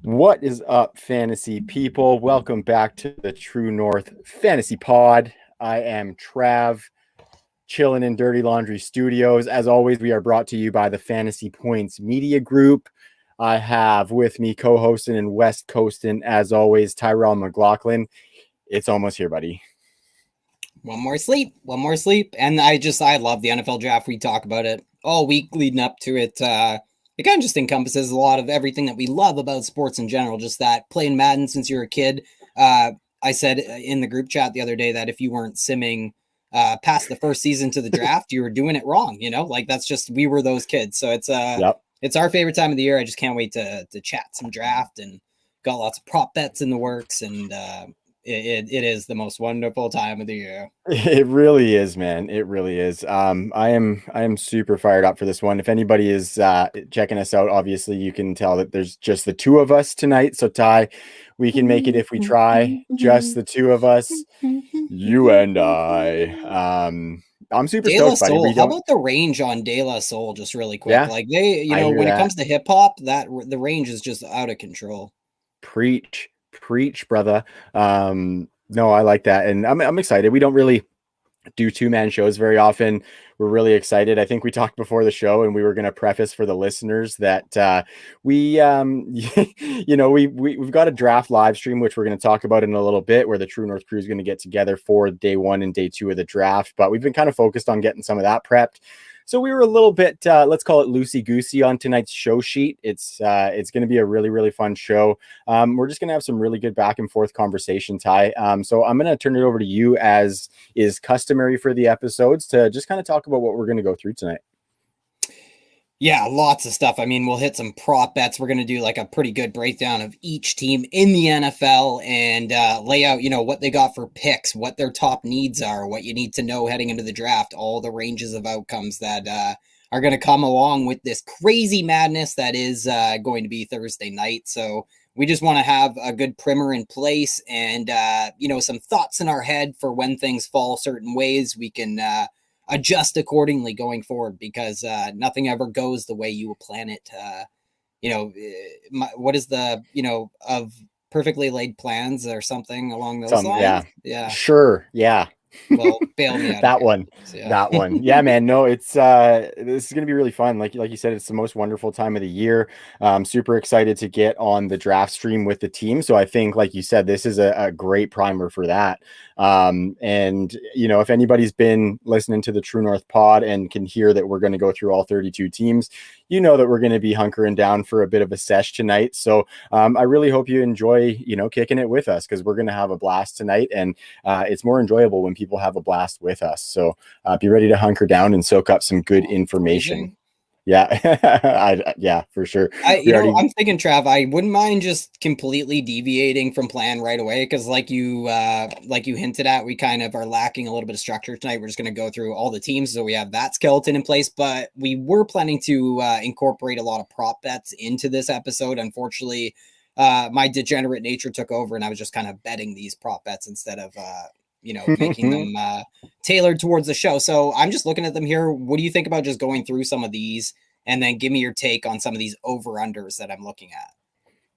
What is up, fantasy people? Welcome back to the True North Fantasy Pod. I am Trav, chilling in Dirty Laundry Studios. As always, we are brought to you by the Fantasy Points Media Group. I have with me co-hosting and West Coasting, as always, Tyrell McLaughlin. It's almost here, buddy. One more sleep. And I love the NFL draft. We talk about it all week leading up to it. It kind of just encompasses a lot of everything that we love about sports in general. Just that playing Madden since you're a kid. I said in the group chat the other day that if you weren't simming past the first season to the draft, you were doing it wrong. You know, like that's just, we were those kids. So it's our favorite time of the year. I just can't wait to chat some draft, and got lots of prop bets in the works, and it is the most wonderful time of the year. It really is, man. It really is. I am super fired up for this one. If anybody is checking us out, obviously you can tell that there's just the two of us tonight. So Ty, we can make it if we try. Just the two of us, you and I. I'm super De La stoked, buddy. Soul. How about the range on De La Soul? Just really quick, Yeah, like when it comes to hip hop, that the range is just out of control. Preach, brother. No, I like that, and I'm excited. We don't really do two-man shows very often. We're really excited. I think we talked before the show, and we were going to preface for the listeners that we've got a draft live stream, which we're going to talk about in a little bit, where the True North crew is going to get together for day 1 and day 2 of the draft. But we've been kind of focused on getting some of that prepped. So we were a little bit, let's call it loosey-goosey on tonight's show sheet. It's going to be a really, really fun show. We're just going to have some really good back and forth conversation, Ty. So I'm going to turn it over to you, as is customary for the episodes, to just kind of talk about what we're going to go through tonight. Yeah, lots of stuff. I mean, we'll hit some prop bets. We're going to do like a pretty good breakdown of each team in the NFL and lay out, what they got for picks, what their top needs are, what you need to know heading into the draft, all the ranges of outcomes that are going to come along with this crazy madness that is going to be Thursday night. So we just want to have a good primer in place and, some thoughts in our head for when things fall certain ways. We can adjust accordingly going forward, because nothing ever goes the way you plan it. What is the, of perfectly laid plans or something along those lines? Yeah. Sure. Yeah. Well, bail me out. That one. Yeah. That one. Yeah, man. No, it's this is gonna be really fun. Like you said, it's the most wonderful time of the year. Super excited to get on the draft stream with the team. So I think, like you said, this is a great primer for that. And if anybody's been listening to the True North pod and can hear that we're going to go through all 32 teams, that we're going to be hunkering down for a bit of a sesh tonight. So I really hope you enjoy, kicking it with us, because we're going to have a blast tonight, and it's more enjoyable when people have a blast with us. So be ready to hunker down and soak up some good information. Amazing. Yeah. Yeah, for sure. I'm thinking, Trav, I wouldn't mind just completely deviating from plan right away, because like you hinted at, we kind of are lacking a little bit of structure tonight. We're just going to go through all the teams, so we have that skeleton in place, but we were planning to incorporate a lot of prop bets into this episode. Unfortunately, my degenerate nature took over, and I was just kind of betting these prop bets instead of making them tailored towards the show. So I'm just looking at them here. What do you think about just going through some of these, and then give me your take on some of these over-unders that I'm looking at?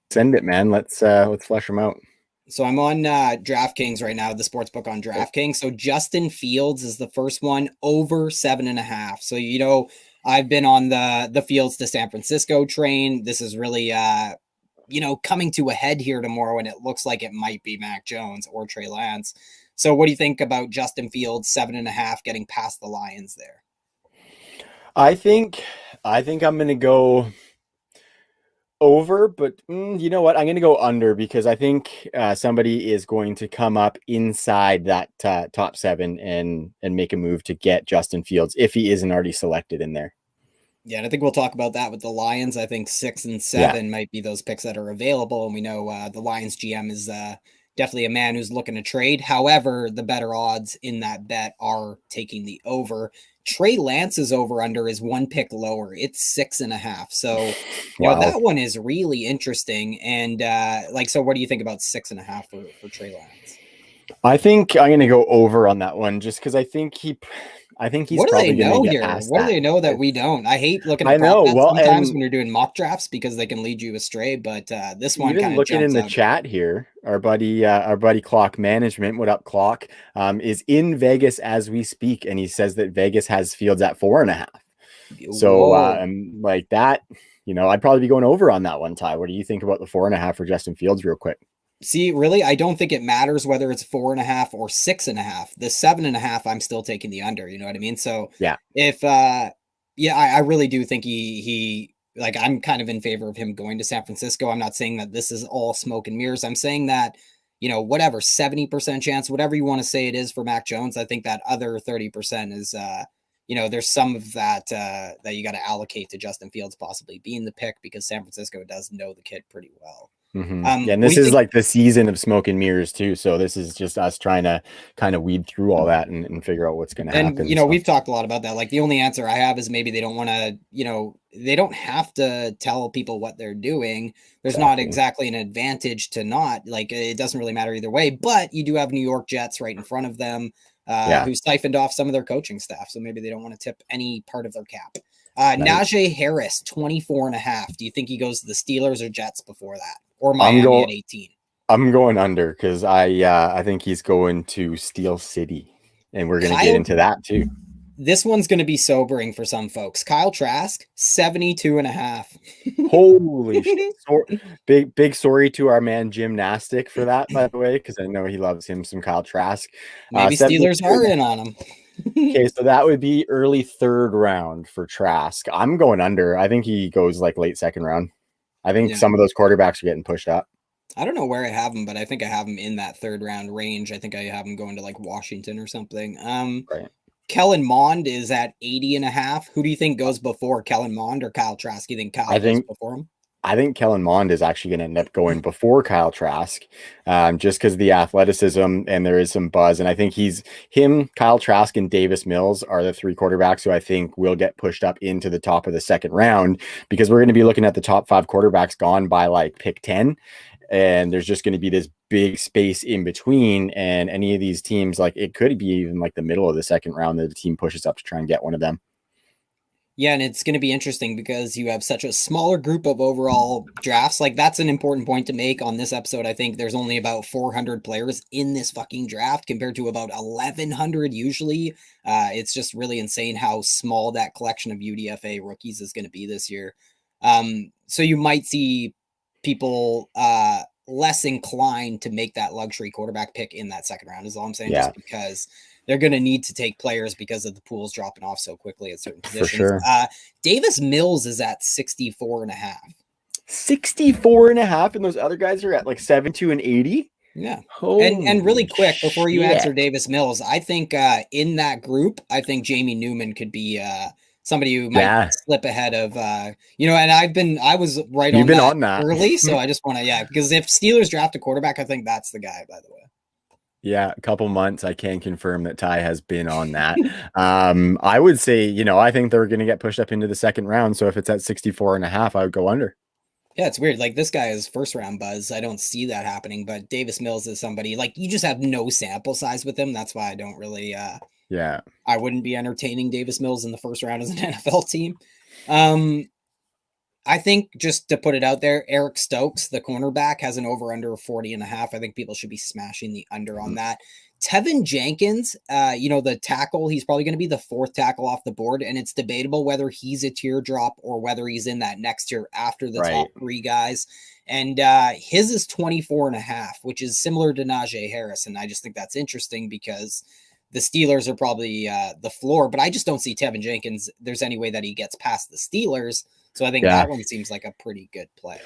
Send it, man. Let's flesh them out. So I'm on DraftKings right now, the sports book on DraftKings. So Justin Fields is the first one, over 7.5. So, I've been on the Fields to San Francisco train. This is really, coming to a head here tomorrow, and it looks like it might be Mac Jones or Trey Lance. So what do you think about Justin Fields, 7.5, getting past the Lions there? I think I'm going to go over, but you know what? I'm going to go under, because I think somebody is going to come up inside that top 7 and make a move to get Justin Fields, if he isn't already selected in there. Yeah, and I think we'll talk about that with the Lions. I think 6 and 7 might be those picks that are available, and we know the Lions GM is definitely a man who's looking to trade. However, the better odds in that bet are taking the over. Trey Lance's over-under is 1 pick lower. It's 6.5. So, that one is really interesting. And so what do you think about 6.5 for Trey Lance? I think I'm gonna go over on that one just because I think he's What do they probably gonna know get here? past What do that. they know that we don't? I hate looking I at prop know. bets Well, sometimes and when you're doing mock drafts because they can lead you astray, but this one even kind of looking in jumps the out. chat here, our buddy Clock Management, what up, Clock, is in Vegas as we speak, and he says that Vegas has Fields at 4.5. So, Whoa. like that, I'd probably be going over on that one, Ty. What do you think about the 4.5 for Justin Fields, real quick? See, really, I don't think it matters whether it's 4.5 or 6.5. The 7.5, I'm still taking the under. You know what I mean? So Yeah, if yeah, I really do think he like I'm kind of in favor of him going to San Francisco. I'm not saying that this is all smoke and mirrors. I'm saying that, whatever, 70% chance, whatever you want to say it is for Mac Jones, I think that other 30% is there's some of that that you got to allocate to Justin Fields possibly being the pick because San Francisco does know the kid pretty well. Yeah, and What do this you is think? like the season of smoke and mirrors too. So this is just us trying to kind of weed through all that and figure out what's going to And happen. So we've talked a lot about that. Like the only answer I have is maybe they don't want to, they don't have to tell people what they're doing. There's not exactly, exactly an advantage to not. Like it doesn't really matter either way. But you do have New York Jets right in front of them, yeah, who siphoned off some of their coaching staff. So maybe they don't want to tip any part of their cap. nice. Najee Harris, 24.5. Do you think he goes to the Steelers or Jets before that? Or I'm Miami go at 18? I'm going under because I think he's going to Steel City, and we're gonna get Kyle into that too. This one's going to be sobering for some folks. Kyle Trask, 72.5. Holy shit! So, big sorry to our man Gymnastic for that, by the way, because I know he loves him some Kyle Trask. Maybe Steelers 72 are and in on him. okay, so that would be early third round for Trask. I'm going under. I think he goes like late second round. I think Yeah. some of those quarterbacks are getting pushed up. I don't know where I have him, but I think I have him in that third round range. I think I have him going to like Washington or something. Right. Kellen Mond is at 80.5. Who do you think goes before Kellen Mond or Kyle Trask? You think Kyle I goes think before him? I think Kellen Mond is actually going to end up going before Kyle Trask, just because of the athleticism and there is some buzz. And I think Kyle Trask, and Davis Mills are the three quarterbacks who I think will get pushed up into the top of the second round because we're going to be looking at the top five quarterbacks gone by like pick 10. And there's just going to be this big space in between. And any of these teams, like it could be even like the middle of the second round that the team pushes up to try and get one of them. Yeah, and it's going to be interesting because you have such a smaller group of overall drafts. Like that's an important point to make on this episode. I think there's only about 400 players in this fucking draft compared to about 1100 usually. It's just really insane how small that collection of UDFA rookies is going to be this year. So you might see people less inclined to make that luxury quarterback pick in that second round is all I'm saying, Yeah, just because they're going to need to take players because of the pools dropping off so quickly at certain for positions. sure. Davis Mills is at 64.5. 64 and a half, and those other guys are at like 72 and 80. Yeah. And really Holy quick before you answer shit. Davis Mills, I think in that group, I think Jamie Newman could be somebody who might Yeah, slip ahead of and I was right you've on been that on that. early, so I just want to because if Steelers draft a quarterback, I think that's the guy, by the way. Yeah, a couple months. I can confirm that Ty has been on that. I would say, I think they're going to get pushed up into the second round. So if it's at 64 and a half, I would go under. Yeah, it's weird. Like this guy is first round buzz. I don't see that happening, but Davis Mills is somebody like you just have no sample size with him. That's why I don't really Yeah. I wouldn't be entertaining Davis Mills in the first round as an NFL team. Um I think just to put it out there, Eric Stokes, the cornerback, has an over under of 40.5. I think people should be smashing the under on that. Tevin Jenkins, the tackle, he's probably going to be the fourth tackle off the board, and it's debatable whether he's a teardrop or whether he's in that next tier after the top Right. three guys. And his is 24.5, which is similar to Najee Harris. And I just think that's interesting because the Steelers are probably the floor, but I just don't see Tevin Jenkins. There's any way that he gets past the Steelers. So I think Yeah. that one seems like a pretty good play.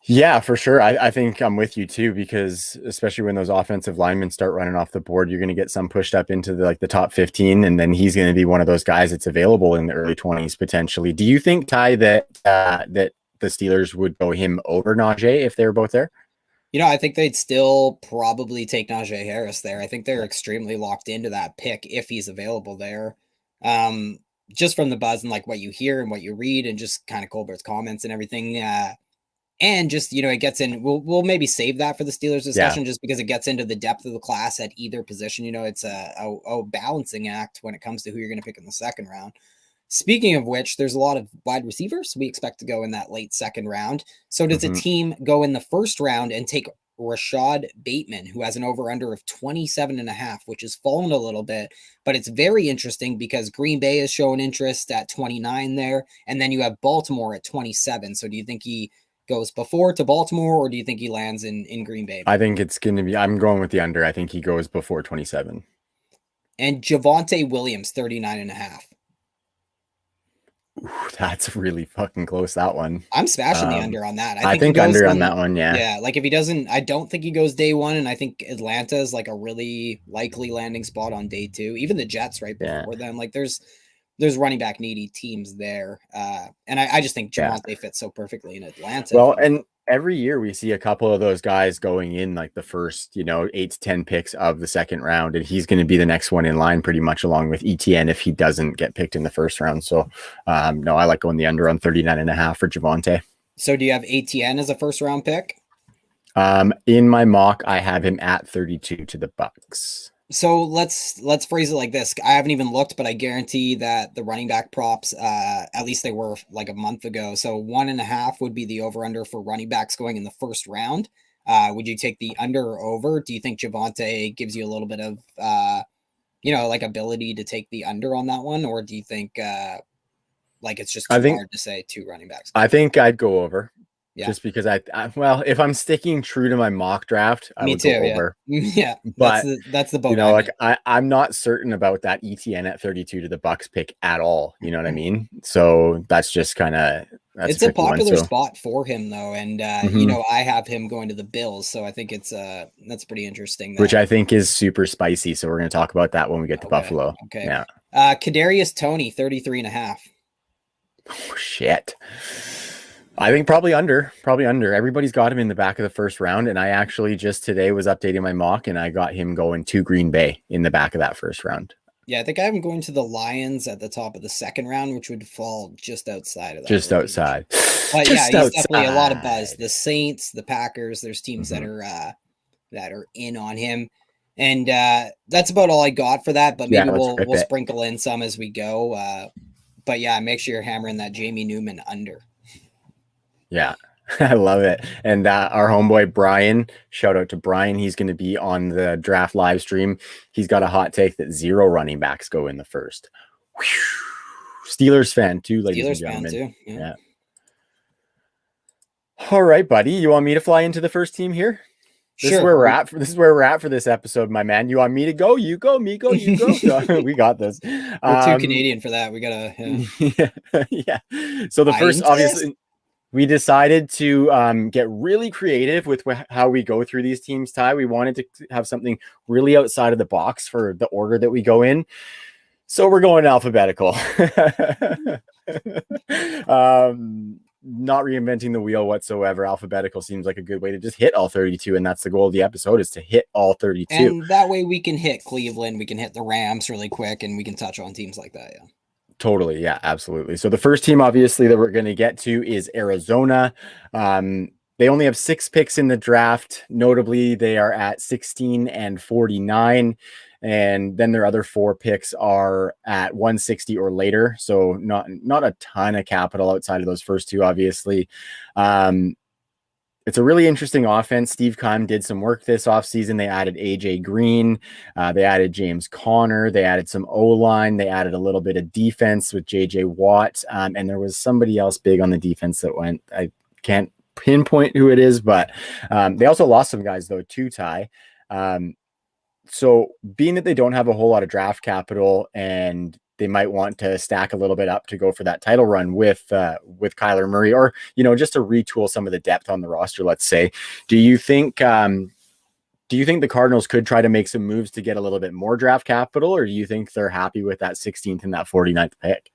Yeah, for sure. I think I'm with you too, because especially when those offensive linemen start running off the board, you're going to get some pushed up into the top 15, and then he's going to be one of those guys that's available in the early 20s potentially. Do you think, Ty, that the Steelers would go him over Najee if they were both there? I think they'd still probably take Najee Harris there. I think they're extremely locked into that pick if he's available there. Just from the buzz and like what you hear and what you read and just kind of Colbert's comments and everything. And just, it gets in, we'll maybe save that for the Steelers Yeah. discussion just because it gets into the depth of the class at either position. It's a balancing act when it comes to who you're going to pick in the second round. Speaking of which, there's a lot of wide receivers we expect to go in that late second round. So does a team go in the first round and take Rashad Bateman, who has an over-under of 27.5, which has fallen a little bit, but it's very interesting because Green Bay has shown interest at 29 there, and then you have Baltimore at 27. So do you think he goes before to Baltimore, or do you think he lands in Green Bay? I think it's going to be, I'm going with the under. I think he goes before 27. And Javonte Williams, 39.5. Ooh, that's really fucking close, that one. I'm smashing the under on that. I think under on that one, yeah. Yeah, like if he doesn't, I don't think he goes day one, and I think Atlanta is like a really likely landing spot on day two. Even the Jets right before them. Like there's running back needy teams there. And I just think Javonte fits so perfectly in Atlanta. Well, and every year we see a couple of those guys going in like the first, 8 to 10 picks of the second round, and he's going to be the next one in line pretty much along with ETN if he doesn't get picked in the first round. So no, I like going the under on 39.5 for Javonte. So do you have ATN as a first round pick? In my mock, I have him at 32 to the Bucks. So let's phrase it like this. I haven't even looked, but I guarantee that the running back props, at least they were like a month ago. So 1.5 would be the over under for running backs going in the first round. Would you take the under or over? Do you think Javonte gives you a little bit of, like ability to take the under on that one? Or do you think like it's just too hard to say two running backs? I think I'd go over. Yeah. Just because well, if I'm sticking true to my mock draft, I would go over. Yeah, but that's the boat. Like I'm not certain about that ETN at 32 to the Bucks pick at all. You know what I mean? So that's just kind of it's a popular spot for him though, and I have him going to the Bills, so I think it's that's pretty interesting. Which I think is super spicy. So we're going to talk about that when we get to Buffalo. Okay. Yeah. Kadarius Toney 33.5. Oh shit. I think probably under. Everybody's got him in the back of the first round. And I actually just today was updating my mock and I got him going to Green Bay in the back of that first round. Yeah, I think I have him going to the Lions at the top of the second round, which would fall just outside of that. Just outside. But he's definitely a lot of buzz. The Saints, the Packers, there's teams that are in on him. And that's about all I got for that. But maybe we'll sprinkle in some as we go. But yeah, make sure you're hammering that Jamie Newman under. Yeah, I love it. And our homeboy Brian, shout out to Brian. He's going to be on the draft live stream. He's got a hot take that 0 running backs go in the first. Whew. Steelers fan too, ladies and gentlemen. Fan too. Yeah. All right, buddy. You want me to fly into the first team here? This is where we're at. This is where we're at for this episode, my man. You want me to go? You go. Me go. You go. We got this. We're too Canadian for that. We gotta. Yeah. So the first, obviously. We decided to get really creative with how we go through these teams, Ty. We wanted to have something really outside of the box for the order that we go in. So we're going alphabetical. Not reinventing the wheel whatsoever. Alphabetical seems like a good way to just hit all 32. And that's the goal of the episode, is to hit all 32. And that way we can hit Cleveland. We can hit the Rams really quick, and we can touch on teams like that. Yeah. Totally. Yeah, absolutely. So the first team, obviously, that we're going to get to is Arizona. They only have 6 picks in the draft. Notably, they are at 16 and 49. And then their other 4 picks are at 160 or later. So not a ton of capital outside of those first 2, obviously. It's a really interesting offense. Steve Keim did some work this offseason. They added AJ Green. They added James Conner. They added some O-line. They added a little bit of defense with JJ Watt. And there was somebody else big on the defense that went. I can't pinpoint who it is, but they also lost some guys, though, too, Ty. So being that they don't have a whole lot of draft capital and they might want to stack a little bit up to go for that title run with Kyler Murray, or, just to retool some of the depth on the roster, let's say. Do you think the Cardinals could try to make some moves to get a little bit more draft capital, or do you think they're happy with that 16th and that 49th pick?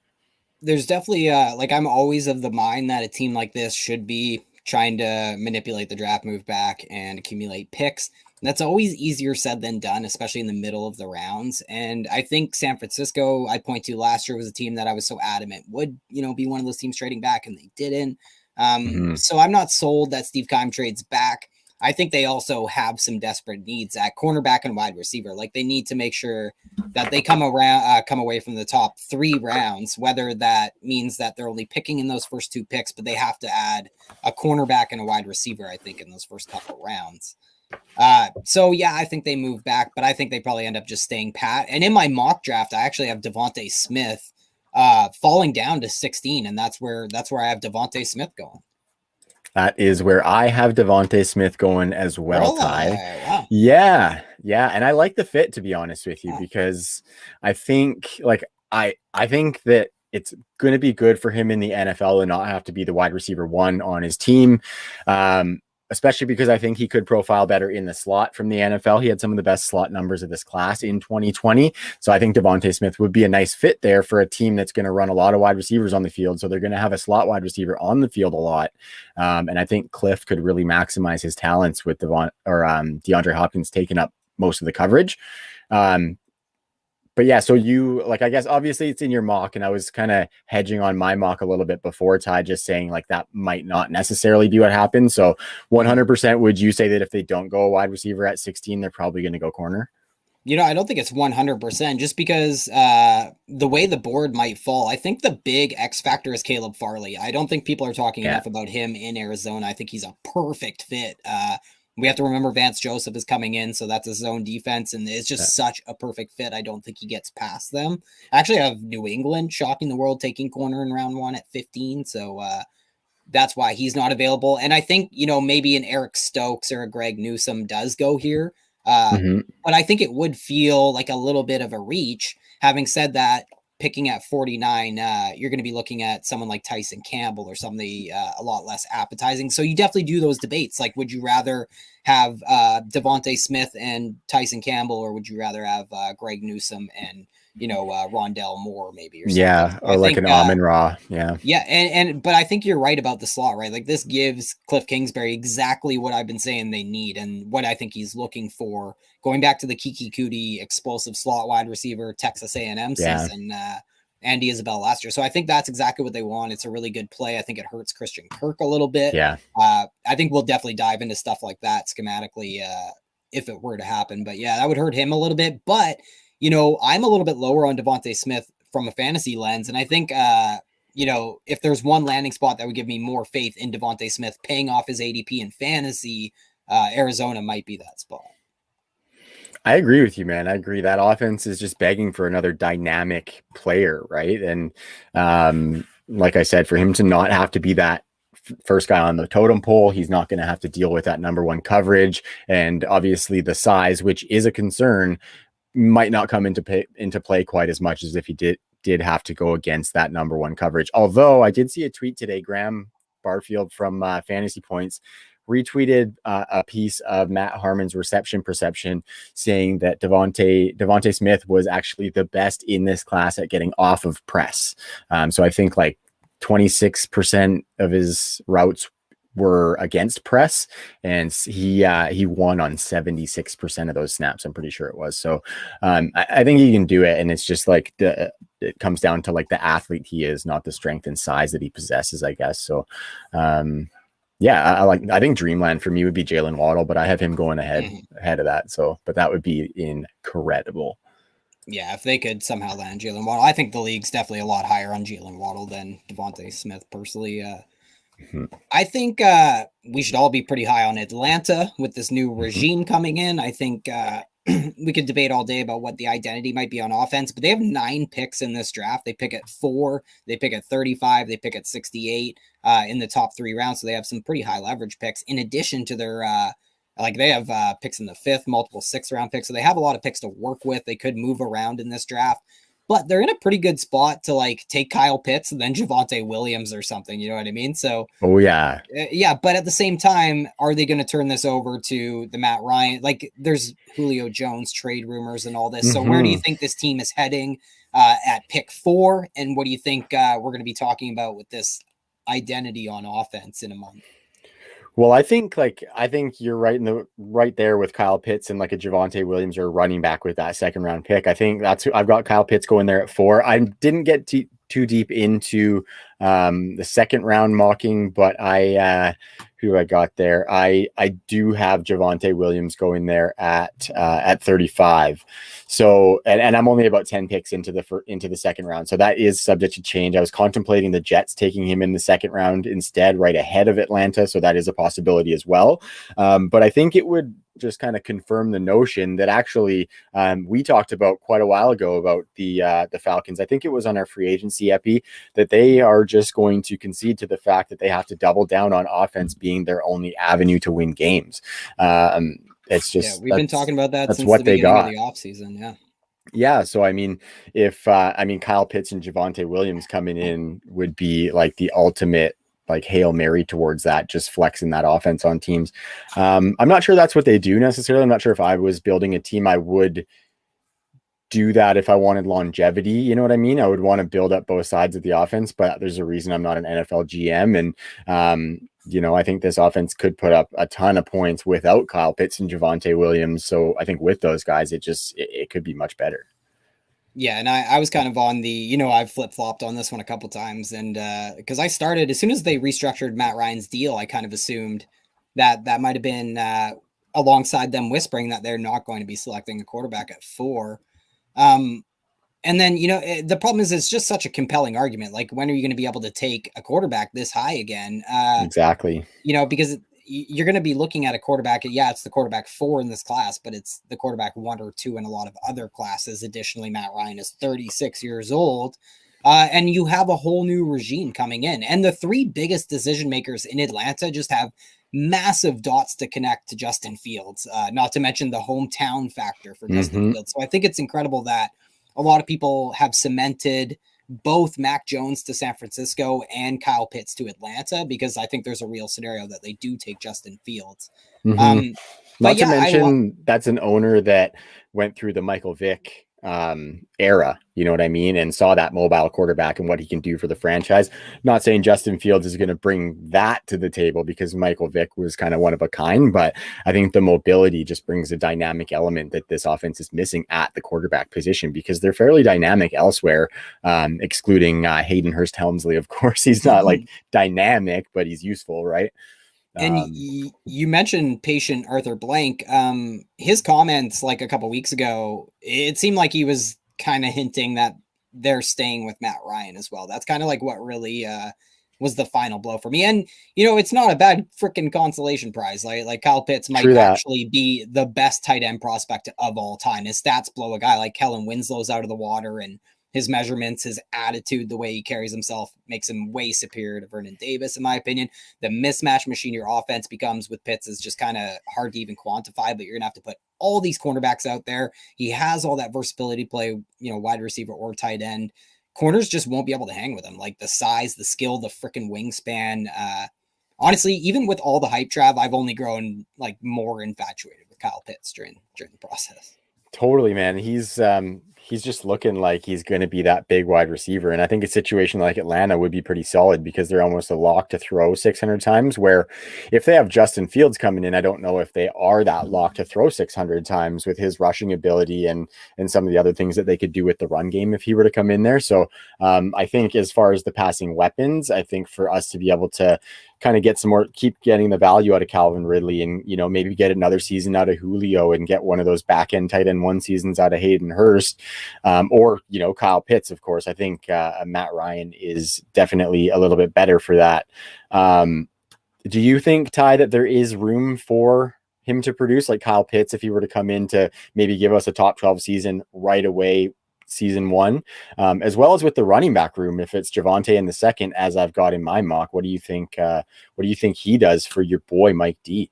There's definitely I'm always of the mind that a team like this should be trying to manipulate the draft, move back, and accumulate picks. That's always easier said than done, especially in the middle of the rounds. And I think San Francisco, I point to last year, was a team that I was so adamant would, be one of those teams trading back, and they didn't. Mhm. So I'm not sold that Steve Keim trades back. I think they also have some desperate needs at cornerback and wide receiver. Like they need to make sure that they come away from the top 3 rounds, whether that means that they're only picking in those first 2 picks, but they have to add a cornerback and a wide receiver, I think, in those first couple rounds. So yeah, I think they move back, but I think they probably end up just staying pat. And in my mock draft, I actually have Devontae Smith falling down to 16, and that's where I have Devontae Smith going. That is where I have Devontae Smith going as well, Ty. Wow. Yeah, yeah, and I like the fit, to be honest with you, because I think I think that it's going to be good for him in the NFL and not have to be the wide receiver 1 on his team. Especially because I think he could profile better in the slot from the NFL. He had some of the best slot numbers of this class in 2020. So I think Devontae Smith would be a nice fit there for a team that's going to run a lot of wide receivers on the field. So they're going to have a slot wide receiver on the field a lot. And I think Cliff could really maximize his talents with DeAndre Hopkins taking up most of the coverage. But yeah, so you I guess obviously it's in your mock, and I was kind of hedging on my mock a little bit before, Ty, just saying like that might not necessarily be what happens. So 100%, would you say that if they don't go a wide receiver at 16, they're probably going to go corner? I don't think it's 100% just because the way the board might fall. I think the big X factor is Caleb Farley. I don't think people are talking enough about him in Arizona. I think he's a perfect fit. We have to remember Vance Joseph is coming in, so that's a zone defense, and it's just such a perfect fit. I don't think he gets past them. Actually, I have New England shocking the world, taking corner in round 1 at 15, so that's why he's not available. And I think, maybe an Eric Stokes or a Greg Newsome does go here, but I think it would feel like a little bit of a reach. Having said that, picking at 49, you're going to be looking at someone like Tyson Campbell or somebody a lot less appetizing. So you definitely do those debates. Like, would you rather have Devontae Smith and Tyson Campbell, or would you rather have Greg Newsome and, Rondell Moore maybe or something? Yeah, or like an Amon-Ra. Yeah. Yeah, but I think you're right about the slot, right? Like this gives Cliff Kingsbury exactly what I've been saying they need and what I think he's looking for. Going back to the Kiki Cootie explosive slot wide receiver Texas A&M season, Andy Isabel last year. So I think that's exactly what they want. It's a really good play. I think it hurts Christian Kirk a little bit. Yeah. I think we'll definitely dive into stuff like that schematically if it were to happen. But yeah, that would hurt him a little bit. But, I'm a little bit lower on Devontae Smith from a fantasy lens. And I think, if there's one landing spot that would give me more faith in Devontae Smith paying off his ADP in fantasy, Arizona might be that spot. I agree with you, man. I agree. That offense is just begging for another dynamic player, right? And like I said, for him to not have to be that first guy on the totem pole, he's not going to have to deal with that number 1 coverage. And obviously the size, which is a concern, might not come into play quite as much as if he did have to go against that number 1 coverage. Although I did see a tweet today, Graham Barfield from Fantasy Points retweeted a piece of Matt Harmon's reception perception saying that Devontae Smith was actually the best in this class at getting off of press. So I think like 26% of his routes were against press, and he won on 76% of those snaps. I'm pretty sure it was. So I think he can do it, and it's just like it comes down to like the athlete he is, not the strength and size that he possesses, I guess. So yeah, I think Dreamland for me would be Jalen Waddle, but I have him going ahead of that. So, but that would be incredible. Yeah, if they could somehow land Jalen Waddle, I think the league's definitely a lot higher on Jalen Waddle than Devontae Smith personally. I think we should all be pretty high on Atlanta with this new regime coming in. I think we could debate all day about what the identity might be on offense, but they have 9 picks in this draft. They pick at 4, they pick at 35, they pick at 68 in the top 3 rounds. So they have some pretty high leverage picks in addition to their they have picks in the 5th, multiple 6th round picks. So they have a lot of picks to work with. They could move around in this draft. But they're in a pretty good spot to like take Kyle Pitts and then Javonte Williams or something. You know what I mean? So, oh yeah. Yeah. But at the same time, are they going to turn this over to the Matt Ryan? Like there's Julio Jones trade rumors and all this. So where do you think this team is heading at pick 4? And what do you think we're going to be talking about with this identity on offense in a month? Well, I think you're right there with Kyle Pitts and like a Javonte Williams or running back with that 2nd round pick. I think I've got Kyle Pitts going there at 4. I didn't get too too deep into the second round mocking, but who I got there, I do have Javonte Williams going there at 35. So and I'm only about 10 picks into the second round, so that is subject to change. I was contemplating the Jets taking him in the second round instead, right ahead of Atlanta, so that is a possibility as well. But I think it would just kind of confirm the notion that actually we talked about quite a while ago about the Falcons. I think it was on our free agency epi that they are just going to concede to the fact that they have to double down on offense being their only avenue to win games. It's just we've been talking about that that's since what the they beginning of got. the offseason. Yeah. Yeah, so I mean, if Kyle Pitts and Javonte Williams coming in would be like the ultimate like Hail Mary towards that, just flexing that offense on teams. I'm not sure that's what they do necessarily. I'm not sure if I was building a team, I would do that if I wanted longevity. You know what I mean? I would want to build up both sides of the offense, but there's a reason I'm not an NFL GM. And, I think this offense could put up a ton of points without Kyle Pitts and Javonte Williams. So I think with those guys, it could be much better. Yeah, and I was kind of on the, I've flip-flopped on this one a couple times, and because I started as soon as they restructured Matt Ryan's deal, I kind of assumed that might have been alongside them whispering that they're not going to be selecting a quarterback at 4. And then, the problem is it's just such a compelling argument. Like, when are you going to be able to take a quarterback this high again? Exactly. Because you're going to be looking at a quarterback. Yeah, it's the quarterback 4 in this class, but it's the quarterback 1 or 2 in a lot of other classes. Additionally, Matt Ryan is 36 years old. And you have a whole new regime coming in. And the 3 biggest decision makers in Atlanta just have massive dots to connect to Justin Fields, not to mention the hometown factor for Justin Fields. So I think it's incredible that a lot of people have cemented both Mac Jones to San Francisco and Kyle Pitts to Atlanta, because I think there's a real scenario that they do take Justin Fields. But not to yeah, mention that's an owner that went through the Michael Vick era, you know what I mean, and saw that mobile quarterback and what he can do for the franchise. Not saying Justin Fields is going to bring that to the table, because Michael Vick was kind of one of a kind, but I think the mobility just brings a dynamic element that this offense is missing at the quarterback position, because they're fairly dynamic elsewhere, excluding Hayden Hurst Helmsley. Of course, he's not like dynamic, but he's useful, right? And you mentioned patient Arthur Blank. His comments like a couple weeks ago, it seemed like he was kind of hinting that they're staying with Matt Ryan as well. That's kind of like what really was the final blow for me. And, it's not a bad freaking consolation prize. Like Kyle Pitts might actually be the best tight end prospect of all time. His stats blow a guy like Kellen Winslow's out of the water, and his measurements, his attitude, the way he carries himself makes him way superior to Vernon Davis, in my opinion. The mismatch machine your offense becomes with Pitts is just kind of hard to even quantify, but you're going to have to put all these cornerbacks out there. He has all that versatility play, wide receiver or tight end. Corners just won't be able to hang with him. Like the size, the skill, the freaking wingspan. Honestly, even with all the hype, Trav, I've only grown like more infatuated with Kyle Pitts during the process. Totally, man. He's just looking like he's going to be that big wide receiver. And I think a situation like Atlanta would be pretty solid, because they're almost a lock to throw 600 times, where if they have Justin Fields coming in, I don't know if they are that lock to throw 600 times with his rushing ability and some of the other things that they could do with the run game if he were to come in there. So I think as far as the passing weapons, I think for us to be able to kind of get some more, keep getting the value out of Calvin Ridley, and maybe get another season out of Julio, and get one of those back end tight end 1 seasons out of Hayden Hurst, or Kyle Pitts. Of course, I think Matt Ryan is definitely a little bit better for that. Do you think, Ty, that there is room for him to produce like Kyle Pitts if he were to come in to maybe give us a top 12 season right away, season 1, as well as with the running back room? If it's Javonte in the second, as I've got in my mock, what do you think? What do you think he does for your boy Mike D?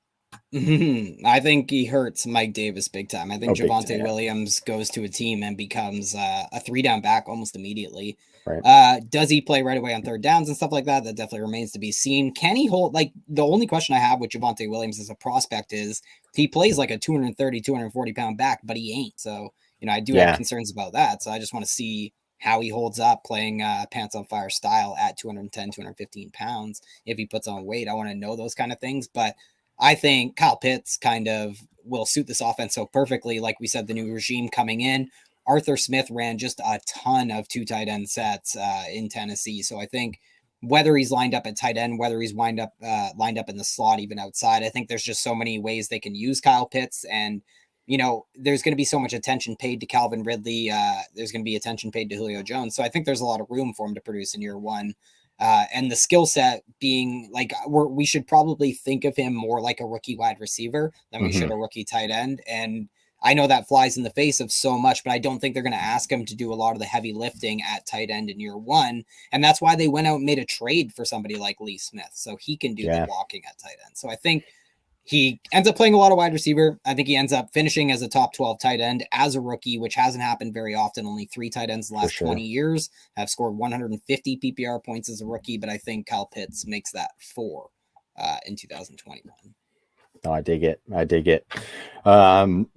I think he hurts Mike Davis big time. I think Javonte Williams goes to a team and becomes a 3-down back almost immediately. Right. Does he play right away on third downs and stuff like that? That definitely remains to be seen. Can he hold, like, the only question I have with Javonte Williams as a prospect is he plays like a 230, 240 pound back, but he ain't. So, I do have concerns about that. So I just want to see how he holds up playing pants on fire style at 210, 215 pounds. If he puts on weight, I want to know those kind of things. But I think Kyle Pitts kind of will suit this offense so perfectly. Like we said, the new regime coming in Arthur Smith ran just a ton of 2 tight end sets in Tennessee. So I think whether he's lined up at tight end, whether he's lined up in the slot, even outside, I think there's just so many ways they can use Kyle Pitts. And, there's going to be so much attention paid to Calvin Ridley. There's going to be attention paid to Julio Jones. So I think there's a lot of room for him to produce in year one. And the skill set being like, we should probably think of him more like a rookie wide receiver than we should a rookie tight end. And I know that flies in the face of so much, but I don't think they're going to ask him to do a lot of the heavy lifting at tight end in year one. And that's why they went out and made a trade for somebody like Lee Smith, so he can do the blocking at tight end. So I think he ends up playing a lot of wide receiver. I think he ends up finishing as a top 12 tight end as a rookie, which hasn't happened very often. Only 3 tight ends in the last 20 years have scored 150 PPR points as a rookie, but I think Kyle Pitts makes that 4 in 2021. No, I dig it.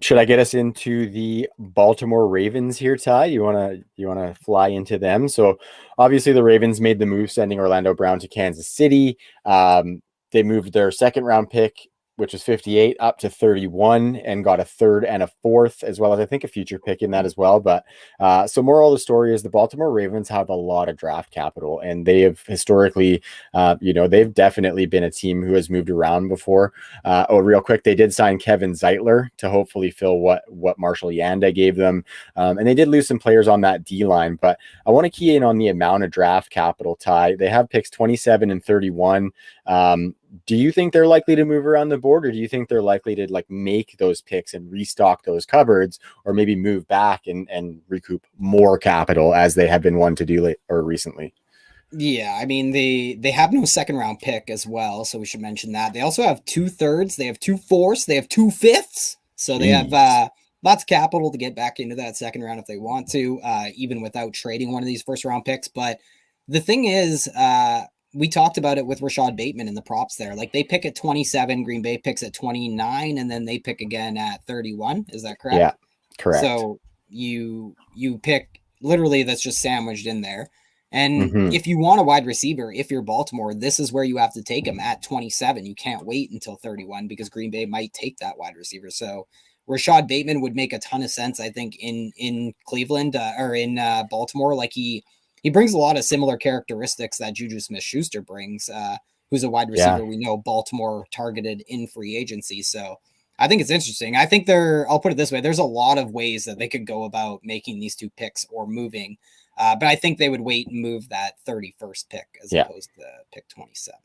Should I get us into the Baltimore Ravens here, Ty? You wanna fly into them? So obviously the Ravens made the move sending Orlando Brown to Kansas City. They moved their second round pick, which was 58, up to 31, and got a third and a fourth, as well as I think a future pick in that as well. But so moral of the story is the Baltimore Ravens have a lot of draft capital, and they have historically, they've definitely been a team who has moved around before. Real quick, they did sign Kevin Zeitler to hopefully fill what Marshall Yanda gave them. And they did lose some players on that D-line, but I want to key in on the amount of draft capital, Ty. They have picks 27 and 31. Do you think they're likely to move around the board, or do you think they're likely to make those picks and restock those cupboards, or maybe move back and recoup more capital as they have been one to do recently? Yeah, I mean, they have no second round pick as well, so we should mention that. They also have 2/3, they have 2/4, they have 2/5, so they have lots of capital to get back into that second round if they want to, even without trading one of these first round picks. But the thing is, we talked about it with Rashad Bateman in the props there. Like, they pick at 27, Green Bay picks at 29, and then they pick again at 31. Is that correct? Yeah, correct. So you pick, literally, that's just sandwiched in there. And if you want a wide receiver, if you're Baltimore, this is where you have to take him at 27. You can't wait until 31 because Green Bay might take that wide receiver. So Rashad Bateman would make a ton of sense, I think, in Cleveland or in Baltimore. Like, he brings a lot of similar characteristics that Juju Smith-Schuster brings, who's a wide receiver we know Baltimore targeted in free agency. So I think it's interesting. I think I'll put it this way, there's a lot of ways that they could go about making these 2 picks or moving. But I think they would wait and move that 31st pick as opposed to pick 27.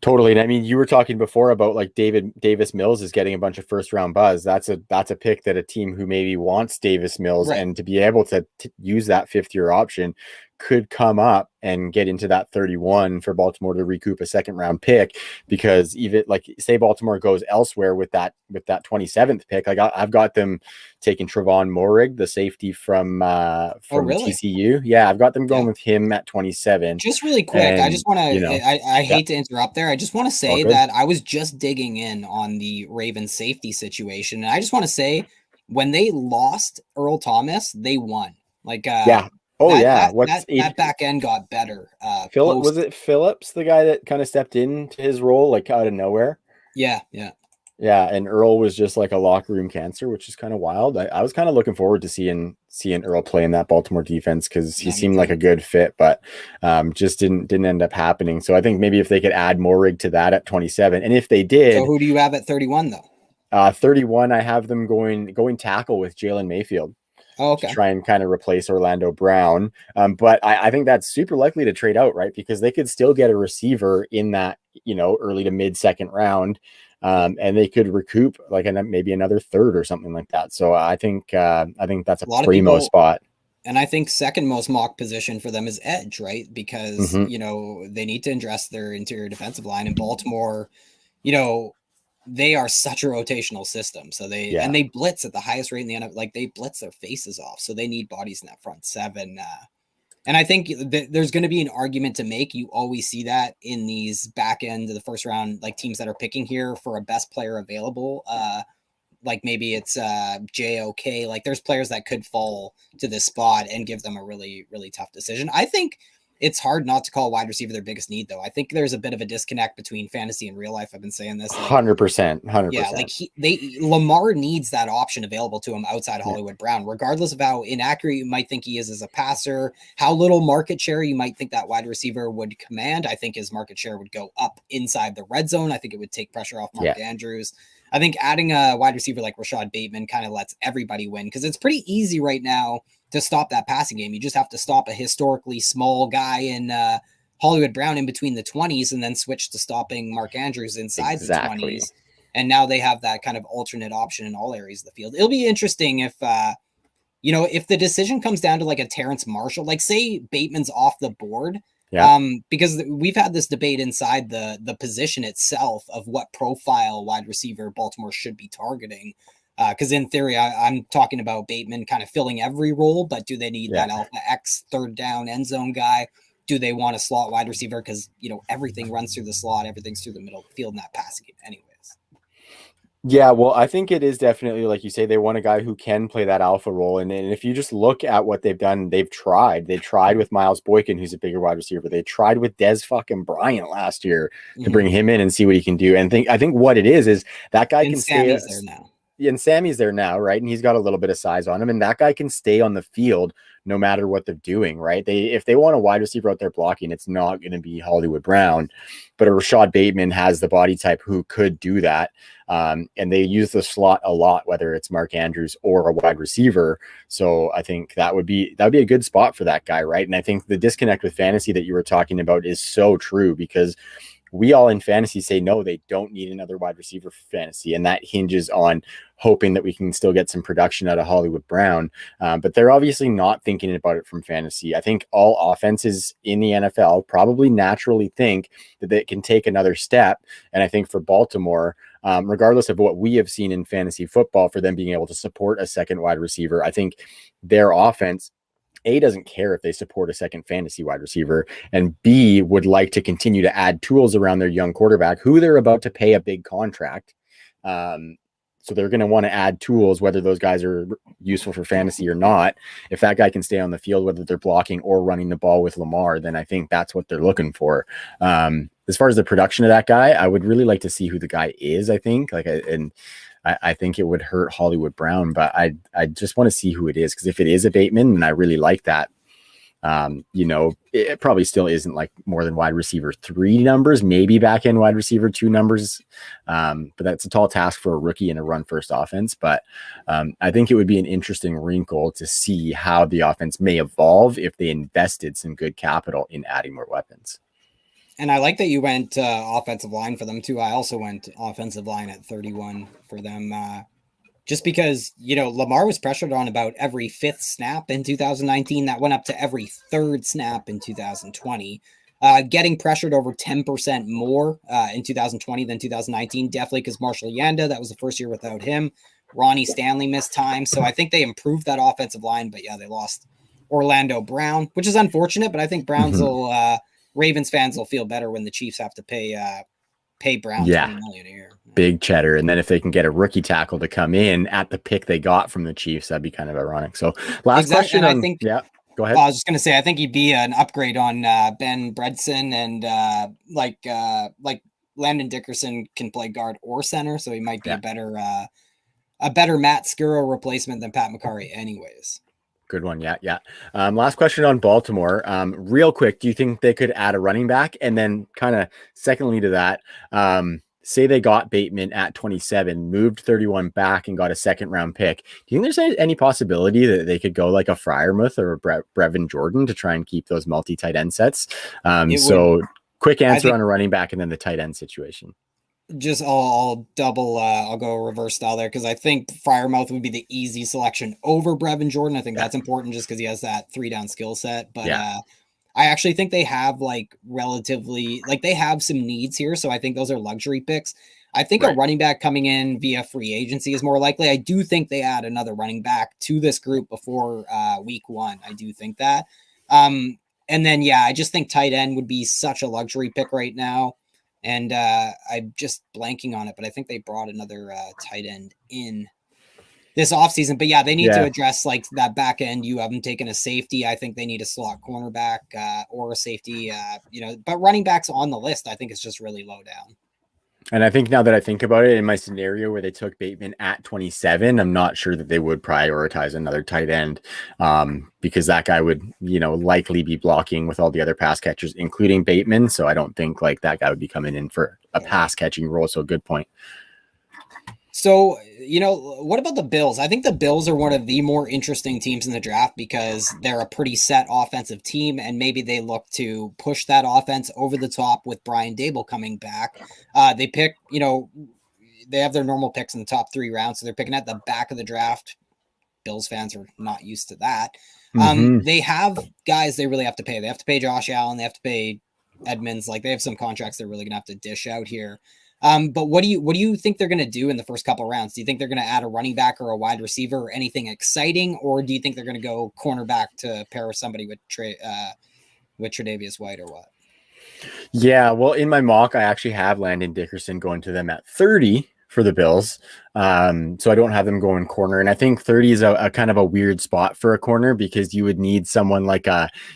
Totally. And I mean, you were talking before about Davis Mills is getting a bunch of first round buzz. That's a pick that a team who maybe wants Davis Mills and to be able to use that 5th-year option could come up and get into that 31 for Baltimore to recoup a second round pick, because even say Baltimore goes elsewhere with that 27th pick, I've got them taking Trevon Moehrig, the safety from TCU. Yeah, I've got them going with him at 27. Just really quick, and, I just want to, I hate to interrupt there. I just want to say that I was just digging in on the Ravens safety situation, and I just want to say, when they lost Earl Thomas, they won. That back end got better. Was it Phillips, the guy that kind of stepped into his role out of nowhere? Yeah. And Earl was just like a locker room cancer, which is kind of wild. I was kind of looking forward to seeing Earl play in that Baltimore defense, because he seemed like a good fit, but just didn't end up happening. So I think maybe if they could add Moehrig to that at 27, and if they did. So who do you have at 31 though? 31, I have them going tackle with Jalen Mayfield. To try and kind of replace Orlando Brown. But I think that's super likely to trade out, right? Because they could still get a receiver in that, early to mid second round. And they could recoup maybe another third or something like that. So I think that's a primo spot. And I think second most mock position for them is edge, right? Because, they need to address their interior defensive line in Baltimore. They are such a rotational system. So they blitz at the highest rate in the NFL. They blitz their faces off. So they need bodies in that front 7. And I think there's going to be an argument to make. You always see that in these back end of the first round, teams that are picking here for a best player available. Maybe it's JOK. There's players that could fall to this spot and give them a really, really tough decision. I think it's hard not to call wide receiver their biggest need, though. I think there's a bit of a disconnect between fantasy and real life. I've been saying this, like 100%, yeah, like 100%. Lamar needs that option available to him outside Yeah, Hollywood Brown, regardless of how inaccurate you might think he is as a passer, how little market share you might think that wide receiver would command. I think his market share would go up inside the red zone. I think it would take pressure off Mark yeah, Andrews. I think adding a wide receiver like Rashad Bateman kind of lets everybody win because it's pretty easy right now to stop that passing game. You just have to stop a historically small guy in Hollywood Brown in between the 20s and then switch to stopping Mark Andrews inside the exactly. 20s. And now they have that kind of alternate option in all areas of the field. It'll be interesting if, if the decision comes down to like a Terrence Marshall, like say Bateman's off the board, Yeah, because we've had this debate inside the position itself of what profile wide receiver Baltimore should be targeting. Because in theory, I'm talking about Bateman kind of filling every role, but do they need yeah. that Alpha X third down end zone guy? Do they want a slot wide receiver? Because, everything runs through the slot, everything's through the middle of the field in that passing game anyways. Yeah, well, I think it is definitely, like you say, they want a guy who can play that alpha role. And if you just look at what they've done, they've tried. They tried with Miles Boykin, who's a bigger wide receiver. They tried with Dez fucking Bryant last year to Mm-hmm. bring him in and see what he can do. And I think what it is that guy And can stay. Sammy's there now. And Sammy's there now, right? And he's got a little bit of size on him, and that guy can stay on the field no matter what they're doing, right? If they want a wide receiver out there blocking, it's not going to be Hollywood Brown, but a Rashad Bateman has the body type who could do that. And they use the slot a lot, whether it's Mark Andrews or a wide receiver. So I think that would be a good spot for that guy, right? And I think the disconnect with fantasy that you were talking about is so true because we all in fantasy say no, they don't need another wide receiver for fantasy, and that hinges on hoping that we can still get some production out of Hollywood Brown. But they're obviously not thinking about it from fantasy. I think all offenses in the NFL probably naturally think that they can take another step, and I think for Baltimore, regardless of what we have seen in fantasy football, for them being able to support a second wide receiver, I think their offense doesn't care if they support a second fantasy wide receiver, and B would like to continue to add tools around their young quarterback who they're about to pay a big contract. So they're going to want to add tools, whether those guys are useful for fantasy or not. If that guy can stay on the field, whether they're blocking or running the ball with Lamar, then I think that's what they're looking for. As far as the production of that guy, I would really like to see who the guy is. I think I think it would hurt Hollywood Brown, but I just want to see who it is, because if it is a Bateman, and I really like that, it probably still isn't like more than wide receiver 3 numbers, maybe back end wide receiver 2 numbers. But that's a tall task for a rookie in a run first offense. But I think it would be an interesting wrinkle to see how the offense may evolve if they invested some good capital in adding more weapons. And I like that you went offensive line for them too. I also went offensive line at 31 for them. Just because, Lamar was pressured on about every 5th snap in 2019. That went up to every 3rd snap in 2020. Getting pressured over 10% more in 2020 than 2019. Definitely because Marshall Yanda, that was the first year without him. Ronnie Stanley missed time. So I think they improved that offensive line. But yeah, they lost Orlando Brown, which is unfortunate. But I think Ravens fans will feel better when the Chiefs have to pay Brown $20 million a year. Big cheddar. And then if they can get a rookie tackle to come in at the pick they got from the Chiefs, that'd be kind of ironic. So last question. And I think, go ahead. I was just going to say, I think he'd be an upgrade on Ben Bredson, and like Landon Dickerson can play guard or center. So he might be a better Matt Skuro replacement than Pat McCarry anyways. Good one. Yeah. Last question on Baltimore. Real quick, do you think they could add a running back? And then kind of secondly to that, say they got Bateman at 27, moved 31 back and got a 2nd round pick. Do you think there's any possibility that they could go like a Freiermuth or a Brevin Jordan to try and keep those multi-tight end sets? Quick answer on a running back and then the tight end situation. Just I'll go reverse style there, because I think Freiermuth would be the easy selection over Brevin Jordan. I think that's important just because he has that 3-down skill set. But I actually think they have they have some needs here. So I think those are luxury picks. I think a running back coming in via free agency is more likely. I do think they add another running back to this group before week 1. I do think that. And then, I just think tight end would be such a luxury pick right now. And I'm just blanking on it, but I think they brought another tight end in. this offseason. But yeah, they need to Yeah. address like that back end. You haven't taken a safety. I think they need a slot cornerback or a safety, but running backs on the list, I think it's just really low down. And I think now that I think about it, in my scenario where they took Bateman at 27, I'm not sure that they would prioritize another tight end, because that guy would, likely be blocking with all the other pass catchers, including Bateman. So I don't think like that guy would be coming in for a pass catching role. So good point. So, what about the Bills? I think the Bills are one of the more interesting teams in the draft because they're a pretty set offensive team, and maybe they look to push that offense over the top with Brian Dable coming back. They pick, they have their normal picks in the top 3 rounds, so they're picking at the back of the draft. Bills fans are not used to that. They have guys they really have to pay. They have to pay Josh Allen. They have to pay Edmonds. Like, they have some contracts they're really going to have to dish out here. But what do you think they're going to do in the first couple of rounds? Do you think they're going to add a running back or a wide receiver or anything exciting, or do you think they're going to go cornerback to pair somebody with Tre'Davious White or what? Yeah, well, in my mock, I actually have Landon Dickerson going to them at 30 for the Bills. So I don't have them going corner. And I think 30 is a kind of a weird spot for a corner because you would need someone like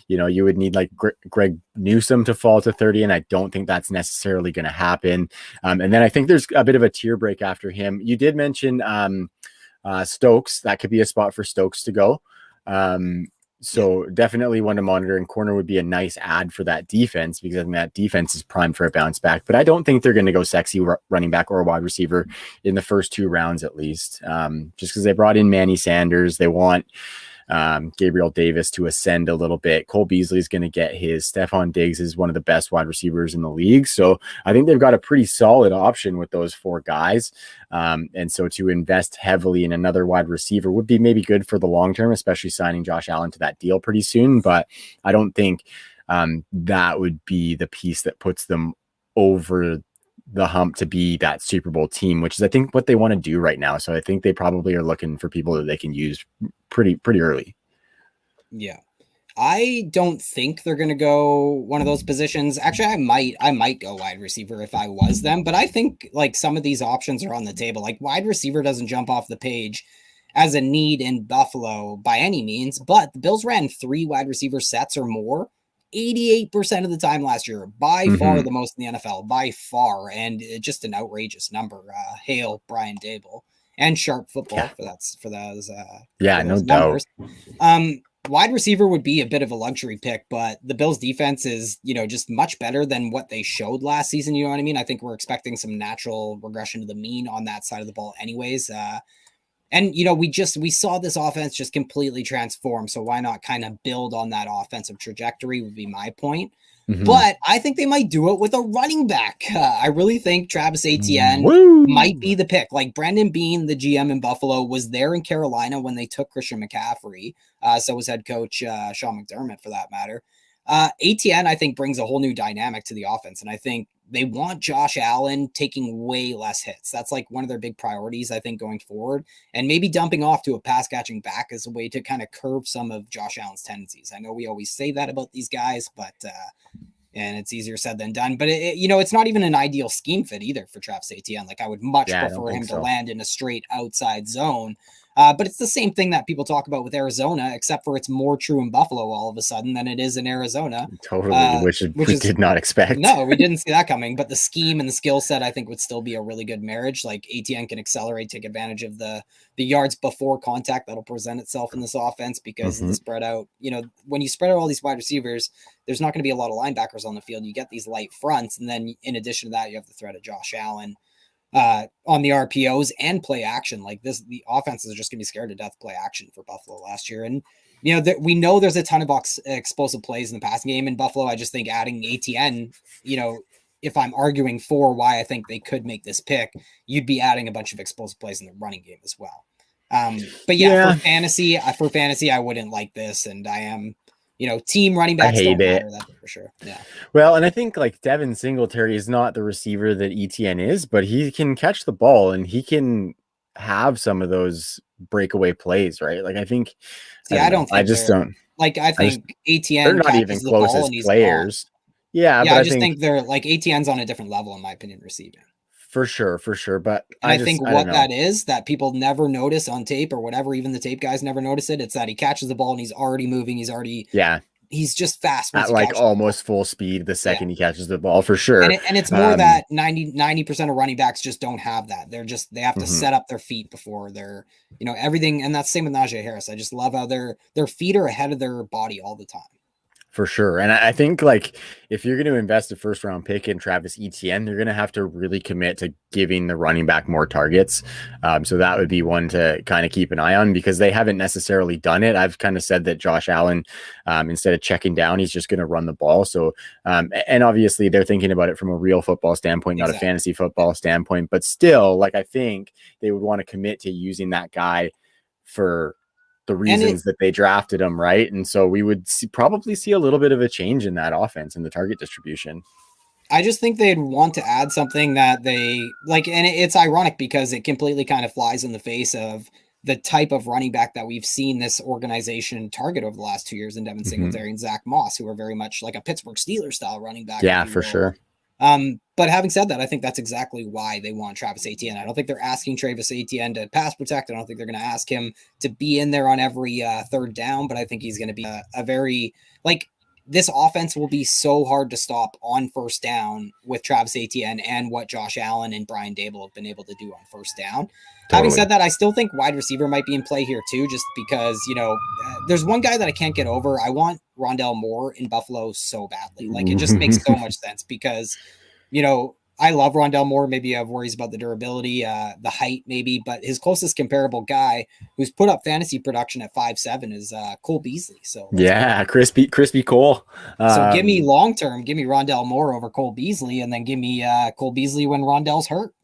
you would need like Greg Newsome to fall to 30. And I don't think that's necessarily going to happen. And then I think there's a bit of a tier break after him. You did mention Stokes. That could be a spot for Stokes to go. So definitely one to monitor, and corner would be a nice add for that defense because I think that defense is primed for a bounce back. But I don't think they're going to go sexy running back or a wide receiver in the first 2 rounds at least, just because they brought in Manny Sanders. They want Gabriel Davis to ascend a little bit. Cole Beasley is going to get his. Stephon Diggs is one of the best wide receivers in the league. So I think they've got a pretty solid option with those 4 guys. And so to invest heavily in another wide receiver would be maybe good for the long term, especially signing Josh Allen to that deal pretty soon. But I don't think that would be the piece that puts them over the hump to be that Super Bowl team, which is I think what they want to do right now. So I think they probably are looking for people that they can use pretty early. Yeah. I don't think they're going to go one of those positions. Actually, I might go wide receiver if I was them, but I think like some of these options are on the table. Like wide receiver doesn't jump off the page as a need in Buffalo by any means, but the Bills ran 3 wide receiver sets or more 88% of the time last year, by far the most in the NFL, by far, and just an outrageous number. Hail Brian Dable and Sharp Football for those no numbers. doubt. Wide receiver would be a bit of a luxury pick, but the Bills defense is, just much better than what they showed last season. You know what I mean? I think we're expecting some natural regression to the mean on that side of the ball anyways. And, we saw this offense just completely transform. So why not kind of build on that offensive trajectory would be my point. But I think they might do it with a running back. I really think Travis Etienne might be the pick. Like Brandon Beane, the GM in Buffalo, was there in Carolina when they took Christian McCaffrey. So was head coach Sean McDermott, for that matter. Etienne, I think, brings a whole new dynamic to the offense. And I think they want Josh Allen taking way less hits. That's like one of their big priorities, I think, going forward. And maybe dumping off to a pass catching back is a way to kind of curb some of Josh Allen's tendencies. I know we always say that about these guys, but and it's easier said than done. But it's not even an ideal scheme fit either for Travis Etienne. Like I would much prefer him to land in a straight outside zone. But it's the same thing that people talk about with Arizona, except for it's more true in Buffalo all of a sudden than it is in Arizona. Totally, which we did not expect. No, we didn't see that coming. But the scheme and the skill set, I think, would still be a really good marriage. Like ATN can accelerate, take advantage of the yards before contact that'll present itself in this offense because of the spread out. When you spread out all these wide receivers, there's not going to be a lot of linebackers on the field. You get these light fronts, and then in addition to that, you have the threat of Josh Allen on the RPOs and play action. Like this, the offenses are just gonna be scared to death play action for Buffalo last year. And we know there's a ton of explosive plays in the passing game in Buffalo. I just think adding ATN, if I'm arguing for why I think they could make this pick, you'd be adding a bunch of explosive plays in the running game as well. But for fantasy, I wouldn't like this, and I am. Team running backs don't matter, that for sure. Yeah. Well, and I think like Devin Singletary is not the receiver that ETN is, but he can catch the ball and he can have some of those breakaway plays, right? Like I think. I don't think ATN. They're not even close as players. Yeah, but I just think they're like ATN's on a different level in my opinion receiving. For sure, for sure. But And I think I don't what know. that is that people never notice on tape or whatever, even the tape guys never notice it. It's that he catches the ball and he's already moving. Yeah, He's just fast once at he like catches the ball. almost full speed the Yeah. second he catches the ball, for sure. And it's more that 90% of running backs just don't have that. They have to Mhm. set up their feet before they're, everything. And that's the same with Najee Harris. I just love how their feet are ahead of their body all the time. For sure. And I think like if you're going to invest a first round pick in Travis Etienne, they're going to have to really commit to giving the running back more targets. So that would be one to kind of keep an eye on because they haven't necessarily done it. I've kind of said that Josh Allen, instead of checking down, he's just going to run the ball. So, and obviously they're thinking about it from a real football standpoint, not a fantasy football standpoint, but still, like, I think they would want to commit to using that guy for the reasons that they drafted him, right? And so we would probably see a little bit of a change in that offense and the target distribution. I just think they'd want to add something that they like, and it's ironic because it completely kind of flies in the face of the type of running back that we've seen this organization target over the last 2 years in Devin Singletary and Zach Moss, who are very much like a Pittsburgh Steelers style running back. Yeah, for sure. But having said that, I think that's exactly why they want Travis Etienne. I don't think they're asking Travis Etienne to pass protect. I don't think they're going to ask him to be in there on every third down, but I think he's going to be a very, like, this offense will be so hard to stop on first down with Travis Etienne and what Josh Allen and Brian Dable have been able to do on first down. Totally. Having said that, I still think wide receiver might be in play here too, just because, there's one guy that I can't get over. I want Rondell Moore in Buffalo so badly. Like, it just makes so much sense because, I love Rondell Moore. Maybe I have worries about the durability, the height maybe, but his closest comparable guy who's put up fantasy production at 5'7" is Cole Beasley. So yeah, crispy Cole. So give me long-term, give me Rondell Moore over Cole Beasley, and then give me Cole Beasley when Rondell's hurt.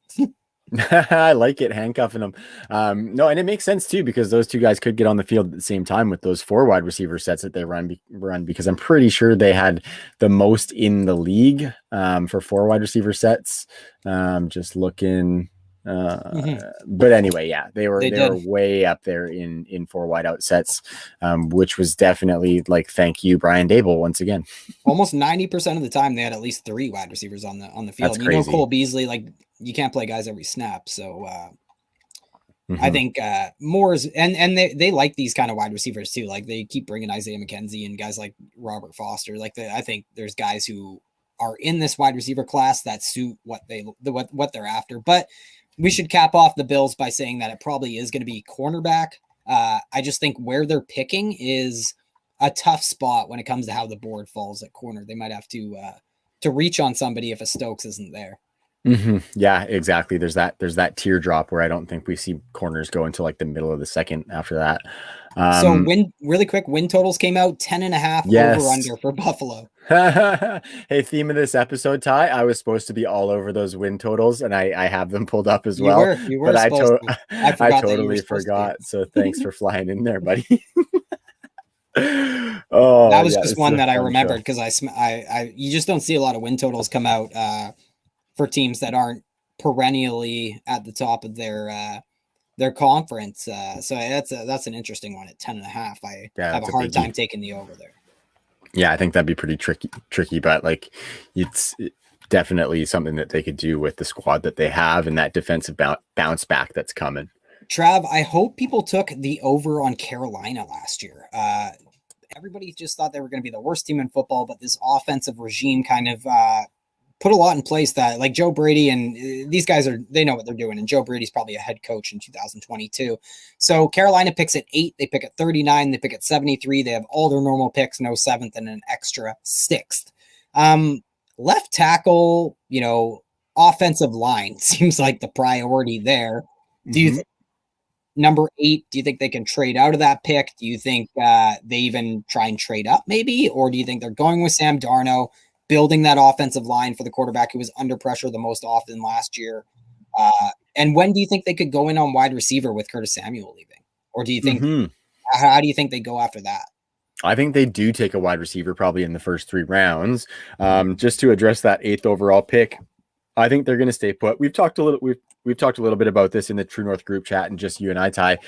I like it, handcuffing them. No, and it makes sense too because those two guys could get on the field at the same time with those 4 wide receiver sets that they run because I'm pretty sure they had the most in the league for 4 wide receiver sets. Just looking. But anyway, yeah, they were way up there in 4 wide out sets, which was definitely like, thank you, Brian Dable, once again. Almost 90% of the time they had at least 3 wide receivers on the field. That's crazy. Cole Beasley, like, you can't play guys every snap. So I think Moore's and they like these kind of wide receivers too. Like, they keep bringing Isaiah McKenzie and guys like Robert Foster. Like, I think there's guys who are in this wide receiver class that suit what they're after. But we should cap off the Bills by saying that it probably is going to be cornerback. I just think where they're picking is a tough spot when it comes to how the board falls at corner. They might have to reach on somebody if a Stokes isn't there. Yeah, exactly. There's that teardrop where I don't think we see corners go into like the middle of the second after that. So really quick, win totals came out 10.5 over under for Buffalo. Hey, theme of this episode, Ty, I was supposed to be all over those win totals and I have them pulled up as well. You were but I totally forgot. So thanks for flying in there, buddy. That was just one that I remembered because you just don't see a lot of win totals come out for teams that aren't perennially at the top of their conference. So that's an interesting one at 10.5. I have a hard time taking the over there. Yeah, I think that'd be pretty tricky, but like it's definitely something that they could do with the squad that they have and that defensive bounce back that's coming. Trav, I hope people took the over on Carolina last year. Everybody just thought they were going to be the worst team in football, but this offensive regime kind of put a lot in place that, like, Joe Brady and these guys they know what they're doing. And Joe Brady's probably a head coach in 2022. So Carolina picks at 8, they pick at 39, they pick at 73. They have all their normal picks, no 7th and an extra 6th. Left tackle, offensive line seems like the priority there. Do you think number 8, do you think they can trade out of that pick? Do you think they even try and trade up maybe? Or do you think they're going with Sam Darnold, building that offensive line for the quarterback who was under pressure the most often last year? And when do you think they could go in on wide receiver with Curtis Samuel leaving? Or do you think, how do you think they go after that? I think they do take a wide receiver probably in the first 3 rounds. Just to address that 8th overall pick, I think they're going to stay put. We've talked a little bit about this in the True North group chat, and just you and I, Ty.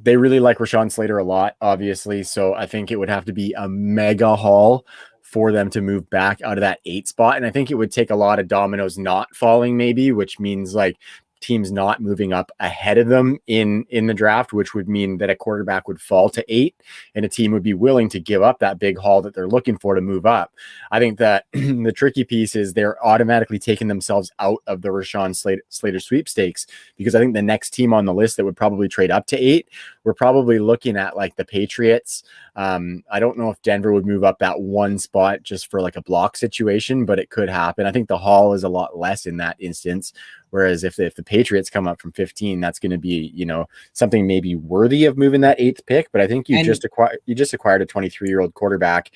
They really like Rashawn Slater a lot, obviously. So I think it would have to be a mega haul for them to move back out of that 8 spot. And I think it would take a lot of dominoes not falling, maybe, which means like teams not moving up ahead of them in the draft, which would mean that a quarterback would fall to 8 and a team would be willing to give up that big haul that they're looking for to move up. I think that the tricky piece is they're automatically taking themselves out of the Rashawn Slater sweepstakes, because I think the next team on the list that would probably trade up to 8, we're probably looking at like the Patriots. I don't know if Denver would move up that 1 spot just for like a block situation, but it could happen. I think the haul is a lot less in that instance. Whereas if the Patriots come up from 15, that's going to be, you know, something maybe worthy of moving that 8th pick. But I think you just acquired a 23-year-old quarterback.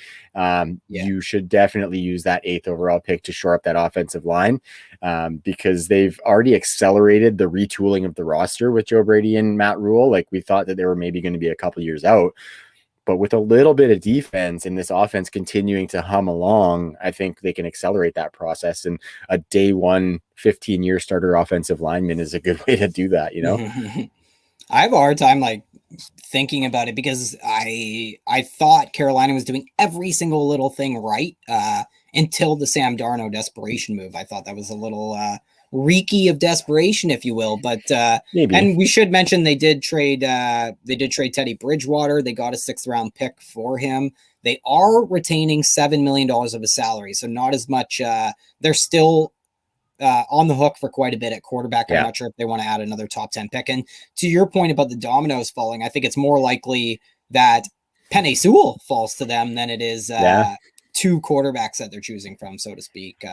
You should definitely use that 8th overall pick to shore up that offensive line, because they've already accelerated the retooling of the roster with Joe Brady and Matt Rule. Like, we thought that they were maybe going to be a couple years out. But with a little bit of defense and this offense continuing to hum along, I think they can accelerate that process. And a day one 15-year starter offensive lineman is a good way to do that, you know? I have a hard time like thinking about it, because I thought Carolina was doing every single little thing right until the Sam Darnold desperation move. I thought that was a little reeky of desperation, if you will, but maybe. And we should mention they did trade Teddy Bridgewater. They got a 6th round pick for him. They are retaining $7 million of his salary, so not as much. They're still on the hook for quite a bit at quarterback. I'm not sure if they want to add another top 10 pick. And to your point about the dominoes falling, I think it's more likely that Penei Sewell falls to them than it is 2 quarterbacks that they're choosing from, so to speak.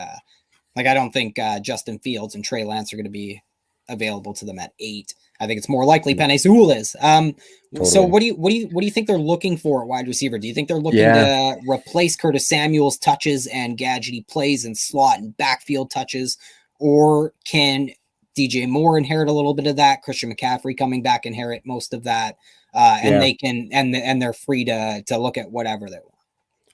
Like, I don't think Justin Fields and Trey Lance are going to be available to them at 8. I think it's more likely Penei Sewell is. Totally. So what do you think they're looking for at wide receiver? Do you think they're looking to replace Curtis Samuel's touches and gadgety plays and slot and backfield touches, or can DJ Moore inherit a little bit of that? Christian McCaffrey coming back inherit most of that, and they can and they're free to look at whatever they want.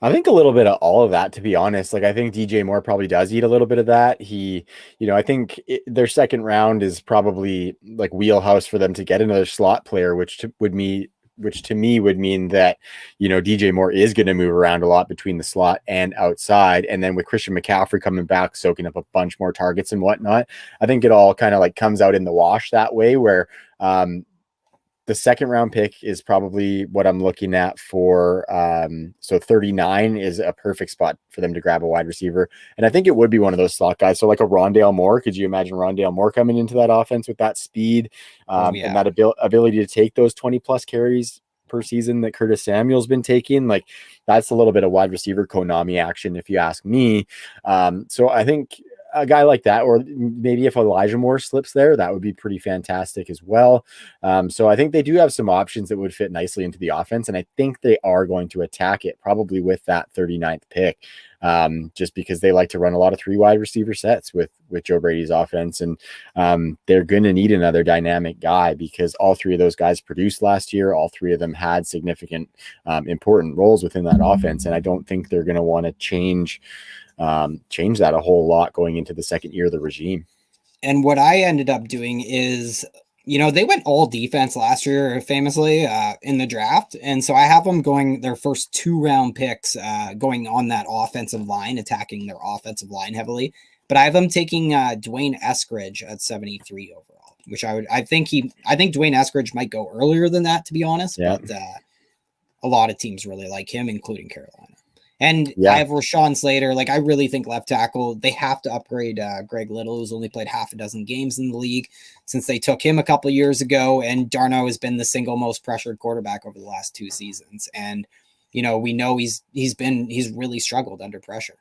I think a little bit of all of that, to be honest. Like, I think DJ Moore probably does eat a little bit of that. He, you know, I think their 2nd round is probably like wheelhouse for them to get another slot player, which to me would mean that, you know, DJ Moore is going to move around a lot between the slot and outside. And then with Christian McCaffrey coming back, soaking up a bunch more targets and whatnot, I think it all kind of like comes out in the wash that way, where, the 2nd round pick is probably what I'm looking at for. So 39 is a perfect spot for them to grab a wide receiver. And I think it would be one of those slot guys. So like a Rondale Moore, could you imagine Rondale Moore coming into that offense with that speed and that ability to take those 20 plus carries per season that Curtis Samuel's been taking? Like, that's a little bit of wide receiver Konami action, if you ask me. So I think a guy like that, or maybe if Elijah Moore slips there, that would be pretty fantastic as well. So I think they do have some options that would fit nicely into the offense, and I think they are going to attack it probably with that 39th pick, just because they like to run a lot of 3 wide receiver sets with Joe Brady's offense, and they're going to need another dynamic guy, because all 3 of those guys produced last year. All 3 of them had significant, important roles within that offense, and I don't think they're going to want to change that a whole lot going into the 2nd year of the regime. And what I ended up doing is, you know, they went all defense last year famously in the draft. And so I have them going their first 2 round picks going on that offensive line, attacking their offensive line heavily. But I have them taking Dwayne Eskridge at 73 overall, which I think Dwayne Eskridge might go earlier than that, to be honest. Yeah. But a lot of teams really like him, including Carolina. And I have Rashawn Slater. Like, I really think left tackle, they have to upgrade Greg Little, who's only played half a dozen games in the league since they took him a couple of years ago. And Darno has been the single most pressured quarterback over the last 2 seasons. And, you know, we know he's really struggled under pressure.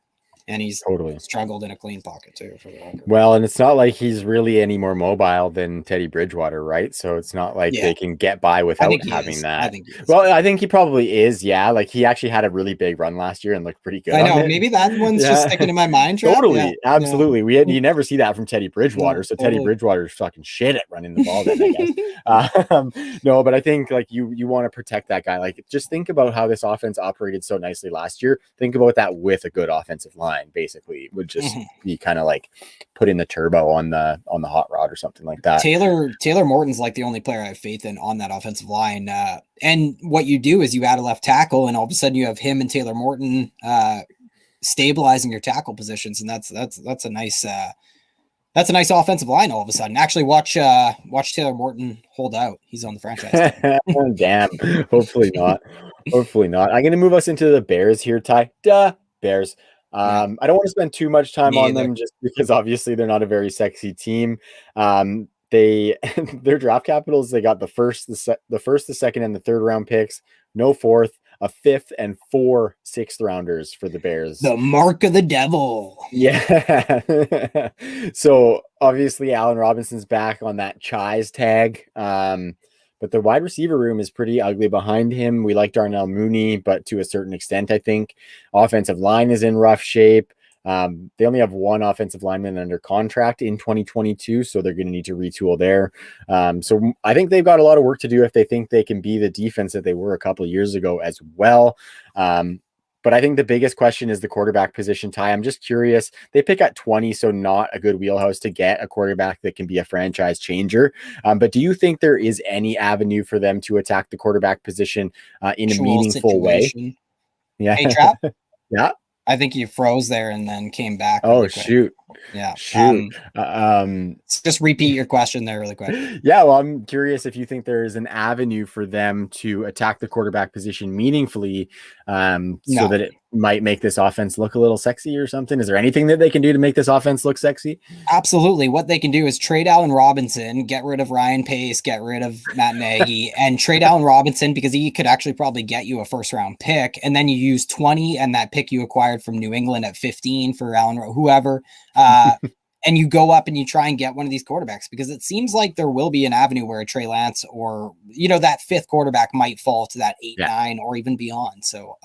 And he's totally struggled in a clean pocket too, for the record. Well, and it's not like he's really any more mobile than Teddy Bridgewater, right? So it's not like they can get by without having that. I think he probably is. Yeah, like he actually had a really big run last year and looked pretty good. I know. Maybe that one's just sticking in my mind. Totally, absolutely. You never see that from Teddy Bridgewater. So Teddy Bridgewater's fucking shit at running the ball. Then I guess. No, but I think like you want to protect that guy. Like, just think about how this offense operated so nicely last year. Think about that with a good offensive line. Basically would just be kind of like putting the turbo on the hot rod or something like that. Taylor Morton's like the only player I have faith in on that offensive line. And what you do is you add a left tackle, and all of a sudden you have him and Taylor Morton stabilizing your tackle positions, and that's a nice offensive line all of a sudden. Actually, watch Taylor Morton hold out. He's on the franchise team. Damn. Hopefully not. Hopefully not. I'm going to move us into the Bears here, Ty. Bears. Yeah, I don't want to spend too much time me on either. them just because obviously they're not a very sexy team. They their draft capitals, they got the first, the second, and the third round picks, no fourth, a fifth, and 4 sixth rounders for the Bears. The mark of the devil. Yeah. So obviously Allen Robinson's back on that Chise tag. But the wide receiver room is pretty ugly behind him. We like Darnell Mooney, but to a certain extent, I think. Offensive line is in rough shape. They only have one offensive lineman under contract in 2022, so they're going to need to retool there. So I think they've got a lot of work to do if they think they can be the defense that they were a couple of years ago as well. But I think the biggest question is the quarterback position, Ty. I'm just curious. They pick at 20, so not a good wheelhouse to get a quarterback that can be a franchise changer. But do you think there is any avenue for them to attack the quarterback position in a meaningful way? Yeah. Hey, Trav? Yeah. I think you froze there and then came back. Oh, really quick. shoot. Yeah. Shoot. Just repeat your question there really quick. Yeah, well, I'm curious if you think there is an avenue for them to attack the quarterback position meaningfully, so that it might make this offense look a little sexy or something. Is there anything that they can do to make this offense look sexy? Absolutely. What they can do is trade Allen Robinson, get rid of Ryan Pace, get rid of Matt Nagy, and trade Allen Robinson because he could actually probably get you a first round pick. And then you use 20 and that pick you acquired from New England at 15 for Allen, whoever. And you go up and you try and get one of these quarterbacks, because it seems like there will be an avenue where a Trey Lance or, that fifth quarterback might fall to that 8, 9, or even beyond. So,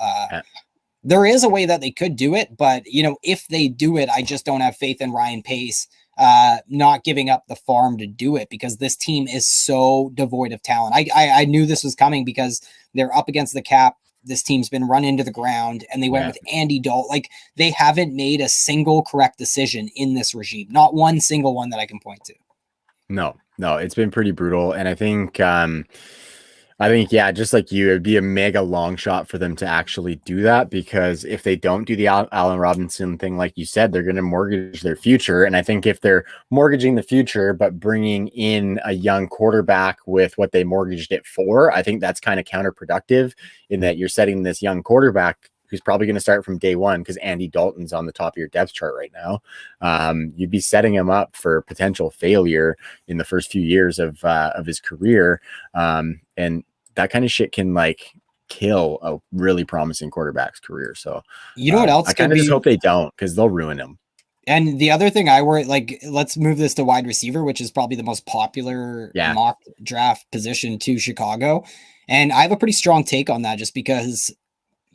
there is a way that they could do it, but if they do it, I just don't have faith in Ryan Pace not giving up the farm to do it, because this team is so devoid of talent. I knew this was coming because they're up against the cap. This team's been run into the ground, and they went with Andy Dalton. Like, they haven't made a single correct decision in this regime. Not one single one that I can point to. No, it's been pretty brutal. And I think, yeah, just like you, it'd be a mega long shot for them to actually do that, because if they don't do the Allen Robinson thing, like you said, they're going to mortgage their future. And I think if they're mortgaging the future, but bringing in a young quarterback with what they mortgaged it for, I think that's kind of counterproductive, in that you're setting this young quarterback who's probably going to start from day one, because Andy Dalton's on the top of your depth chart right now. You'd be setting him up for potential failure in the first few years of his career. And that kind of shit can kill a really promising quarterback's career. So what else? I kind of just hope they don't, because they'll ruin him. And the other thing I worry, let's move this to wide receiver, which is probably the most popular mock draft position to Chicago. And I have a pretty strong take on that, just because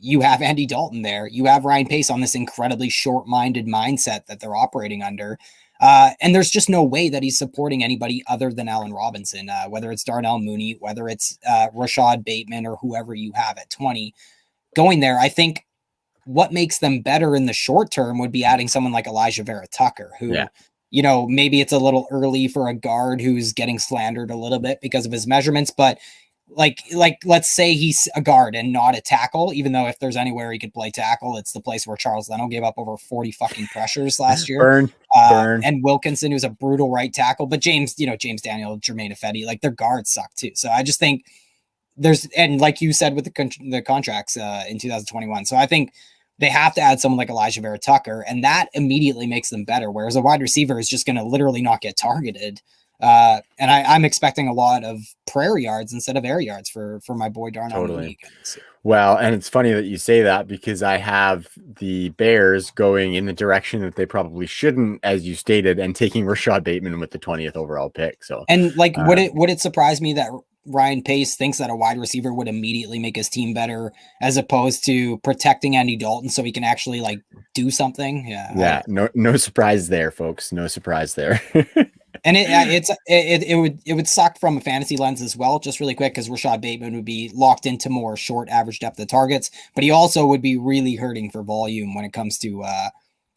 you have Andy Dalton there. You have Ryan Pace on this incredibly short-minded mindset that they're operating under. And there's just no way that he's supporting anybody other than Allen Robinson, whether it's Darnell Mooney, whether it's Rashad Bateman, or whoever you have at 20 going there. I think what makes them better in the short term would be adding someone like Elijah Vera Tucker, who, maybe it's a little early for a guard who's getting slandered a little bit because of his measurements, but let's say he's a guard and not a tackle, even though if there's anywhere he could play tackle, it's the place where Charles Leno gave up over 40 fucking pressures last year. Burn. And Wilkinson, who's a brutal right tackle, but James Daniel, Jermaine Ifedi, their guards suck too. So I just think and like you said with the contracts in 2021. So I think they have to add someone like Elijah Vera Tucker, and that immediately makes them better. Whereas a wide receiver is just going to literally not get targeted. And I'm expecting a lot of prayer yards instead of air yards for my boy Darnell Mooney. Well, and it's funny that you say that, because I have the Bears going in the direction that they probably shouldn't, as you stated, and taking Rashad Bateman with the 20th overall pick. So, and would it surprise me that Ryan Pace thinks that a wide receiver would immediately make his team better, as opposed to protecting Andy Dalton so he can actually do something? Yeah. No surprise there, folks. No surprise there. And it would suck from a fantasy lens as well, just really quick, because Rashad Bateman would be locked into more short average depth of targets, but he also would be really hurting for volume when it comes to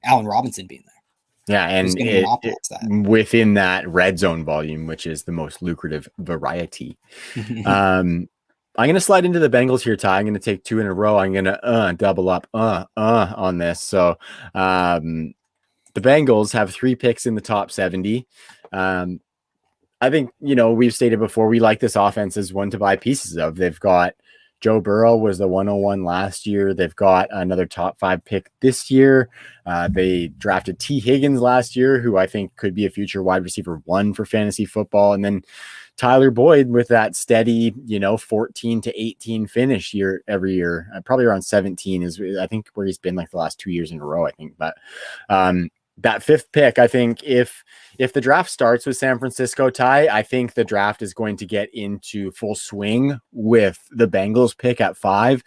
Allen Robinson being there. Yeah, and within that red zone volume, which is the most lucrative variety. I'm gonna slide into the Bengals here, Ty. I'm gonna take two in a row. I'm gonna double up on this. So the Bengals have 3 picks in the top 70. Um, I think, we've stated before, we like this offense as one to buy pieces of. They've got Joe Burrow was the 101 last year. They've got another top 5 pick this year. They drafted T. Higgins last year, who I think could be a future wide receiver 1 for fantasy football. And then Tyler Boyd with that steady, 14 to 18 finish every year, probably around 17 is I think where he's been like the last 2 years in a row, I think. But that 5th pick, I think if the draft starts with San Francisco, Ty, I think the draft is going to get into full with the Bengals pick at 5,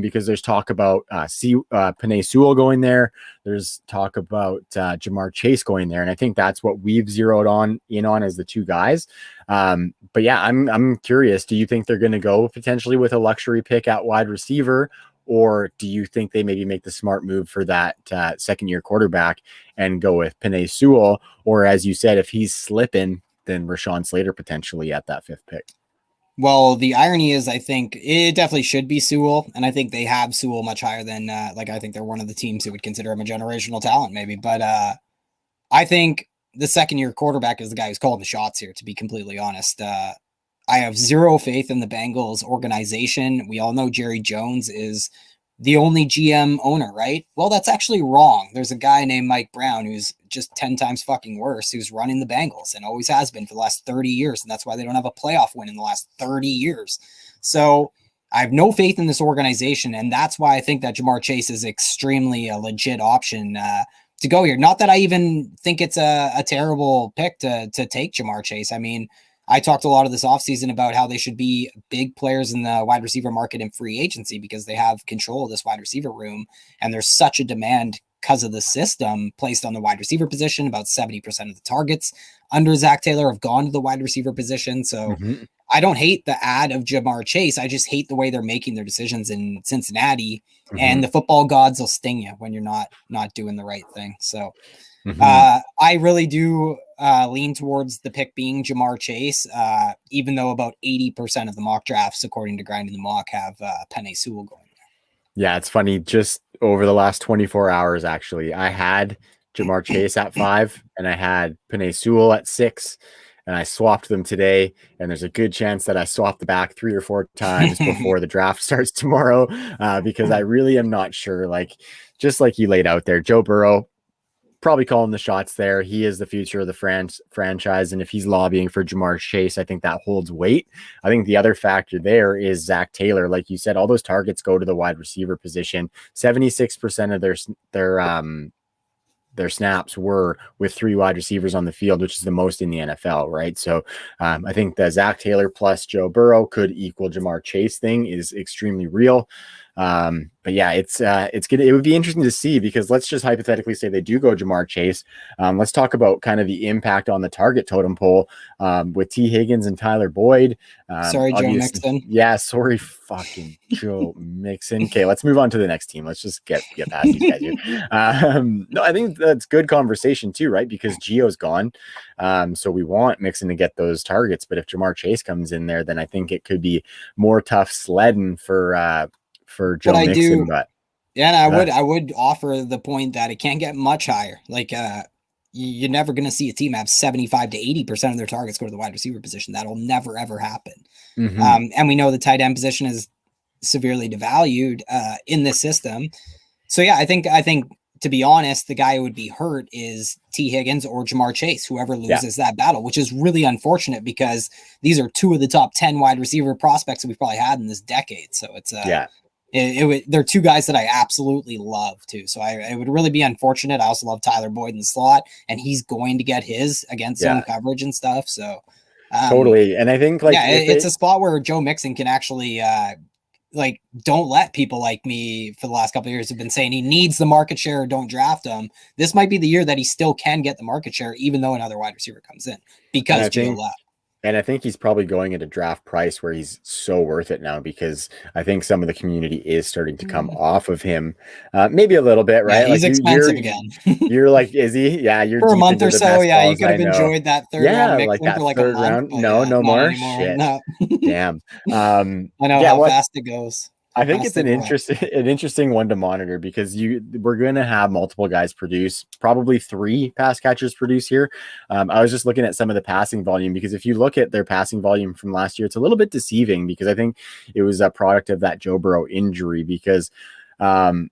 because there's talk about Penei Sewell going there. There's talk about Jamar Chase going there, and I think that's what we've zeroed in on as the 2 guys. But yeah, I'm curious. Do you think they're going to go potentially with a luxury pick at wide receiver? Or do you think they maybe make the smart move for that second-year quarterback and go with Penei Sewell? Or as you said, if he's slipping, then Rashawn Slater potentially at that 5th pick. Well, the irony is I think it definitely should be Sewell, and I think they have Sewell much higher than, I think they're one of the teams who would consider him a generational talent maybe. But I think the second-year quarterback is the guy who's calling the shots here, to be completely honest. I have zero faith in the Bengals organization. We all know Jerry Jones is the only GM owner, right? Well, that's actually wrong. There's a guy named Mike Brown who's just 10 times fucking worse, who's running the Bengals and always has been for the last 30 years. And that's why they don't have a playoff win in the last 30 years. So I have no faith in this organization. And that's why I think that Jamar Chase is extremely a legit option to go here. Not that I even think it's a terrible pick to take Jamar Chase. I mean, I talked a lot of this offseason about how they should be big players in the wide receiver market in free agency because they have control of this wide receiver room. And there's such a demand because of the system placed on the wide receiver position. About 70% of the targets under Zach Taylor have gone to the wide receiver position. So I don't hate the ad of Jamar Chase. I just hate the way they're making their decisions in Cincinnati. And the football gods will sting you when you're not doing the right thing. So I really do lean towards the pick being Jamar Chase, even though about 80% of the mock drafts, according to Grinding the Mock, have Penei Sewell going there. Yeah, it's funny. Just over the last 24 hours, actually, I had Jamar Chase at 5 and I had Penei Sewell at 6. And I swapped them today, and there's a good chance that I swap the back 3 or 4 times before the draft starts tomorrow, because I really am not sure. Just like you laid out there, Joe Burrow, probably calling the shots there. He is the future of the franchise. And if he's lobbying for Jamar Chase, I think that holds weight. I think the other factor there is Zach Taylor. Like you said, all those targets go to the wide receiver position. 76% of their snaps were with 3 wide receivers on the field, which is the most in the NFL, right? So I think the Zach Taylor plus Joe Burrow could equal Jamar Chase thing is extremely real. But yeah, it's good. It would be interesting to see, because let's just hypothetically say they do go Jamar Chase. Let's talk about kind of the impact on the target totem pole with T. Higgins and Tyler Boyd. Sorry, Joe Mixon. Yeah, sorry, fucking Joe Mixon. Okay, let's move on to the next team. Let's just get past these guys here. No, I think that's good conversation too, right? Because Gio's gone, so we want Mixon to get those targets. But if Jamar Chase comes in there, then I think it could be more tough sledding for Joe Mixon. I would offer the point that it can't get much higher. You're never going to see a team have 75 to 80% of their targets go to the wide receiver position. That'll never, ever happen. And we know the tight end position is severely devalued in this system. So yeah, I think to be honest, the guy who would be hurt is T. Higgins or Jamar Chase, whoever loses that battle, which is really unfortunate because these are 2 of the top 10 wide receiver prospects that we've probably had in this decade. So it's they're 2 guys that I absolutely love too. So it would really be unfortunate. I also love Tyler Boyd in the slot, and he's going to get his against zone coverage and stuff. So totally. And I think it's a spot where Joe Mixon can actually don't let people like me for the last couple of years have been saying he needs the market share or don't draft him. This might be the year that he still can get the market share, even though another wide receiver comes in because Gio left. And I think he's probably going at a draft price where he's so worth it now, because I think some of the community is starting to come off of him, maybe a little bit, Yeah, right? he's Like expensive again. you're like, is he? Yeah, you're For a deep month into or the so, best yeah, you balls could I have know. enjoyed that third Yeah, round mix like win for that like a third month, round. but No, yeah, no not more. anymore. Shit. No. Damn. I know Yeah, how what fast it goes. How I think fast it's they grow up. an interesting one to monitor, because we're going to have multiple guys produce, probably 3 pass catchers produce here. I was just looking at some of the passing volume, because if you look at their passing volume from last year, it's a little bit deceiving, because I think it was a product of that Joe Burrow injury, because um,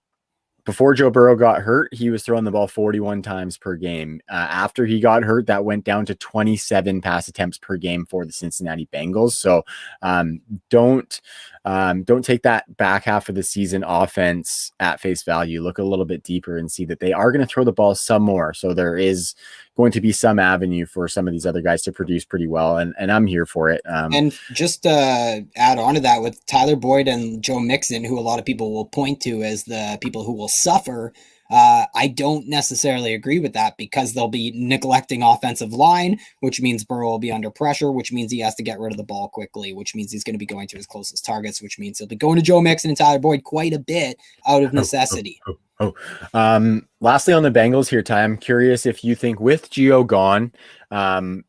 before Joe Burrow got hurt, he was throwing the ball 41 times per game. After he got hurt, that went down to 27 pass attempts per game for the Cincinnati Bengals. So um, don't don't take that back half of the season offense at face value. Look a little bit deeper and see that they are going to throw the ball some more. So there is going to be some avenue for some of these other guys to produce pretty well, and I'm here for it. And just add on to that with Tyler Boyd and Joe Mixon, who a lot of people will point to as the people who will suffer. I don't necessarily agree with that, because they'll be neglecting offensive line, which means Burrow will be under pressure, which means he has to get rid of the ball quickly, which means he's going to be going to his closest targets, which means he'll be going to Joe Mixon and Tyler Boyd quite a bit out of Oh, oh, necessity. oh, oh. Lastly on the Bengals here, Ty, I'm curious if you think with Gio gone,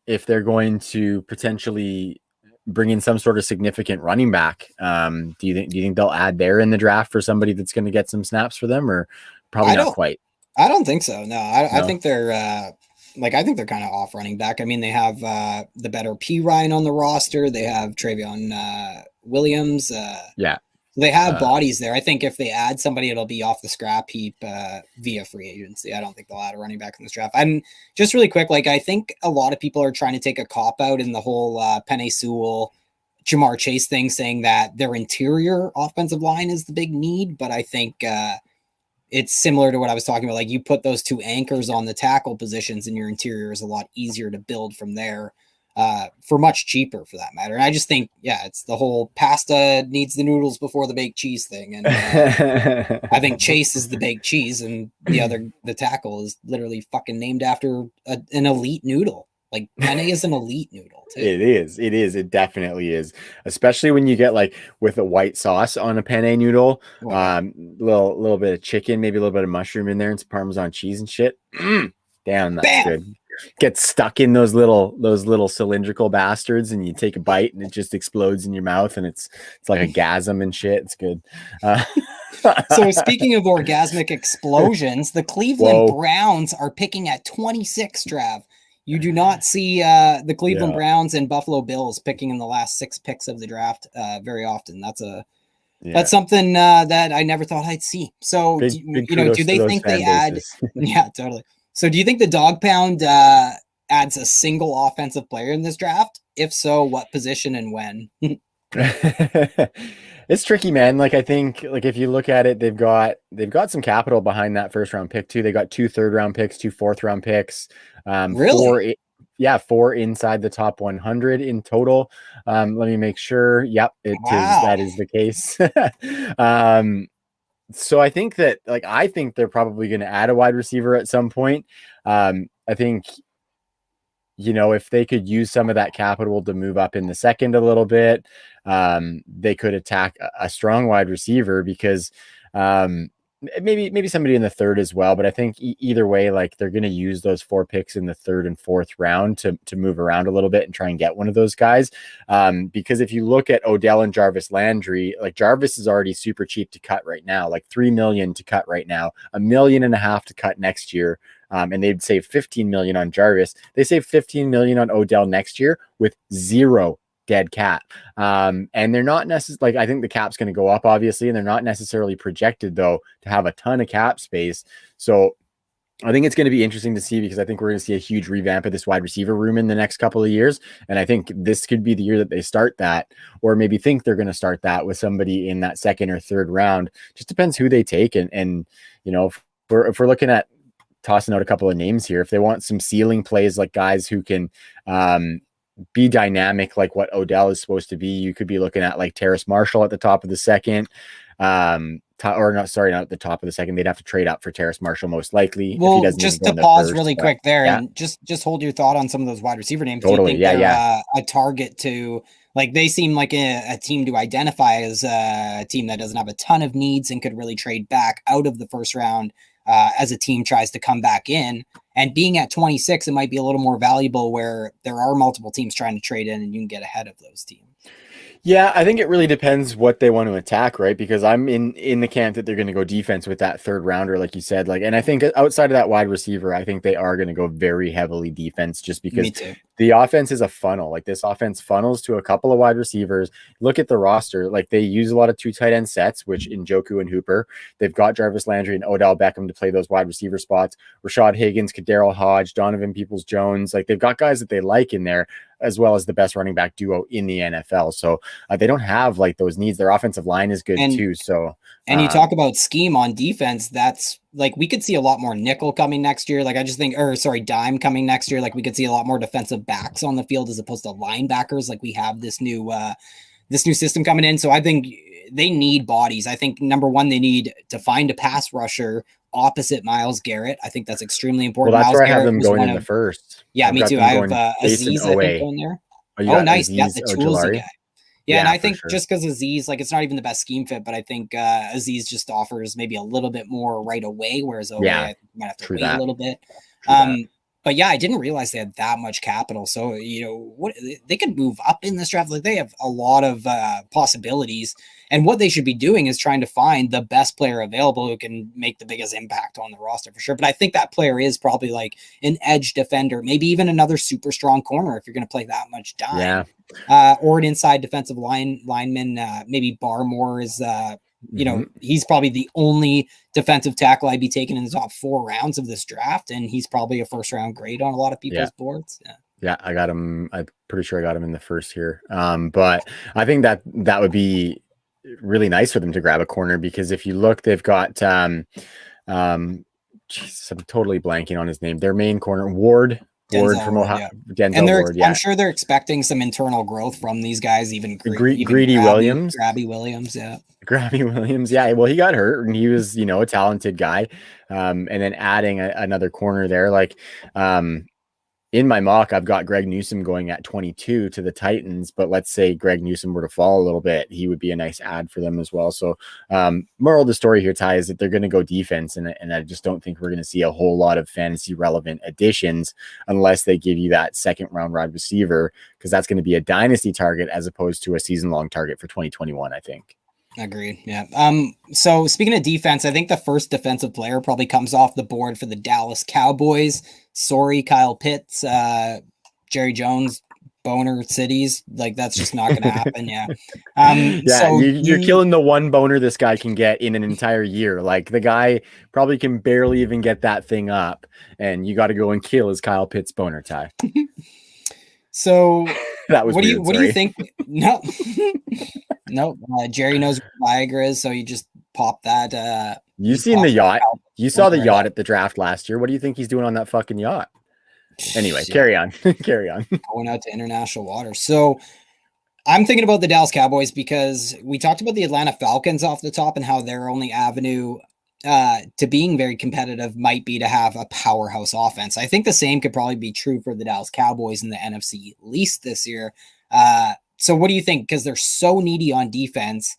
if they're going to potentially bring in some sort of significant running back. Do you think they'll add there in the draft for somebody that's going to get some snaps for them, or probably I not don't quite? I don't think so. No, I No. think they're I think they're kind of off running back. I mean, they have the better P Ryan on the roster. They have Travion Williams. Yeah. They have Uh, bodies there. I think if they add somebody, it'll be off the scrap heap via free agency. I don't think they'll add a running back in this draft. I'm just really quick. Like, I think a lot of people are trying to take a cop out in the whole Penei Sewell, Jamar Chase thing, saying that their interior offensive line is the big need. But I think it's similar to what I was talking about. Like, you put those 2 anchors on the tackle positions, and your interior is a lot easier to build from there for much cheaper, for that matter. And I just think, yeah, it's the whole pasta needs the noodles before the baked cheese thing. And I think Chase is the baked cheese, and the tackle is literally fucking named after an elite noodle. Like, penne is an elite noodle too. It is. It is. It definitely is. Especially when you get like with a white sauce on a penne noodle, Oh yeah, little bit of chicken, maybe a little bit of mushroom in there, and some Parmesan cheese and shit. Damn, that's bam. good. Get stuck in those little cylindrical bastards, and you take a bite, and it just explodes in your mouth, and it's like a gasm and shit. It's good. Uh, So speaking of orgasmic explosions, the Cleveland Whoa. Browns are picking at 26, Trav. You do not see the Cleveland Yeah. Browns and Buffalo Bills picking in the last 6 picks of the draft very often. Yeah. That's something that I never thought I'd see. So, Big do kudos to they those think they fan add? bases. Yeah, totally. So, do you think the Dog Pound adds a single offensive player in this draft? If so, what position and when? It's tricky, man. Like I think, like if you look at it, they've got some capital behind that first round pick too. They got 2 third-round picks, 2 fourth-round picks, Really? 4 inside the top 100 in total. Let me make sure. Yep, Wow. that is the case. um, so I think they're probably going to add a wide receiver at some point. I think, if they could use some of that capital to move up in the second a little bit, they could attack a strong wide receiver, because maybe somebody in the third as well. But I think either way, like they're going to use those 4 picks in the third and fourth round to move around a little bit and try and get one of those guys. Because if you look at Odell and Jarvis Landry, like Jarvis is already super cheap to cut right now, like 3 million to cut right now, $1.5 million to cut next year. And they'd save 15 million on Jarvis. They save 15 million on Odell next year with 0 dead cap. And they're not necessarily, like, I think the cap's going to go up, obviously, and they're not necessarily projected though to have a ton of cap space. So I think it's going to be interesting to see, because I think we're going to see a huge revamp of this wide receiver room in the next couple of years. And I think this could be the year that they start that, or maybe think they're going to start that with somebody in that second or third round. Just depends who they take. And if we're looking at tossing out a couple of names here, if they want some ceiling plays, like guys who can be dynamic like what Odell is supposed to be, you could be looking at like Terrace Marshall at the top of the second, Ty or not, sorry, not at the top of the second. They'd have to trade up for Terrace Marshall most likely if he Well, doesn't even just go to in the pause first. really But quick there, yeah, and just hold your thought on some of those wide receiver names. Do you totally. think Yeah, they're yeah. a target to, like, they seem like a team to identify as a team that doesn't have a ton of needs and could really trade back out of the first round as a team tries to come back in. And being at 26, it might be a little more valuable where there are multiple teams trying to trade in and you can get ahead of those teams. Yeah, I think it really depends what they want to attack, right? Because I'm in the camp that they're going to go defense with that third rounder, like you said. Like, and I think outside of that wide receiver, I think they are going to go very heavily defense, just because Me too. the offense is a funnel. Like, this offense funnels to a couple of wide receivers. Look at the roster; like, they use a lot of 2 tight end sets, which in Njoku and Hooper, they've got Jarvis Landry and Odell Beckham to play those wide receiver spots. Rashad Higgins, Kadarius Hodge, Donovan Peoples-Jones, like, they've got guys that they like in there, as well as the best running back duo in the NFL. So they don't have like those needs. Their offensive line is good too. So, and you talk about scheme on defense. That's like, we could see a lot more nickel coming next year. Like, I just think, or sorry, dime coming next year. Like, we could see a lot more defensive backs on the field as opposed to linebackers. Like, we have this new system coming in. So I think they need bodies. I think number one, they need to find a pass rusher opposite Myles Garrett. I think that's extremely important. Well, that's Myles where I have Garrett them was going one in the of, first. yeah, I've me got too. them I have going Jason Aziz, I think, Owe. going there. Oh, you Oh, got nice. Yeah, Aziz the toolsy Ojulari. guy. Yeah, and I think sure. just because Aziz, like, it's not even the best scheme fit, but I think Aziz just offers maybe a little bit more right away, whereas Owe, I think you might have to wait a little bit. But yeah, I didn't realize they had that much capital. So, what they could move up in this draft. Like, they have a lot of possibilities. And what they should be doing is trying to find the best player available who can make the biggest impact on the roster for sure. But I think that player is probably like an edge defender, maybe even another super strong corner if you're going to play that much dime. Yeah. Or an inside defensive lineman. Maybe Barmore is he's probably the only defensive tackle I'd be taking in the top 4 rounds of this draft, and he's probably a first round grade on a lot of people's boards. Yeah, I got him. I'm pretty sure I got him in the first here. But I think that would be really nice for them to grab a corner, because if you look, they've got Jesus, I'm totally blanking on his name. Their main corner, Ward from Ohio. Yeah. Denzel Ward, yeah. I'm sure they're expecting some internal growth from these guys, even Greedy Williams. Grabby Williams, yeah. Grabby Williams, yeah. Well, he got hurt, and he was, a talented guy. And then adding another corner there, like, in my mock, I've got Greg Newsome going at 22 to the Titans, but let's say Greg Newsome were to fall a little bit, he would be a nice add for them as well. So, moral of the story here, Ty, is that they're going to go defense, and I just don't think we're going to see a whole lot of fantasy relevant additions unless they give you that second round wide receiver, because that's going to be a dynasty target as opposed to a season long target for 2021, I think. Agreed. Yeah. So speaking of defense, I think the first defensive player probably comes off the board for the Dallas Cowboys. Sorry, Kyle Pitts, Jerry Jones, boner cities. Like, that's just not going to happen. Yeah. So you're killing the one boner this guy can get in an entire year. Like, the guy probably can barely even get that thing up, and you got to go and kill his Kyle Pitts boner, Ty. So that was what do you think? No, no. Jerry knows what Viagra is, so you just pop that. You seen the yacht? You saw the yacht at the draft last year. What do you think he's doing on that fucking yacht? Anyway, carry on. Carry on. Going out to international waters. So I'm thinking about the Dallas Cowboys because we talked about the Atlanta Falcons off the top and how their only avenue to being very competitive might be to have a powerhouse offense. I think the same could probably be true for the Dallas Cowboys in the NFC least this year. So what do you think? Because they're so needy on defense.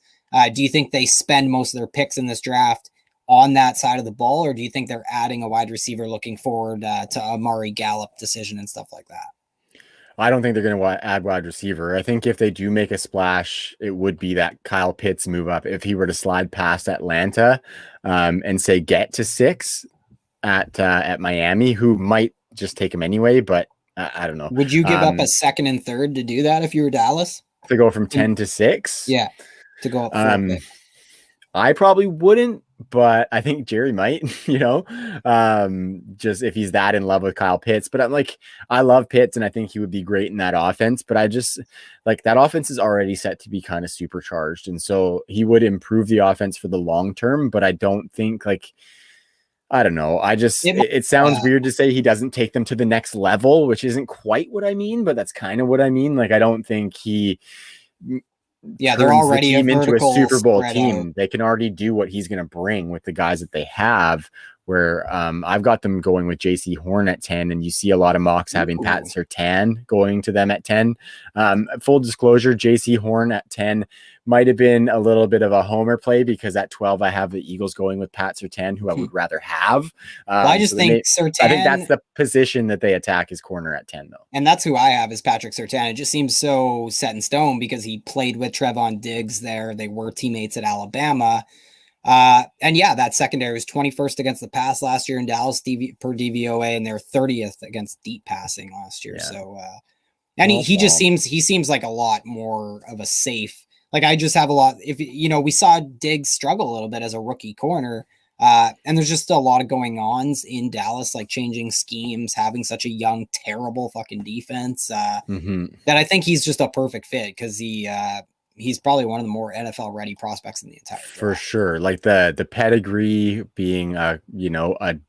Do you think they spend most of their picks in this draft on that side of the ball, or do you think they're adding a wide receiver looking forward to Amari Gallup decision and stuff like that? I don't think they're going to add wide receiver. I think if they do make a splash, it would be that Kyle Pitts move up. If he were to slide past Atlanta and say get to 6 at Miami, who might just take him anyway, but I don't know. Would you give up a second and third to do that if you were Dallas? To go from 10 to 6? Yeah, to go up. I probably wouldn't, but I think Jerry might, just if he's that in love with Kyle Pitts. But I'm like, I love Pitts, and I think he would be great in that offense. But I just like that offense is already set to be kind of supercharged. And so he would improve the offense for the long term. But I don't think I don't know. It sounds weird to say he doesn't take them to the next level, which isn't quite what I mean, but that's kind of what I mean. Like, I don't think he Yeah, they're turns the already a team into a vertical Super Bowl spread out. team. They can already do what he's going to bring with the guys that they have. Where I've got them going with JC Horn at 10, and you see a lot of mocks having Pat Ooh. Surtain going to them at 10. Full disclosure, JC Horn at 10 might have been a little bit of a homer play because at 12 I have the Eagles going with Pat Surtain, who I would rather have. Well, I just So think I think that's Sertan, the position that they attack is corner at 10, though. and that's who I have is Patrick Sertan. It just seems so set in stone because he played with Trevon Diggs there. They were teammates at Alabama. And yeah, that secondary was 21st against the pass last year in Dallas per DVOA, and they're 30th against deep passing last year. Yeah. So, and Well, he just seems like a lot more of a safe. Like I just have a lot. If we saw Diggs struggle a little bit as a rookie corner, and there's just a lot of going ons in Dallas, like changing schemes, having such a young, terrible fucking defense. That I think he's just a perfect fit because he's probably one of the more NFL ready prospects in the entire draft. For sure. Like the pedigree being a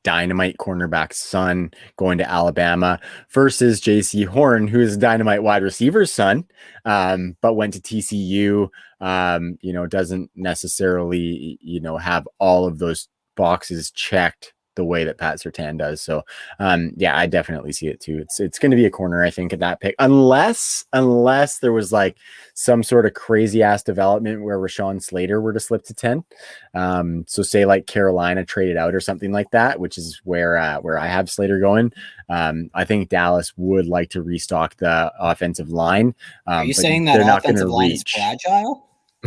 dynamite cornerback's son going to Alabama versus JC Horn, who is a dynamite wide receiver's son, but went to TCU, doesn't necessarily, have all of those boxes checked the way that Pat Surtain does. So yeah, I definitely see it too. It's going to be a corner, I think, at that pick, unless there was like some sort of crazy ass development where Rashawn Slater were to slip to 10. So say like Carolina traded out or something like that, which is where I have Slater going. I think Dallas would like to restock the offensive line. Are you But saying that they're not going to offensive line is reach. fragile?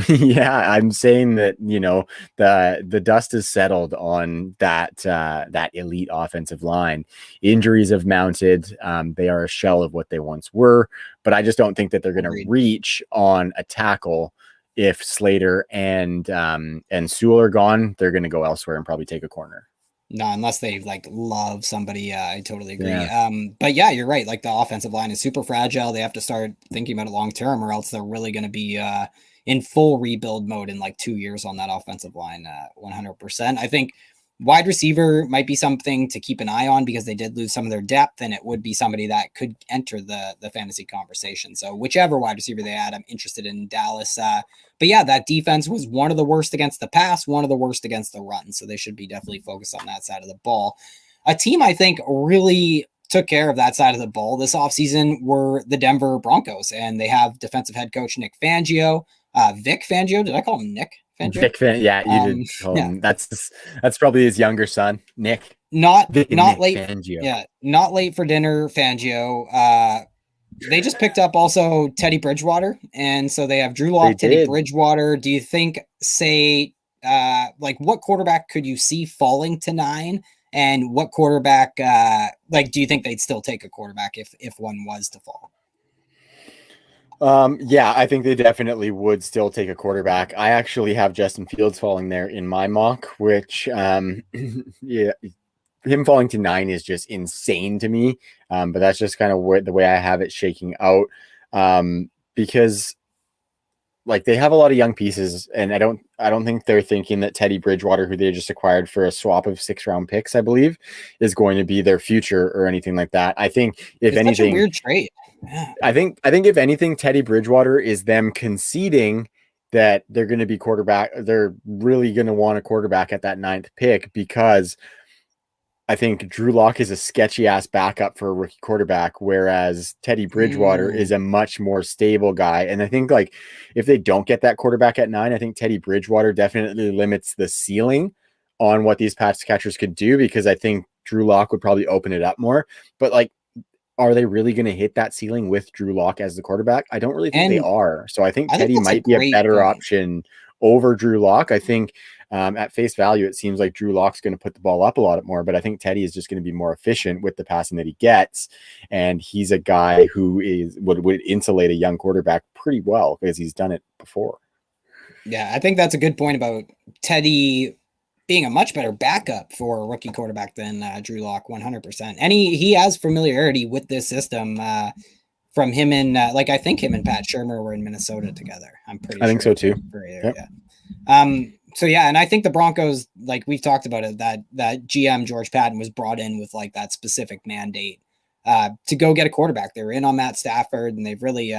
Yeah, I'm saying that the dust is settled on that elite offensive line. Injuries have mounted. They are a shell of what they once were, but I just don't think that they're going to reach on a tackle. If Slater and Sewell are gone, they're going to go elsewhere and probably take a corner. No, unless they like love somebody. I totally agree. Yeah. But yeah, you're right. Like the offensive line is super fragile. They have to start thinking about it long term, or else they're really going to be in full rebuild mode in like 2 years on that offensive line. 100%. I think wide receiver might be something to keep an eye on because they did lose some of their depth, and it would be somebody that could enter the fantasy conversation. So whichever wide receiver they add, I'm interested in Dallas. But yeah, that defense was one of the worst against the pass, one of the worst against the run. So they should be definitely focused on that side of the ball. A team I think really took care of that side of the ball this offseason were the Denver Broncos, and they have defensive head coach Nick Fangio. Vic Fangio, did I call him Nick Fangio? Vic yeah, you did call him. That's probably his younger son, Nick. Not Nick late. Fangio. Yeah, not late for dinner, Fangio. They just picked up also Teddy Bridgewater, and so they have Drew Lock, Teddy Bridgewater. Do you think, say, like what quarterback could you see falling to 9, and what quarterback, do you think they'd still take a quarterback if one was to fall? Yeah, I think they definitely would still take a quarterback. I actually have Justin Fields falling there in my mock, which, yeah, him falling to 9 is just insane to me. But that's just kind of the way I have it shaking out. Because like they have a lot of young pieces, and I don't think they're thinking that Teddy Bridgewater, who they just acquired for a swap of 6-round picks, I believe, is going to be their future or anything like that. I think if anything, such a weird trade. Yeah. I think if anything, Teddy Bridgewater is them conceding that they're going to be quarterback. They're really going to want a quarterback at that 9th pick because I think Drew Lock is a sketchy ass backup for a rookie quarterback, whereas Teddy Bridgewater is a much more stable guy. And I think like if they don't get that quarterback at 9, I think Teddy Bridgewater definitely limits the ceiling on what these pass catchers could do, because I think Drew Lock would probably open it up more. But like, are they really going to hit that ceiling with Drew Lock as the quarterback? I don't really think they are. So I think Teddy might be a better option over Drew Lock. I think at face value, it seems like Drew Lock's going to put the ball up a lot more, but I think Teddy is just going to be more efficient with the passing that he gets. And he's a guy who would insulate a young quarterback pretty well because he's done it before. Yeah, I think that's a good point about Teddy being a much better backup for a rookie quarterback than Drew Lock, 100%. And he has familiarity with this system from him and I think him and Pat Shurmur were in Minnesota together. I'm pretty sure. I think so too. Yep. Yeah. So yeah, and I think the Broncos, like we've talked about it, that GM George Patton was brought in with like that specific mandate to go get a quarterback. They were in on Matt Stafford, and they've really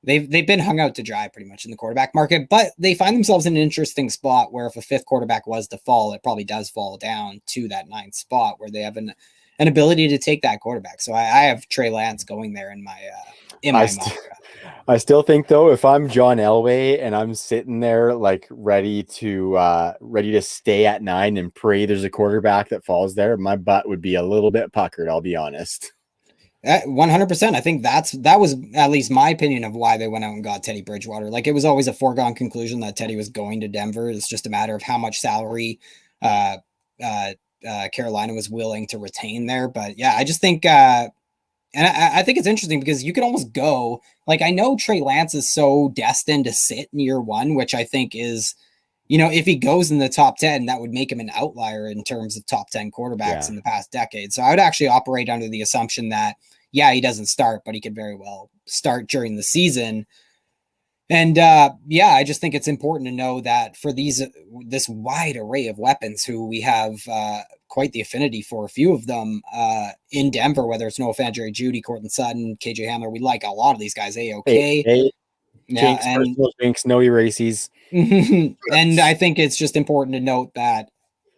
they've been hung out to dry pretty much in the quarterback market, but they find themselves in an interesting spot where if a fifth quarterback was to fall, it probably does fall down to that ninth spot where they have an ability to take that quarterback. So I have Trey Lance going there in I my mock st- draft. I still think though, if I'm John Elway and I'm sitting there like ready to stay at 9 and pray there's a quarterback that falls there, my butt would be a little bit puckered, I'll be honest. 100%. I think that was at least my opinion of why they went out and got Teddy Bridgewater. Like it was always a foregone conclusion that Teddy was going to Denver. It's just a matter of how much salary uh, uh, Carolina was willing to retain there. But yeah, I just think, and I think it's interesting because you can almost go like I know Trey Lance is so destined to sit in year one, which I think is, if he goes in the top 10, that would make him an outlier in terms of top 10 quarterbacks Yeah. in the past decade. So I would actually operate under the assumption that, yeah, he doesn't start, but he could very well start during the season. And yeah, I just think it's important to know that for this wide array of weapons who we have quite the affinity for a few of them in Denver, whether it's Noah Fant, Jerry Jeudy, Cortland Sutton, KJ Hamler, we like a lot of these guys A-OK. Hey, Yeah, jinx, and personal jinx, no erases. and I think it's just important to note that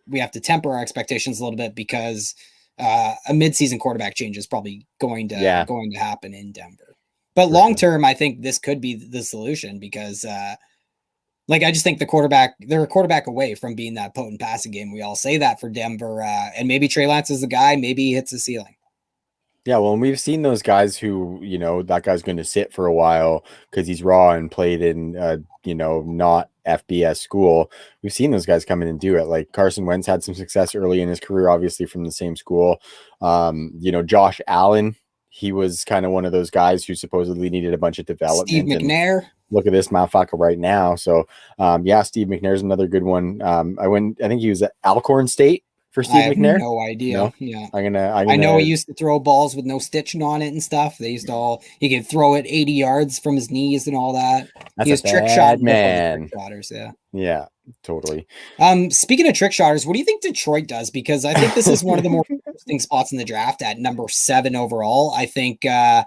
we have to temper our expectations a little bit because a midseason quarterback change is probably Yeah, going to happen in Denver. But for long sure. term, I think this could be the solution because I just think they're a quarterback away from being that potent passing game. We all say that for Denver, and maybe Trey Lance is the guy. Maybe he hits the ceiling. Yeah, well, and we've seen those guys who, that guy's going to sit for a while because he's raw and played in, not FBS school. We've seen those guys come in and do it. Like Carson Wentz had some success early in his career, obviously from the same school. Josh Allen, he was kind of one of those guys who supposedly needed a bunch of Steve development, and McNair. look at this motherfucker right now. So, yeah, Steve McNair's another good one. I think he was at Alcorn State for I Steve have McNair. no idea. No, Yeah. I'm I know he gonna. used to throw balls with no stitching on it and stuff. He could throw it 80 yards from his knees and all that. That's He a was trick shot bad before the trick man. shotters. Yeah. Yeah, totally. Speaking of trick shotters, what do you think Detroit does? Because I think this is one of the more interesting spots in the draft at number 7 overall. I think I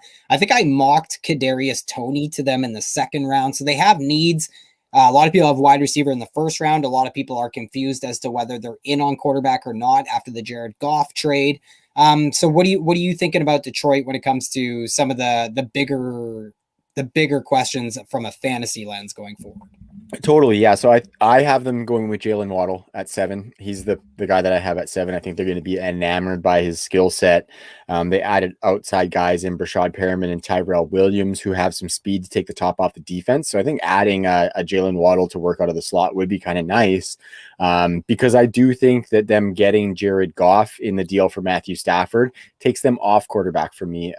mocked Kadarius Toney to them in the second round. So they have needs. A lot of people have wide receiver in the first round. A lot of people are confused as to whether they're in on quarterback or not after the Jared Goff trade. So what are you thinking about Detroit when it comes to some of the bigger questions from a fantasy lens going forward? Totally, yeah. So I have them going with Jalen Waddle at 7. He's the guy that I have at 7. I think they're going to be enamored by his skill set. They added outside guys in Brashad Perriman and Tyrell Williams who have some speed to take the top off the defense. So I think adding a Jalen Waddle to work out of the slot would be kind of nice, because I do think that them getting Jared Goff in the deal for Matthew Stafford takes them off quarterback for me.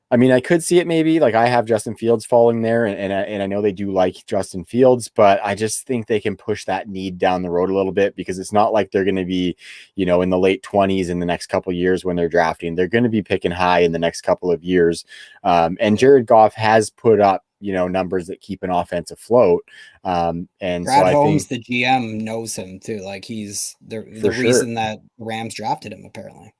I mean, I could see it maybe like I have Justin Fields falling there, and I know they do like Justin Fields, but I just think they can push that need down the road a little bit because it's not like they're going to be, in the late 20s in the next couple of years when they're drafting. They're going to be picking high in the next couple of years. And Jared Goff has put up, numbers that keep an offense afloat. And so Brad I Holmes, think the GM, knows him too. Like he's the for sure. reason that Rams drafted him, apparently.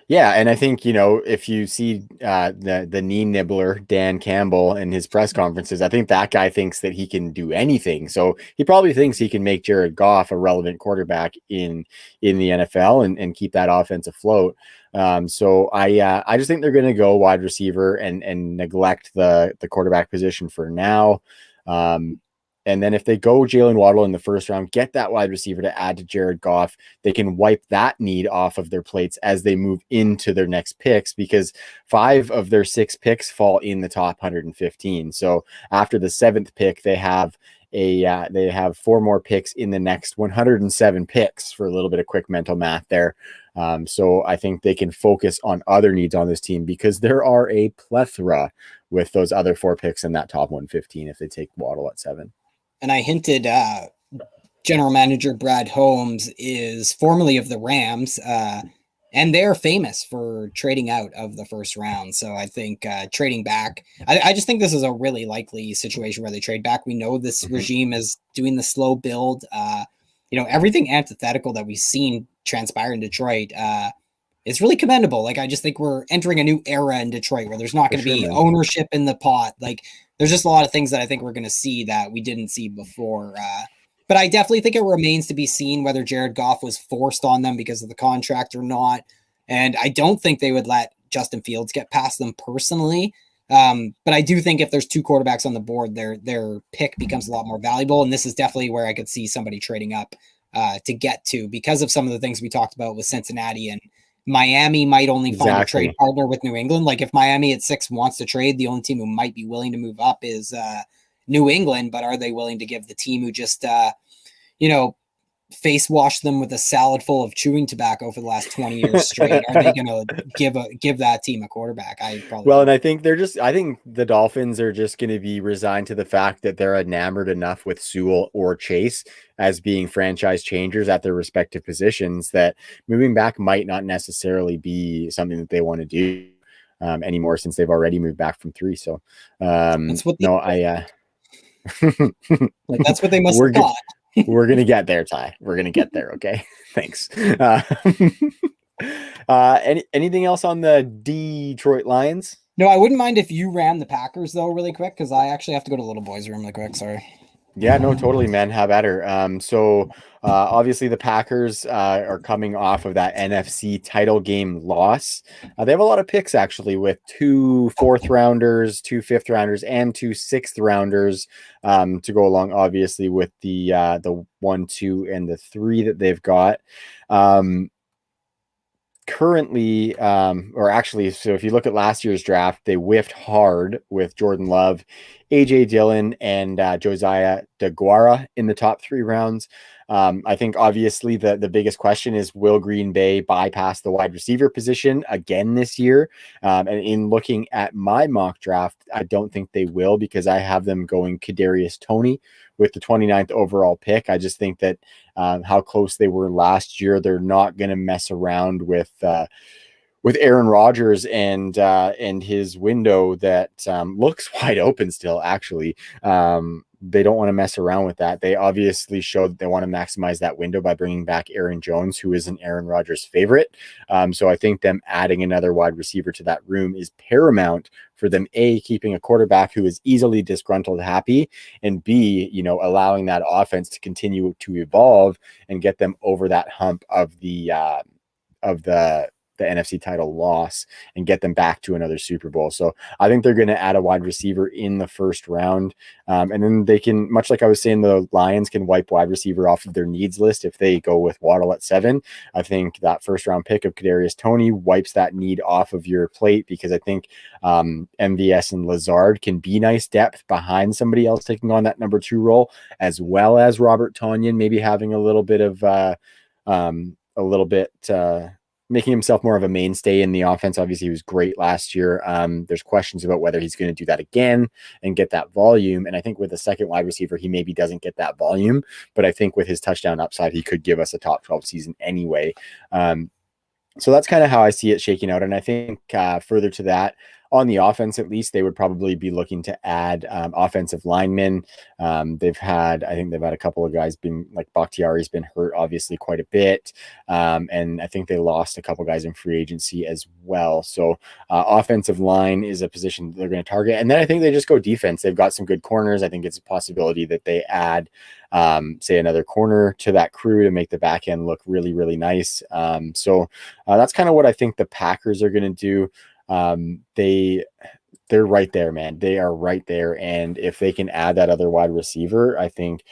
Yeah, and I think if you see the knee nibbler Dan Campbell in his press conferences, I think that guy thinks that he can do anything. So he probably thinks he can make Jared Goff a relevant quarterback in the NFL and keep that offense afloat. So I just think they're going to go wide receiver and neglect the quarterback position for now. And then if they go Jalen Waddle in the first round, get that wide receiver to add to Jared Goff, they can wipe that need off of their plates as they move into their next picks, because 5 of their 6 picks fall in the top 115. So after the 7th pick, they have 4 more picks in the next 107 picks for a little bit of quick mental math there. So I think they can focus on other needs on this team because there are a plethora with those other 4 picks in that top 115 if they take Waddle at 7. And I hinted general manager Brad Holmes is formerly of the Rams, and they're famous for trading out of the first round. So I think trading back, I just think this is a really likely situation where they trade back. We know this regime is doing the slow build. Everything antithetical that we've seen transpire in Detroit. it's really commendable. Like, I just think we're entering a new era in Detroit where there's not For going to sure, be man. ownership in the pot. Like, there's just a lot of things that I think we're going to see that we didn't see before. But I definitely think it remains to be seen whether Jared Goff was forced on them because of the contract or not. And I don't think they would let Justin Fields get past them personally. But I do think if there's two quarterbacks on the board, their pick becomes a lot more valuable. And this is definitely where I could see somebody trading up to get to, because of some of the things we talked about with Cincinnati, and Miami might only find a trade Exactly. partner with New England. Like, if Miami at 6 wants to trade, the only team who might be willing to move up is New England. But are they willing to give the team who just, you know, face wash them with a salad full of chewing tobacco for the last 20 years straight? Are they going to give that team a quarterback? I probably Well, don't. and I think the Dolphins are just going to be resigned to the fact that they're enamored enough with Sewell or Chase as being franchise changers at their respective positions that moving back might not necessarily be something that they want to do anymore, since they've already moved back from 3. So, That's what they no, I, like. That's what they must we're have good. thought. We're gonna get there, Ty. We're gonna get there. Okay. Thanks. Anything else on the Detroit Lions? No, I wouldn't mind if you ran the Packers though, really quick, because I actually have to go to little boy's room really quick. Sorry. Yeah, no, totally, man. Have at her. Obviously the Packers are coming off of that NFC title game loss. They have a lot of picks actually, with 2 fourth rounders, 2 fifth rounders, and 2 sixth rounders to go along, obviously, with the 1, 2, and the 3 that they've got. Currently, or actually, so if you look at last year's draft, they whiffed hard with Jordan Love, AJ Dillon, and Josiah DeGuara in the top 3 rounds. I think obviously the biggest question is, will Green Bay bypass the wide receiver position again this year? And in looking at my mock draft, I don't think they will, because I have them going Kadarius Toney with the 29th overall pick. I just think that how close they were last year, they're not going to mess around with Aaron Rodgers and his window that looks wide open still. Actually, they don't want to mess around with that. They obviously showed that they want to maximize that window by bringing back Aaron Jones, who is an Aaron Rodgers favorite. So I think them adding another wide receiver to that room is paramount for them, A, keeping a quarterback who is easily disgruntled happy, and B, allowing that offense to continue to evolve and get them over that hump of the NFC title loss and get them back to another Super Bowl. So I think they're going to add a wide receiver in the first round. And then they can, much like I was saying, the Lions can wipe wide receiver off of their needs list if they go with Waddle at 7. I think that first round pick of Kadarius Toney wipes that need off of your plate, because I think MVS and Lazard can be nice depth behind somebody else taking on that number 2 role, as well as Robert Tonyan maybe having a little bit of making himself more of a mainstay in the offense. Obviously, he was great last year. There's questions about whether he's going to do that again and get that volume. And I think with a second wide receiver, he maybe doesn't get that volume. But I think with his touchdown upside, he could give us a top 12 season anyway. So that's kind of how I see it shaking out. And I think further to that, on the offense, at least, they would probably be looking to add offensive linemen. I think they've had a couple of guys being, like Bakhtiari's been hurt, obviously, quite a bit. And I think they lost a couple guys in free agency as well. So offensive line is a position that they're going to target. And then I think they just go defense. They've got some good corners. I think it's a possibility that they add, say, another corner to that crew to make the back end look really, really nice. So that's kind of what I think the Packers are going to do. They're right there, man. They are right there. And if they can add that other wide receiver, I think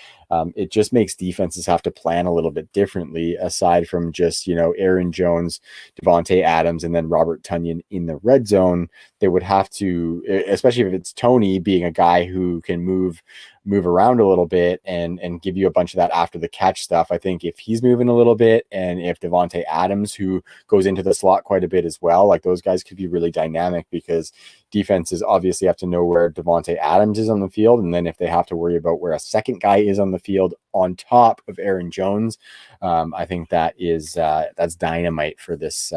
it just makes defenses have to plan a little bit differently, aside from just, Aaron Jones, Devontae Adams, and then Robert Tonyan in the red zone. They would have to, especially if it's Toney being a guy who can move around a little bit and give you a bunch of that after the catch stuff. I think if he's moving a little bit, and if Devontae Adams, who goes into the slot quite a bit as well, like those guys could be really dynamic, because defenses obviously have to know where Devontae Adams is on the field. And then if they have to worry about where a second guy is on the field on top of Aaron Jones. I think that is that's dynamite for this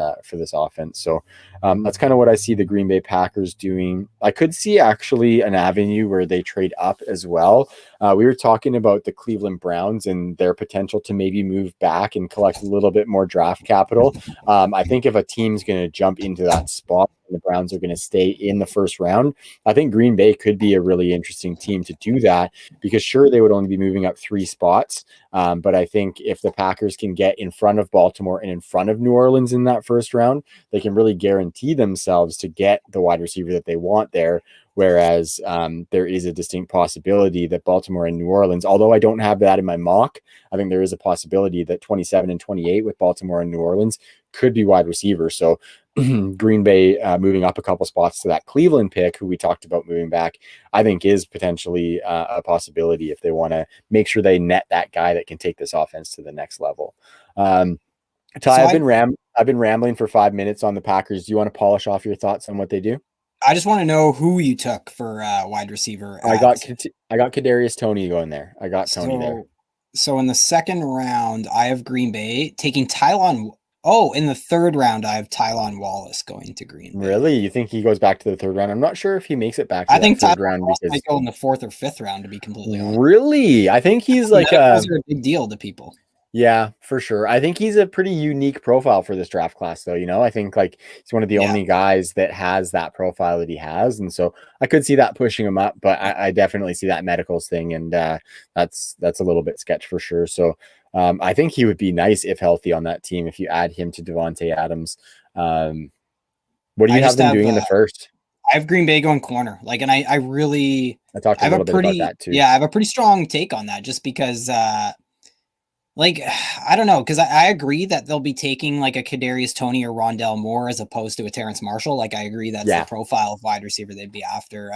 offense. So that's kind of what I see the Green Bay Packers doing. I could see actually an avenue where they trade up as well. We were talking about the Cleveland Browns and their potential to maybe move back and collect a little bit more draft capital. I think if a team's going to jump into that spot, the Browns are going to stay in the first round. I think Green Bay could be a really interesting team to do that, because sure, they would only be moving up 3 spots. But I think if the Packers can get in front of Baltimore and in front of New Orleans in that first round, they can really guarantee themselves to get the wide receiver that they want there. Whereas there is a distinct possibility that Baltimore and New Orleans, although I don't have that in my mock, I think there is a possibility that 27 and 28 with Baltimore and New Orleans could be wide receiver. So Green Bay moving up a couple spots to that Cleveland pick, who we talked about moving back, I think is potentially a possibility if they want to make sure they net that guy that can take this offense to the next level. Ty, so I've been rambling for 5 minutes on the Packers. Do you want to polish off your thoughts on what they do? I just want to know who you took for wide receiver. I got Kadarius Toney going there. I got Toney there. So in the second round, I have Green Bay taking Tylan. Oh, in the third round, I have Tylan Wallace going to Green Bay. Really? You think he goes back to the third round? I'm not sure if he makes it back to the third round because might go in the fourth or fifth round, to be completely honest. Really? I think he's like those are a big deal to people. Yeah, for sure. I think he's a pretty unique profile for this draft class, though. You know, I think like he's one of the only guys that has that profile that he has. And so I could see that pushing him up, but I definitely see that medicals thing. And that's a little bit sketch for sure. So I think he would be nice if healthy on that team if you add him to Devontae Adams. What do you have them doing in the first? I have Green Bay going corner. Like, and I talked a little bit about that too. Yeah, I have a pretty strong take on that just because like, I don't know, because I agree that they'll be taking like a Kadarius Toney or Rondell Moore as opposed to a Terrence Marshall. Like, I agree that's the profile of wide receiver they'd be after.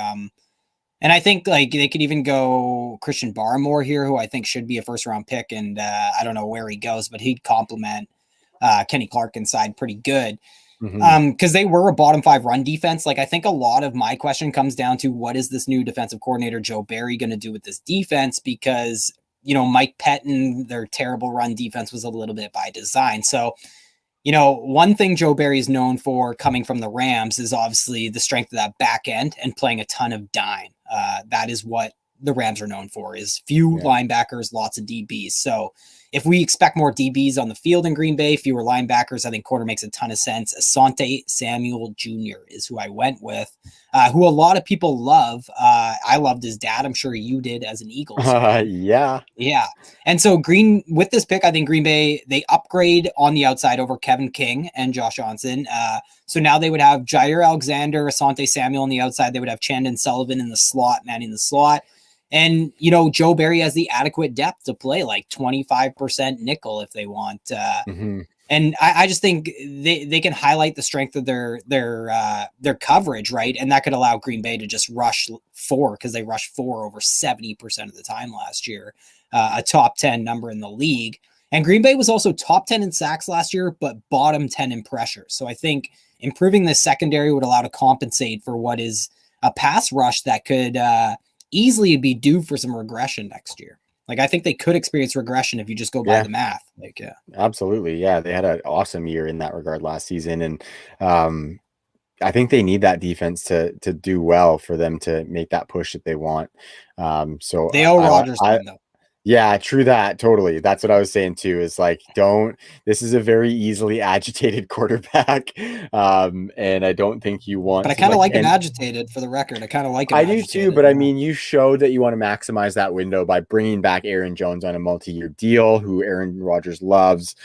And I think like they could even go Christian Barmore here, who I think should be a first round pick. And I don't know where he goes, but he'd complement Kenny Clark inside pretty good. Because they were a bottom 5 run defense. Like, I think a lot of my question comes down to what is this new defensive coordinator, Joe Barry, going to do with this defense? Because you know, Mike Pettin, their terrible run defense was a little bit by design. So, you know, one thing Joe Barry is known for coming from the Rams is obviously the strength of that back end and playing a ton of dime. That is what the Rams are known for, is few linebackers, lots of DBs. So if we expect more DBs on the field in Green Bay, fewer linebackers, I think corner makes a ton of sense. Asante Samuel Jr. is who I went with, who a lot of people love. I loved his dad. I'm sure you did as an Eagles fan. Yeah. And so with this pick, I think Green Bay, they upgrade on the outside over Kevin King and Josh Johnson. So now they would have Jair Alexander, Asante Samuel on the outside. They would have Chandon Sullivan in the slot, manning the slot. And, you know, Joe Barry has the adequate depth to play like 25% nickel if they want. And I just think they can highlight the strength of their coverage, right? And that could allow Green Bay to just rush 4, because they rushed 4 over 70% of the time last year, a top 10 number in the league. And Green Bay was also top 10 in sacks last year, but bottom 10 in pressure. So I think improving the secondary would allow to compensate for what is a pass rush that could easily be due for some regression next year. Like, I think they could experience regression if you just go by the math. Like, absolutely. Yeah. They had an awesome year in that regard last season. And I think they need that defense to do well for them to make that push that they want. So they owe Rodgers though. Yeah, true that. Totally. That's what I was saying too, is like, this is a very easily agitated quarterback. And I don't think you want But I kind of like him agitated, for the record. I kind of like him. I do too, but I mean, you showed that you want to maximize that window by bringing back Aaron Jones on a multi-year deal, who Aaron Rodgers loves.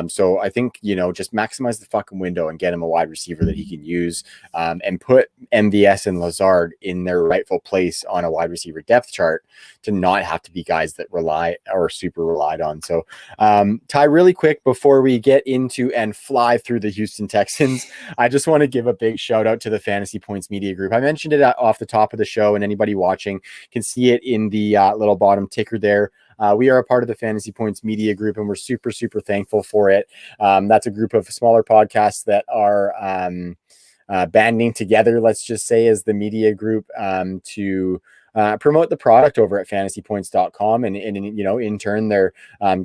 So I think, you know, just maximize the fucking window and get him a wide receiver that he can use, and put MVS and Lazard in their rightful place on a wide receiver depth chart to not have to be guys that rely or super relied on. So Ty, really quick before we get into and fly through the Houston Texans, I just want to give a big shout out to the Fantasy Points Media Group. I mentioned it off the top of the show, and anybody watching can see it in the little bottom ticker there. We are a part of the Fantasy Points Media Group, and we're super, super thankful for it. That's a group of smaller podcasts that are banding together, let's just say, as the media group to promote the product over at fantasypoints.com. And in turn, they're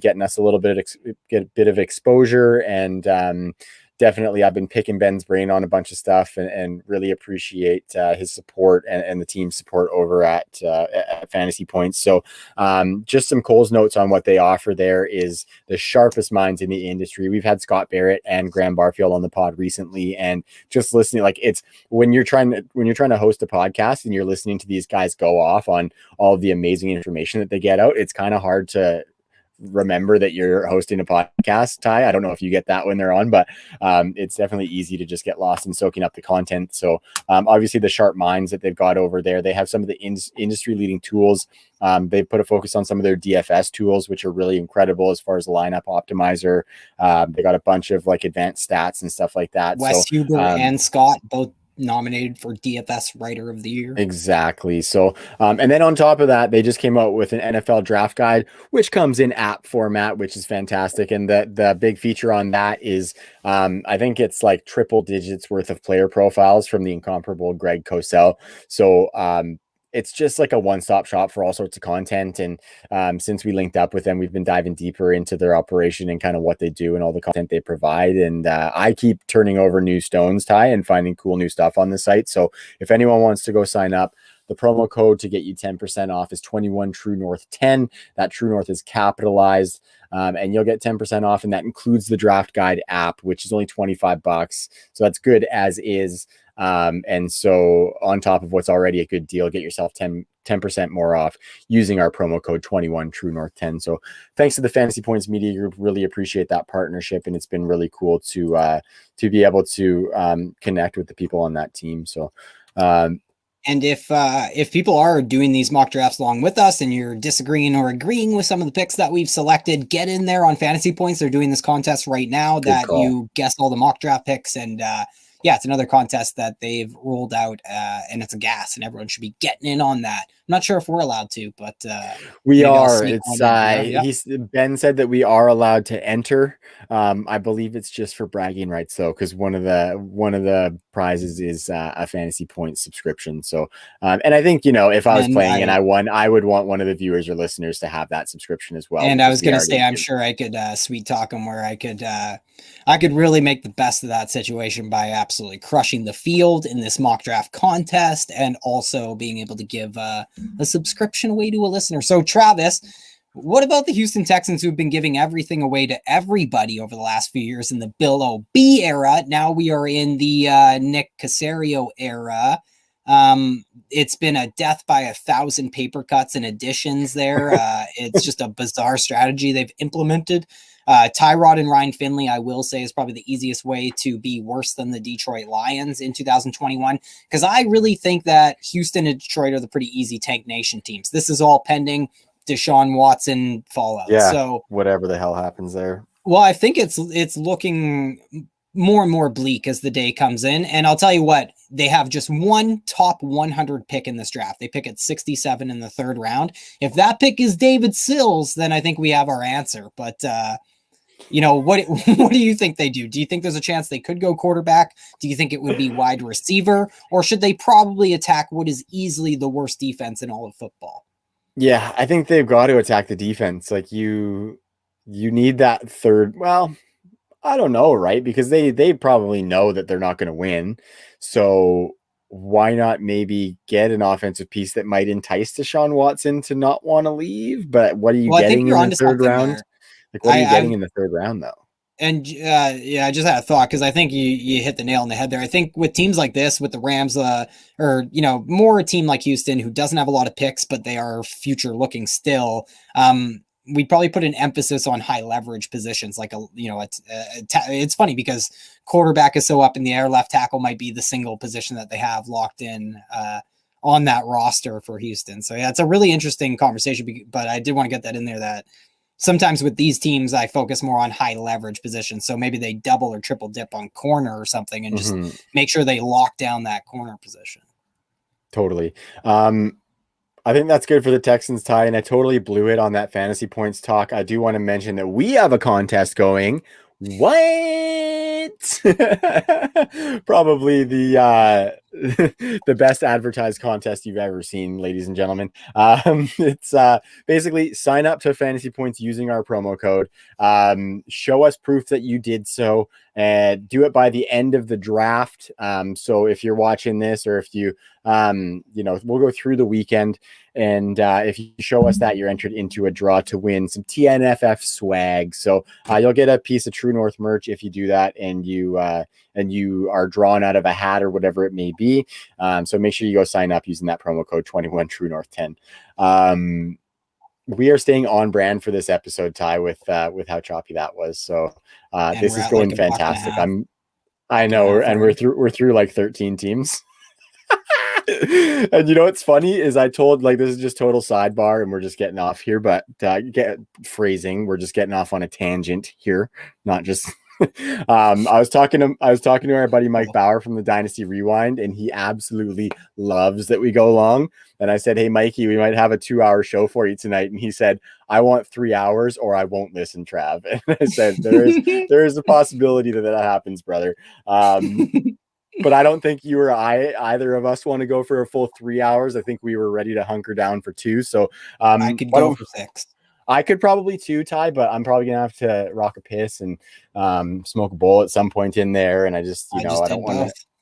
getting us a little bit get a bit of exposure. And definitely I've been picking Ben's brain on a bunch of stuff, and really appreciate his support and the team's support over at Fantasy Points. So just some Cole's notes on what they offer there is the sharpest minds in the industry. We've had Scott Barrett and Graham Barfield on the pod recently, and just listening, like, it's when you're trying to host a podcast and you're listening to these guys go off on all of the amazing information that they get out, it's kind of hard to remember that you're hosting a podcast, Ty. I don't know if you get that when they're on, but it's definitely easy to just get lost in soaking up the content. So obviously the sharp minds that they've got over there, they have some of the industry leading tools. They've put a focus on some of their DFS tools, which are really incredible as far as lineup optimizer. They got a bunch of like advanced stats and stuff like that. Wes Huber and Scott both nominated for DFS Writer of the Year. Exactly. So, and then on top of that, they just came out with an NFL draft guide, which comes in app format, which is fantastic. And the big feature on that is, I think it's like triple digits worth of player profiles from the incomparable Greg Cosell. So, it's just like a one-stop shop for all sorts of content. And since we linked up with them, we've been diving deeper into their operation and kind of what they do and all the content they provide. And I keep turning over new stones, Ty, and finding cool new stuff on the site. So if anyone wants to go sign up, the promo code to get you 10% off is 21 True North 10. That True North is capitalized, and you'll get 10% off. And that includes the draft guide app, which is only $25. So that's good as is. And so on top of what's already a good deal, get yourself 10% more off using our promo code 21 True North 10. So thanks to the Fantasy Points Media Group, really appreciate that partnership. And it's been really cool to be able to connect with the people on that team. So, and if people are doing these mock drafts along with us and you're disagreeing or agreeing with some of the picks that we've selected, get in there on Fantasy Points. They're doing this contest right now that you guess all the mock draft picks. And yeah, it's another contest that they've rolled out, and it's a gas, and everyone should be getting in on that. I'm not sure if we're allowed to, but we are. It's Ben said that we are allowed to enter. I believe it's just for bragging rights, though, because one of the prizes is a Fantasy Points subscription. So, and I think, if I was playing and I won, I would want one of the viewers or listeners to have that subscription as well. And I was going to say, I'm sure I could sweet talk them where I could really make the best of that situation by absolutely crushing the field in this mock draft contest, and also being able to give a subscription away to a listener. So Travis, what about the Houston Texans, who've been giving everything away to everybody over the last few years in the Bill O.B. era? Now we are in the Nick Caserio era. It's been a death by 1,000 paper cuts and additions there. It's just a bizarre strategy they've implemented. Tyrod and Ryan Finley, I will say, is probably the easiest way to be worse than the Detroit Lions in 2021, because I really think that Houston and Detroit are the pretty easy Tank Nation teams. This is all pending Deshaun Watson fallout. Yeah, so whatever the hell happens there. Well, I think it's looking more and more bleak as the day comes in. And I'll tell you what, they have just one top 100 pick in this draft. They pick at 67 in the third round. If that pick is David Sills, then I think we have our answer. But what do you think they do? Do you think there's a chance they could go quarterback? Do you think it would be wide receiver? Or should they probably attack what is easily the worst defense in all of football? Yeah, I think they've got to attack the defense. Like you need that third. Well, I don't know, right? Because they probably know that they're not going to win. So why not maybe get an offensive piece that might entice Deshaun Watson to not want to leave? But what are you getting in the third round? There. Like, what are you getting in the third round, though? And I just had a thought, because I think you hit the nail on the head there. I think with teams like this, with the Rams, more a team like Houston, who doesn't have a lot of picks, but they are future looking still. We'd probably put an emphasis on high leverage positions. Like it's funny because quarterback is so up in the air. Left tackle might be the single position that they have locked in on that roster for Houston. So yeah, it's a really interesting conversation. But I did want to get that in there, that sometimes with these teams, I focus more on high leverage positions. So maybe they double or triple dip on corner or something, and just make sure they lock down that corner position. Totally. I think that's good for the Texans, Ty, and I totally blew it on that Fantasy Points talk. I do want to mention that we have a contest going. What? Probably the the best advertised contest you've ever seen, ladies and gentlemen. It's basically sign up to Fantasy Points using our promo code. Show us proof that you did so, and do it by the end of the draft. So if you're watching this, or if you, we'll go through the weekend, and if you show us that, you're entered into a draw to win some TNFF swag. So you'll get a piece of True North merch if you do that, and you are drawn out of a hat or whatever it may be. So make sure you go sign up using that promo code 21 True North 10. We are staying on brand for this episode, Ty, with how choppy that was. So this is going like fantastic. I know, and we're through like 13 teams. And you know what's funny is I told, like, this is just total sidebar and we're just getting off here, but we're just getting off on a tangent here, not just I was talking to our buddy Mike Bauer from the Dynasty Rewind, and he absolutely loves that we go long. And I said, hey Mikey, we might have a 2-hour show for you tonight. And he said, I want 3 hours or I won't listen, Trav. And I said, there is a possibility that happens, brother. But I don't think you or either of us want to go for a full 3 hours. I think we were ready to hunker down for 2. So I could go for 6. I could probably 2, Ty, but I'm probably gonna have to rock a piss and smoke a bowl at some point in there. And I just,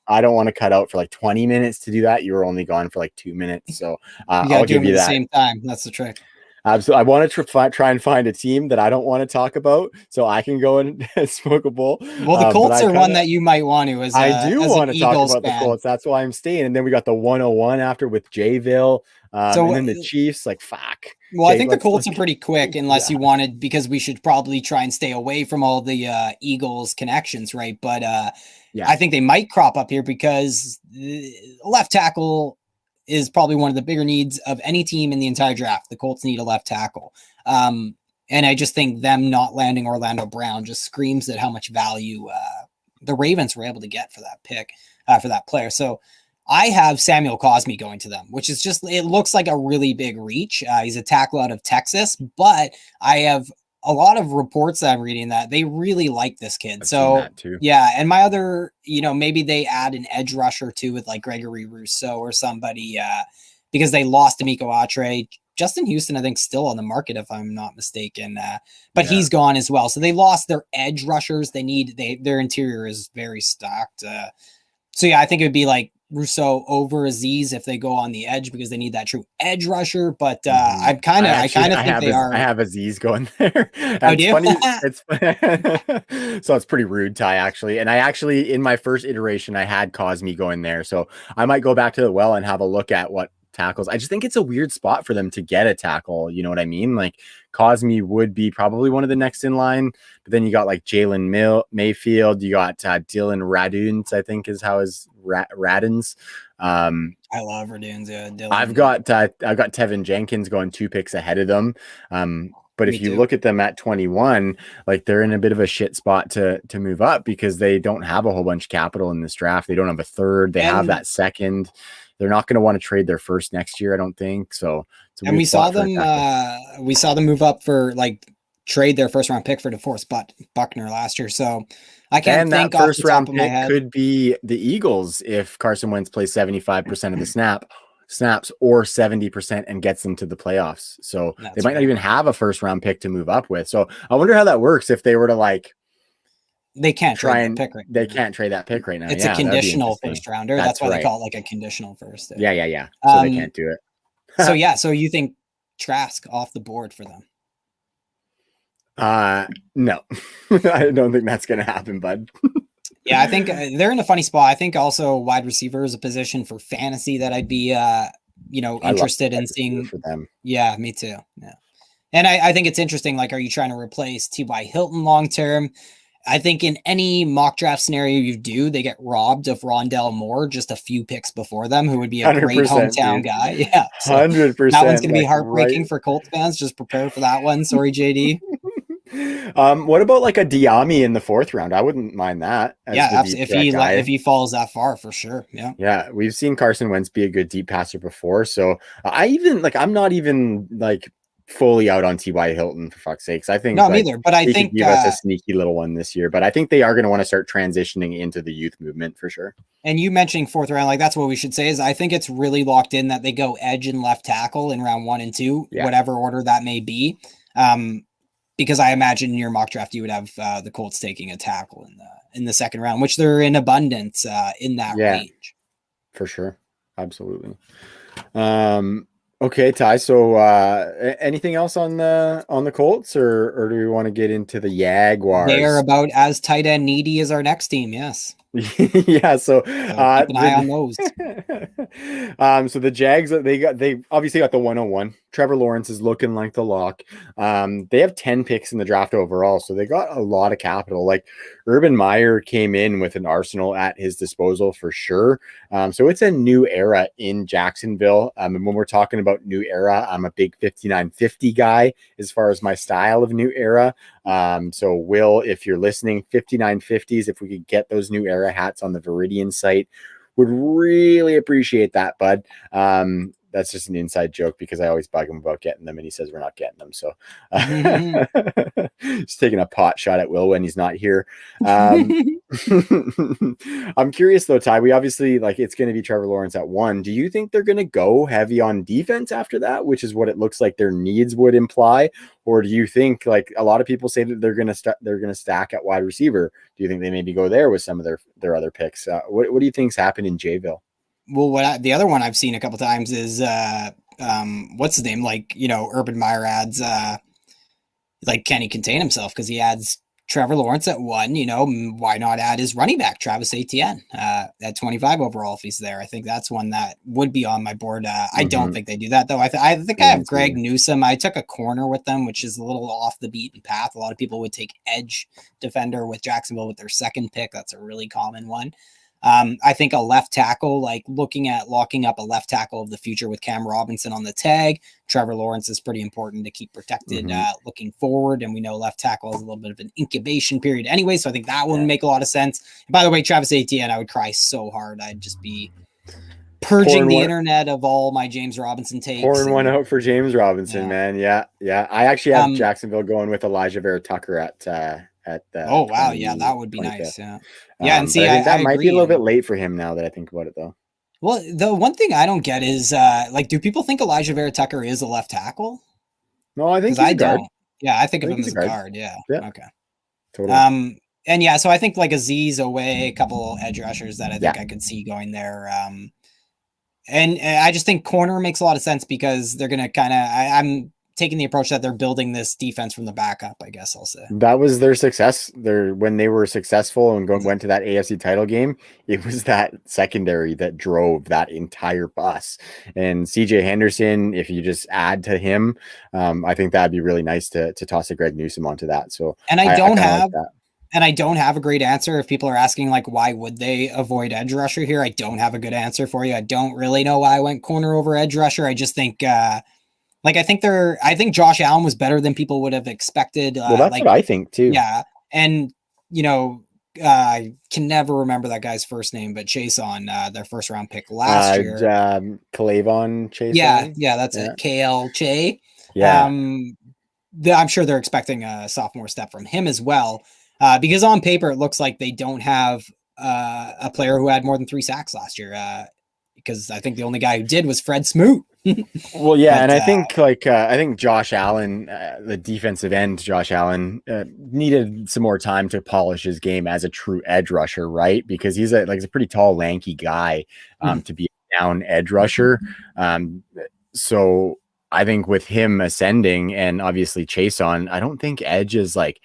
I don't want to cut out for like 20 minutes to do that. You were only gone for like 2 minutes, so I'll give you that. At the same time. That's the trick. Absolutely. I want to try and find a team that I don't want to talk about, so I can go and smoke a bowl. Well, the Colts are one that you might want to. I do want to talk about the Colts. That's why I'm staying. And then we got the 101 after with Jayville. And then the Chiefs, like, fuck. Well, I think the Colts are pretty quick, unless you wanted, because we should probably try and stay away from all the Eagles connections, right? But I think they might crop up here because left tackle is probably one of the bigger needs of any team in the entire draft. The Colts need a left tackle. And I just think them not landing Orlando Brown just screams at how much value the Ravens were able to get for that pick, for that player. So I have Samuel Cosmi going to them, which is just, it looks like a really big reach. He's a tackle out of Texas, but I have a lot of reports that I'm reading that they really like this kid. Yeah. And my other, maybe they add an edge rusher too with like Gregory Rousseau or somebody, because they lost D'Amico Atre. Justin Houston, I think, still on the market, if I'm not mistaken, but he's gone as well. So they lost their edge rushers. Their interior is very stocked. So yeah, I think it would be like Rousseau over Aziz if they go on the edge, because they need that true edge rusher. But I kind of think they are. I have Aziz going there. It's funny. So it's pretty rude, Ty, actually. And I actually, in my first iteration, I had Cosmi going there. So I might go back to the well and have a look at what tackles. I just think it's a weird spot for them to get a tackle. You know what I mean? Like, Cosmi would be probably one of the next in line, but then you got like Jalen Mayfield, you got Dylan Raduns, I think is how his Radins. I love Raduns. Yeah, Dylan. I've got Tevin Jenkins going 2 picks ahead of them. But if you look at them at 21, like, they're in a bit of a shit spot to move up, because they don't have a whole bunch of capital in this draft. They don't have a third. They have that second. They're not going to want to trade their first next year, I don't think. So, and we saw them move up for, like, trade their first round pick for DeForest Buckner last year. So I can't think that first round pick could be the Eagles if Carson Wentz plays 75% of the snaps or 70% and gets them to the playoffs. So they might not even have a first round pick to move up with. So I wonder how that works if they were to, like, they can't trade that pick right now. They can't trade that pick right now. It's a conditional first rounder. That's why they call it like a conditional first. Yeah. So they can't do it. So you think Trask off the board for them? No, I don't think that's going to happen, bud. Yeah, I think they're in a funny spot. I think also wide receiver is a position for fantasy that I'd be, interested in seeing for them. Yeah, me too. Yeah. And I think it's interesting. Like, are you trying to replace T.Y. Hilton long-term? I think in any mock draft scenario you do, they get robbed of Rondell Moore just a few picks before them, who would be a great hometown guy. Yeah. So 100%. That one's going to be heartbreaking for Colts fans. Just prepare for that one. Sorry, JD. What about like a Diami in the 4th round? I wouldn't mind that. Yeah, if he falls that far, for sure. Yeah, we've seen Carson Wentz be a good deep passer before. So I'm not even like fully out on T.Y. Hilton, for fuck's sakes. I No, think me like either. But I he could think, give us a sneaky little one this year. But I think they are going to want to start transitioning into the youth movement for sure. and you mentioning fourth round, like that's what we should say is I think it's really locked in that they go edge and left tackle in round 1 and 2, Yeah. whatever order that may be. Because I imagine in your mock draft you would have the Colts taking a tackle in the second round, which they're in abundance in that range. For sure. Absolutely. Okay, Ty. So anything else on the Colts, or do we want to get into the They are Jaguars? about as tight end needy as our next team, yes. Yeah, So keep an eye on those. So the Jags, they obviously got the 101. Trevor Lawrence is looking like the lock. They have 10 picks in the draft overall, so they got a lot of capital. Like Urban Meyer came in with an arsenal at his disposal for sure. So it's a new era in Jacksonville. And when we're talking about new era, I'm a big 5950 guy as far as my style of new era. So Will, if you're listening, 5950s, if we could get those new era hats on the Viridian site, would really appreciate that, bud. That's just an inside joke because I always bug him about getting them and he says we're not getting them. So just taking a pot shot at Will when he's not here. I'm curious though, Ty, we obviously like it's going to be Trevor Lawrence at 1. Do you think they're going to go heavy on defense after that, which is what it looks like their needs would imply? Or do you think, like a lot of people say that they're going to stack at wide receiver? Do you think they maybe go there with some of their other picks? What do you think's happened in Jayville? Well, the other one I've seen a couple times is what's his name? Like, Urban Meyer adds like, can he contain himself? Because he adds Trevor Lawrence at 1. Why not add his running back Travis Etienne at 25 overall if he's there? I think that's one that would be on my board. I don't think they do that though. I think I have Greg Newsome. I took a corner with them, which is a little off the beaten path. A lot of people would take edge defender with Jacksonville with their second pick. That's a really common one. I think a left tackle, like looking at locking up a left tackle of the future with Cam Robinson on the tag. Trevor Lawrence is pretty important to keep protected looking forward. And we know left tackle is a little bit of an incubation period anyway. So I think that one would make a lot of sense. And by the way, Travis Etienne, I would cry so hard. I'd just be purging the internet of all my James Robinson takes. Pouring one out for James Robinson, man. Yeah. I actually have Jacksonville going with Elijah Vera Tucker at oh wow, yeah, that would be 25th. Nice. And see, I think that might agree. be a little bit late for him now that I think about it, though. Well, the one thing I don't get is like, do people think Elijah Vera Tucker is a left tackle? No, I think he's a guard. Don't. Yeah, I think of him as a guard. Yeah. Okay. Totally. And yeah, so I think like Azeez away, a couple edge rushers that I think I could see going there. And I just think corner makes a lot of sense because they're gonna kind of. I'm taking the approach that they're building this defense from the backup, I guess I'll say. That was their success. When they were successful and went to that AFC title game, it was that secondary that drove that entire bus. And CJ Henderson, if you just add to him, I think that'd be really nice to toss a Greg Newsome onto that. So, and I don't have a great answer. If people are asking, like, why would they avoid edge rusher here? I don't have a good answer for you. I don't really know why I went corner over edge rusher. I just think, I think Josh Allen was better than people would have expected. Well, that's what I think too. Yeah. And, I can never remember that guy's first name, but Chase on their first round pick last year. Kalavon Chase. Yeah, that's it. KL Che. Yeah. I'm sure they're expecting a sophomore step from him as well. Because on paper, it looks like they don't have a player who had more than 3 sacks last year. Because I think the only guy who did was Fred Smoot. Well, yeah, and I think Josh Allen, the defensive end, Josh Allen needed some more time to polish his game as a true edge rusher, right? Because he's a pretty tall, lanky guy to be a down edge rusher. So I think with him ascending and obviously Chase on, I don't think edge is like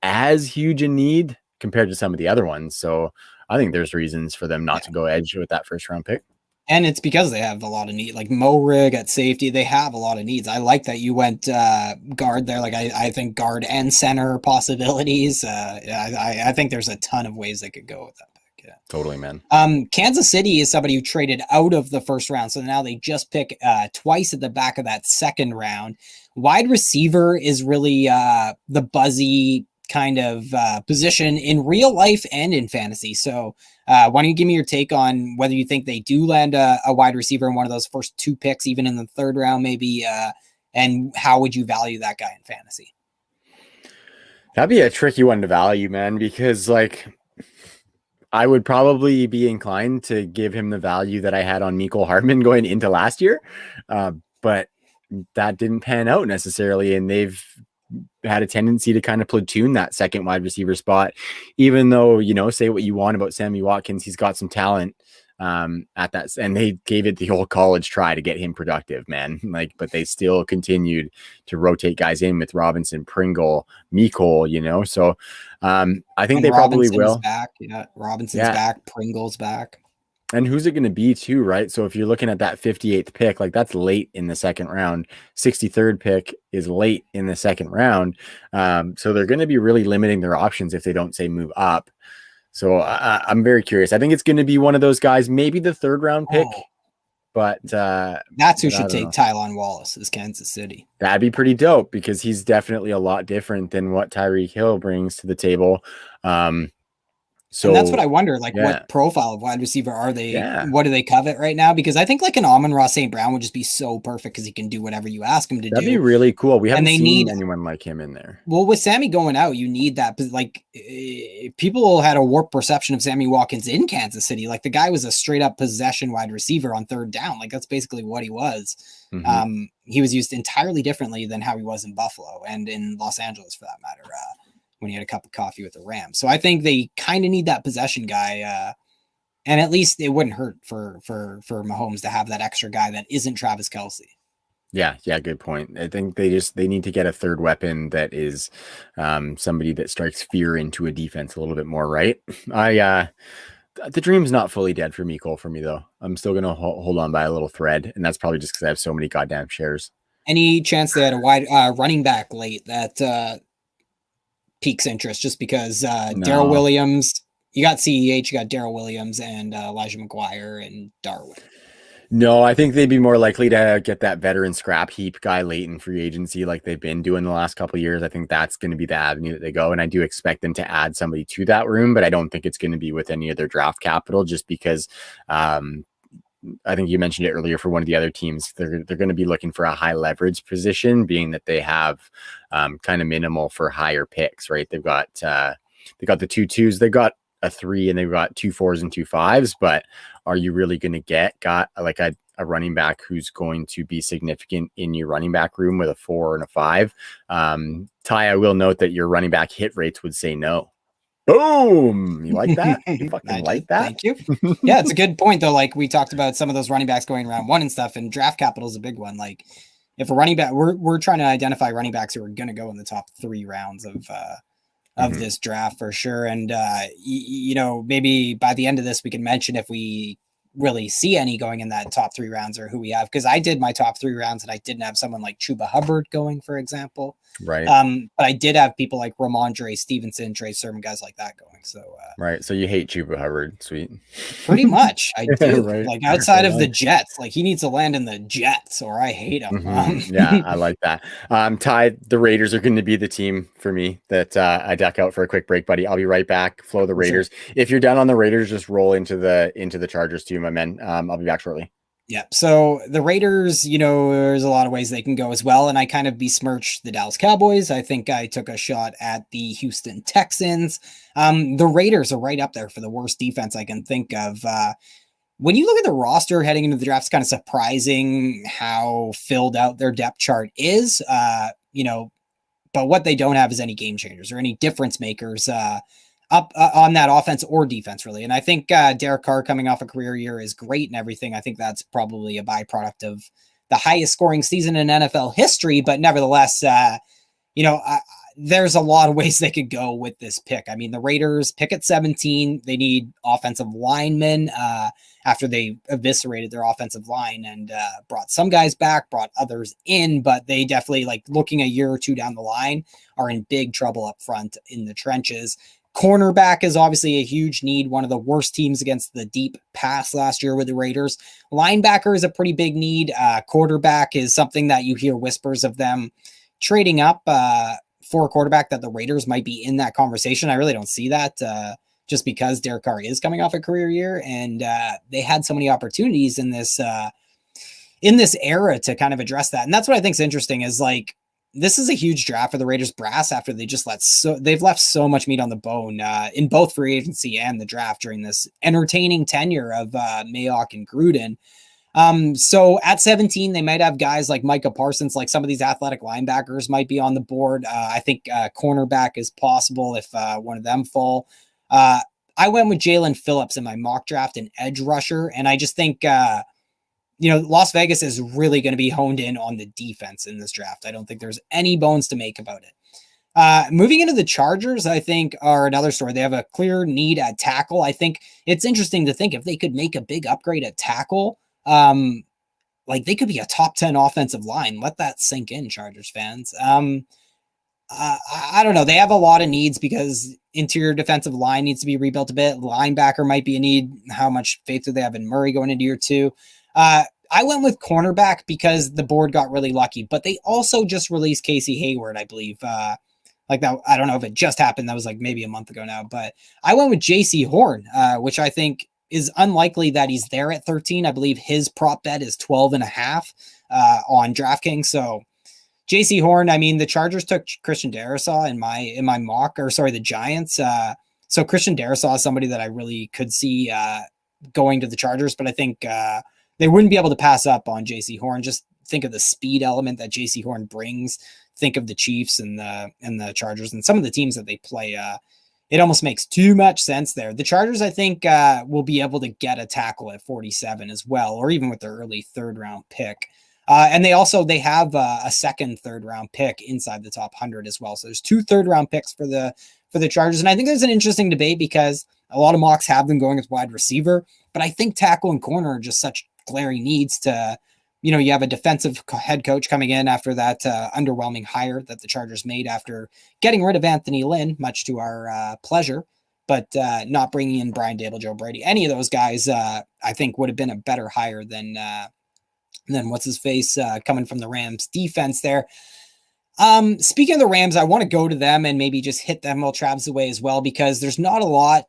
as huge a need compared to some of the other ones. So I think there's reasons for them not to go edge with that first round pick. And it's because they have a lot of need, like Mo Rig at safety. They have a lot of needs. I like that you went guard there. Like I think guard and center possibilities. I think there's a ton of ways they could go with that pick. Yeah, totally, man. Kansas City is somebody who traded out of the first round, so now they just pick twice at the back of that second round. Wide receiver is really the buzzy kind of position in real life and in fantasy. So why don't you give me your take on whether you think they do land a wide receiver in one of those first 2 picks, even in the third round, maybe, And how would you value that guy in fantasy? That'd be a tricky one to value, man, because like I would probably be inclined to give him the value that I had on Mecole Hardman going into last year. But that didn't pan out necessarily. And they've had a tendency to kind of platoon that second wide receiver spot, even though, you know, say what you want about Sammy Watkins, he's got some talent at that, and they gave it the whole college try to get him productive, man. Like, but they still continued to rotate guys in with Robinson, Pringle, Mecole, you know. So I think And they probably Robinson is will. back. Yeah, Robinson's Yeah. back. Pringle's back. And who's it going to be too, right? So if you're looking at that 58th pick, like that's late in the second round. 63rd pick is late in the second round. So they're going to be really limiting their options if they don't say move up. So I'm very curious. I think it's going to be one of those guys, maybe the third round pick, but that's who should I don't take know. Tylan Wallace is Kansas City. That'd be pretty dope because he's definitely a lot different than what Tyreek Hill brings to the table. So and that's what I wonder, like yeah. what profile of wide receiver are they? Yeah. What do they covet right now? Because I think like an Amon-Ra St. Brown would just be so perfect because he can do whatever you ask him to do. That'd be really cool. We haven't they seen need anyone like him in there. Well, with Sammy going out, you need that. Like people had a warped perception of Sammy Watkins in Kansas City. Like the guy was a straight up possession wide receiver on third down. Like that's basically what he was. Mm-hmm. He was used entirely differently than how he was in Buffalo and in Los Angeles for that matter. When he had a cup of coffee with the Rams. So I think they kind of need that possession guy. And at least it wouldn't hurt for Mahomes to have that extra guy that isn't Travis Kelce. Yeah, good point. I think they need to get a third weapon that is somebody that strikes fear into a defense a little bit more, right? The dream's not fully dead for Mecole for me though. I'm still gonna hold on by a little thread, and that's probably just because I have so many goddamn shares. Any chance they had a wide running back late that piques interest just because Darrell Williams, you got CEH, you got Darrell Williams and Elijah McGuire and Darwin. No, I think they'd be more likely to get that veteran scrap heap guy late in free agency like they've been doing the last couple of years. I think that's going to be the avenue that they go. And I do expect them to add somebody to that room, but I don't think it's going to be with any of their draft capital just because I think you mentioned it earlier for one of the other teams. They're going to be looking for a high leverage position, being that they have kind of minimal for higher picks, right? They got the 2-2s, they got a 3, and they've got 2 4s and 2 5s. But are you really going to got like a running back who's going to be significant in your running back room with a 4 and a 5? Ty, I will note that your running back hit rates would say no. Boom! You like that? You fucking like that? Thank you. Yeah, it's a good point though. Like we talked about some of those running backs going round 1 and stuff, and draft capital is a big one. Like if a running back, we're trying to identify running backs who are going to go in the top 3 rounds of this draft for sure. And you know, maybe by the end of this, we can mention if we really see any going in that top 3 rounds or who we have. Because I did my top 3 rounds and I didn't have someone like Chuba Hubbard going, for example. Right. But I did have people like Ramondre Stevenson, Trey Sermon, guys like that going. So right. So you hate Chuba Hubbard, sweet. Pretty much, I do. Right. Like outside of the Jets, like he needs to land in the Jets, or I hate him. Yeah, I like that. Ty, the Raiders are going to be the team for me that I duck out for a quick break, buddy. I'll be right back. Flow the Raiders. Sure. If you're done on the Raiders, just roll into the Chargers too, my men. I'll be back shortly. Yeah. So the Raiders, you know, there's a lot of ways they can go as well. And I kind of besmirched the Dallas Cowboys. I think I took a shot at the Houston Texans. The Raiders are right up there for the worst defense I can think of. When you look at the roster heading into the draft, it's kind of surprising how filled out their depth chart is, you know, but what they don't have is any game changers or any difference makers up on that offense or defense, really. And I think Derek Carr coming off a career year is great and everything. I think that's probably a byproduct of the highest scoring season in NFL history. But nevertheless, you know, there's a lot of ways they could go with this pick. I mean, the Raiders pick at 17. They need offensive linemen after they eviscerated their offensive line and brought some guys back, brought others in. But they definitely, like looking a year or two down the line, are in big trouble up front in the trenches. Cornerback is obviously a huge need. One of the worst teams against the deep pass last year with the Raiders. Linebacker is a pretty big need. Quarterback is something that you hear whispers of them trading up for a quarterback, that the Raiders might be in that conversation. I really don't see that just because Derek Carr is coming off a career year and they had so many opportunities in this in this era to kind of address that. And that's what I think is interesting is like, this is a huge draft for the Raiders brass after they've left so much meat on the bone in both free agency and the draft during this entertaining tenure of Mayock and Gruden. So at 17, they might have guys like Micah Parsons, like some of these athletic linebackers might be on the board. I think cornerback is possible if one of them fall. I went with Jalen Phillips in my mock draft, an edge rusher. And I just think, Las Vegas is really going to be honed in on the defense in this draft. I don't think there's any bones to make about it. Moving into the Chargers, I think, are another story. They have a clear need at tackle. I think it's interesting to think if they could make a big upgrade at tackle, like they could be a top 10 offensive line. Let that sink in, Chargers fans. I don't know. They have a lot of needs because interior defensive line needs to be rebuilt a bit. Linebacker might be a need. How much faith do they have in Murray going into year 2? I went with cornerback because the board got really lucky, but they also just released Casey Hayward, I believe. Like that, I don't know if it just happened. That was like maybe a month ago now, but I went with JC Horn, which I think is unlikely that he's there at 13. I believe his prop bet is 12.5 on DraftKings. So JC Horn, I mean, the Chargers took Christian Darrisaw in my mock, or sorry, the Giants. So Christian Darrisaw is somebody that I really could see going to the Chargers, but I think they wouldn't be able to pass up on JC Horn. Just think of the speed element that JC Horn brings. Think of the Chiefs and the Chargers and some of the teams that they play. It almost makes too much sense there. The Chargers, I think, will be able to get a tackle at 47 as well, or even with their early 3rd round pick. And they have a second 3rd round pick inside the top 100 as well. So there's 2 3rd round picks for the Chargers. And I think there's an interesting debate because a lot of mocks have them going as wide receiver, but I think tackle and corner are just such glaring needs to, you have a defensive head coach coming in after that underwhelming hire that the Chargers made after getting rid of Anthony Lynn, much to our pleasure, but not bringing in Brian Dable, Joe Brady. Any of those guys, I think, would have been a better hire than what's his face coming from the Rams defense there. Speaking of the Rams, I want to go to them and maybe just hit them while Trav's away as well, because there's not a lot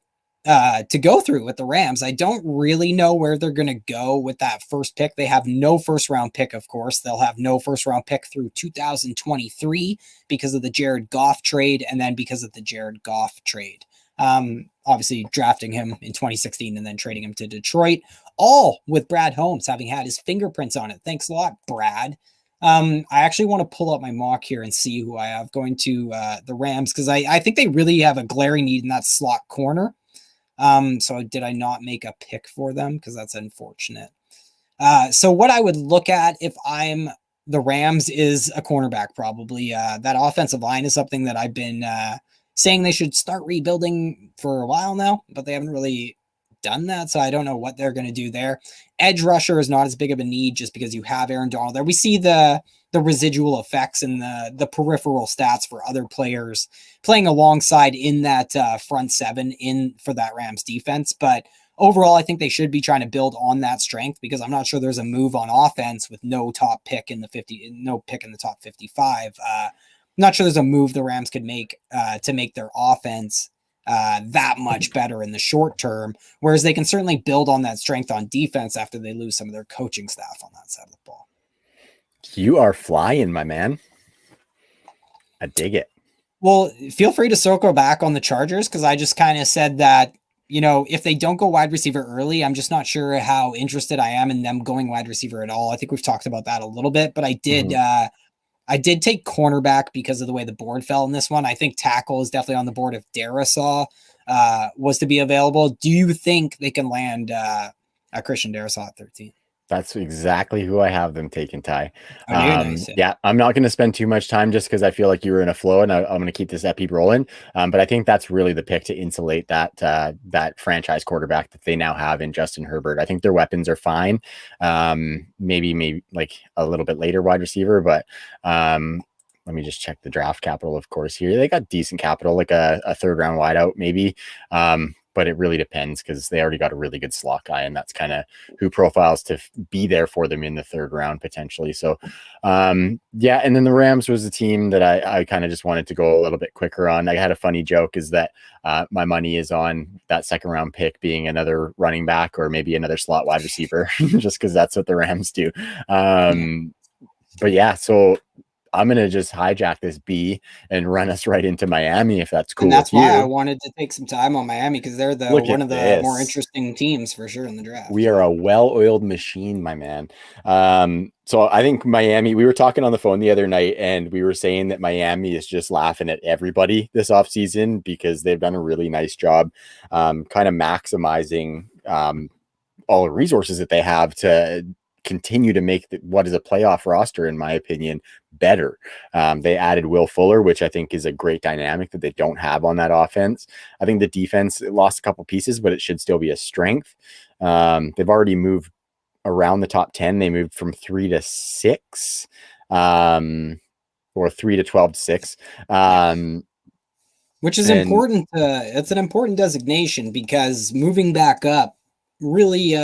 to go through with the Rams. I don't really know where they're going to go with that first pick. They have no 1st round pick, of course. They'll have no 1st round pick through 2023 because of the Jared Goff trade, and then because of the Jared Goff trade. Obviously drafting him in 2016 and then trading him to Detroit, all with Brad Holmes having had his fingerprints on it. Thanks a lot, Brad. I actually want to pull up my mock here and see who I have going to the Rams, because I think they really have a glaring need in that slot corner. So did I not make a pick for them? Because that's unfortunate. So what I would look at if I'm the Rams is a cornerback, probably. That offensive line is something that I've been saying they should start rebuilding for a while now, but they haven't really done that. So I don't know what they're going to do there. Edge rusher is not as big of a need just because you have Aaron Donald there. We see the residual effects and the peripheral stats for other players playing alongside in that front 7 in for that Rams defense. But overall, I think they should be trying to build on that strength, because I'm not sure there's a move on offense with no top pick in the 50, no pick in the top 55. Not sure there's a move the Rams could make to make their offense that much better in the short term, whereas they can certainly build on that strength on defense after they lose some of their coaching staff on that side of the ball. You are flying, my man. I dig it. Well, feel free to circle back on the Chargers, because I just kind of said that, if they don't go wide receiver early, I'm just not sure how interested I am in them going wide receiver at all. I think we've talked about that a little bit, but I did I did take cornerback because of the way the board fell in this one. I think tackle is definitely on the board if Darrisaw was to be available. Do you think they can land a Christian Darrisaw at 13? That's exactly who I have them taking, Ty. Nice. Yeah, I'm not going to spend too much time just because I feel like you were in a flow, and I'm going to keep this epi rolling. But I think that's really the pick to insulate that franchise quarterback that they now have in Justin Herbert. I think their weapons are fine. Maybe like a little bit later wide receiver, but let me just check the draft capital, of course, here. They got decent capital, like a 3rd round wideout, maybe. but it really depends because they already got a really good slot guy, and that's kind of who profiles to be there for them in the third round potentially. So, yeah. And then the Rams was a team that I kind of just wanted to go a little bit quicker on. I had a funny joke is that my money is on that second round pick being another running back or maybe another slot wide receiver, just because that's what the Rams do. But yeah, so I'm going to just hijack this B and run us right into Miami, if that's And cool that's with why I you. wanted to take some time on Miami, because they're Look one at of the more this. interesting teams for sure in the draft. We are a well-oiled machine, my man. So I think Miami, we were talking on the phone the other night and we were saying that Miami is just laughing at everybody this offseason because they've done a really nice job kind of maximizing all the resources that they have to continue to make what is a playoff roster, in my opinion, better. They added Will Fuller, which I think is a great dynamic that they don't have on that offense. I think the defense lost a couple pieces, but it should still be a strength. They've already moved around the top 10. They moved from 3 to 6, or 3 to 12 to 6. Which is important. It's an important designation because moving back up really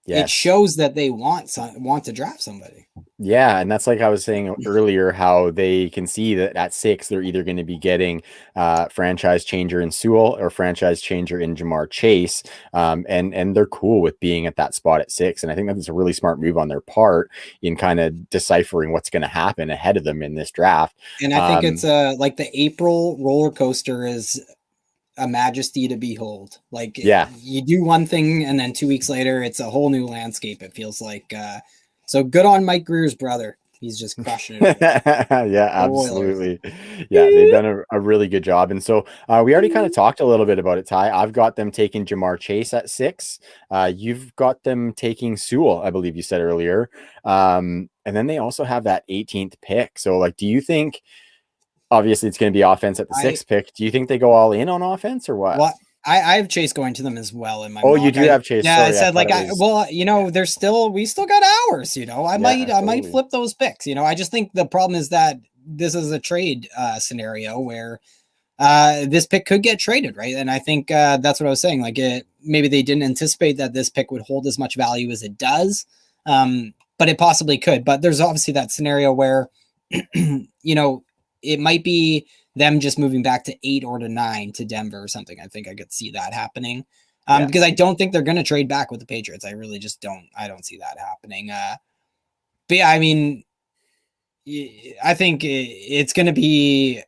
it shows that they want to draft somebody. Yeah, and that's like I was saying earlier, how they can see that at 6 they're either going to be getting franchise changer in Sewell or franchise changer in Jamar Chase, and they're cool with being at that spot at 6. And I think that's a really smart move on their part in kind of deciphering what's going to happen ahead of them in this draft. And I think it's like the April roller coaster is a majesty to behold. Like, yeah, you do one thing and then 2 weeks later it's a whole new landscape, it feels like. So good on Mike Greer's brother. He's just crushing it. Yeah, absolutely. Yeah, they've done a really good job. And so we already kind of talked a little bit about it, Ty. I've got them taking Jamar Chase at 6. You've got them taking Sewell, I believe you said earlier. And then they also have that 18th pick. So like, do you think, obviously it's going to be offense at the 6th pick, do you think they go all in on offense or what? Well, I have Chase going to them as well in my mock. you do have Chase. Yeah, sorry, I said we still got hours, I might flip those picks. I just think the problem is that this is a trade scenario where this pick could get traded, right? And I think that's what I was saying. Like, maybe they didn't anticipate that this pick would hold as much value as it does, but it possibly could. But there's obviously that scenario where it might be them just moving back to 8 or to 9 to Denver or something. I think I could see that happening because I don't think they're going to trade back with the Patriots. I really just don't. I don't see that happening. But yeah, I mean, I think it's going to be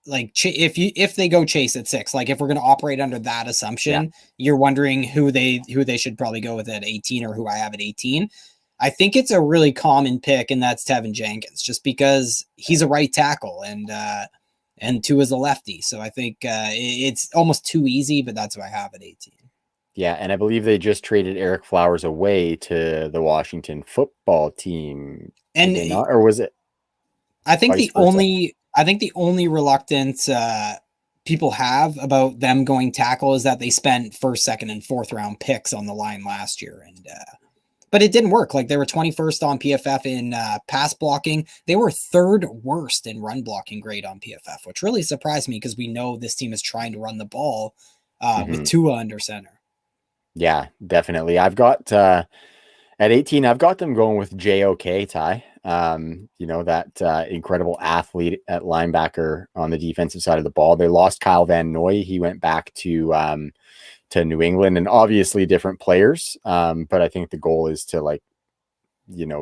like if they go Chase at 6, like if we're going to operate under that assumption, you're wondering who they should probably go with at 18 or who I have at 18. I think it's a really common pick, and that's Tevin Jenkins, just because he's a right tackle and Tua is a lefty. So I think it's almost too easy, but that's what I have at 18. Yeah, and I believe they just traded Eric Flowers away to the Washington football team. And did they not, or was it? I think the only reluctance people have about them going tackle is that they spent first, second, and fourth round picks on the line last year, and but it didn't work. Like, they were 21st on PFF in pass blocking. They were 3rd worst in run blocking grade on PFF, which really surprised me because we know this team is trying to run the ball with Tua under center. Yeah, definitely. I've got at 18, I've got them going with JOK, Ty. That incredible athlete at linebacker on the defensive side of the ball. They lost Kyle Van Noy. He went back to New England, and obviously different players. But I think the goal is to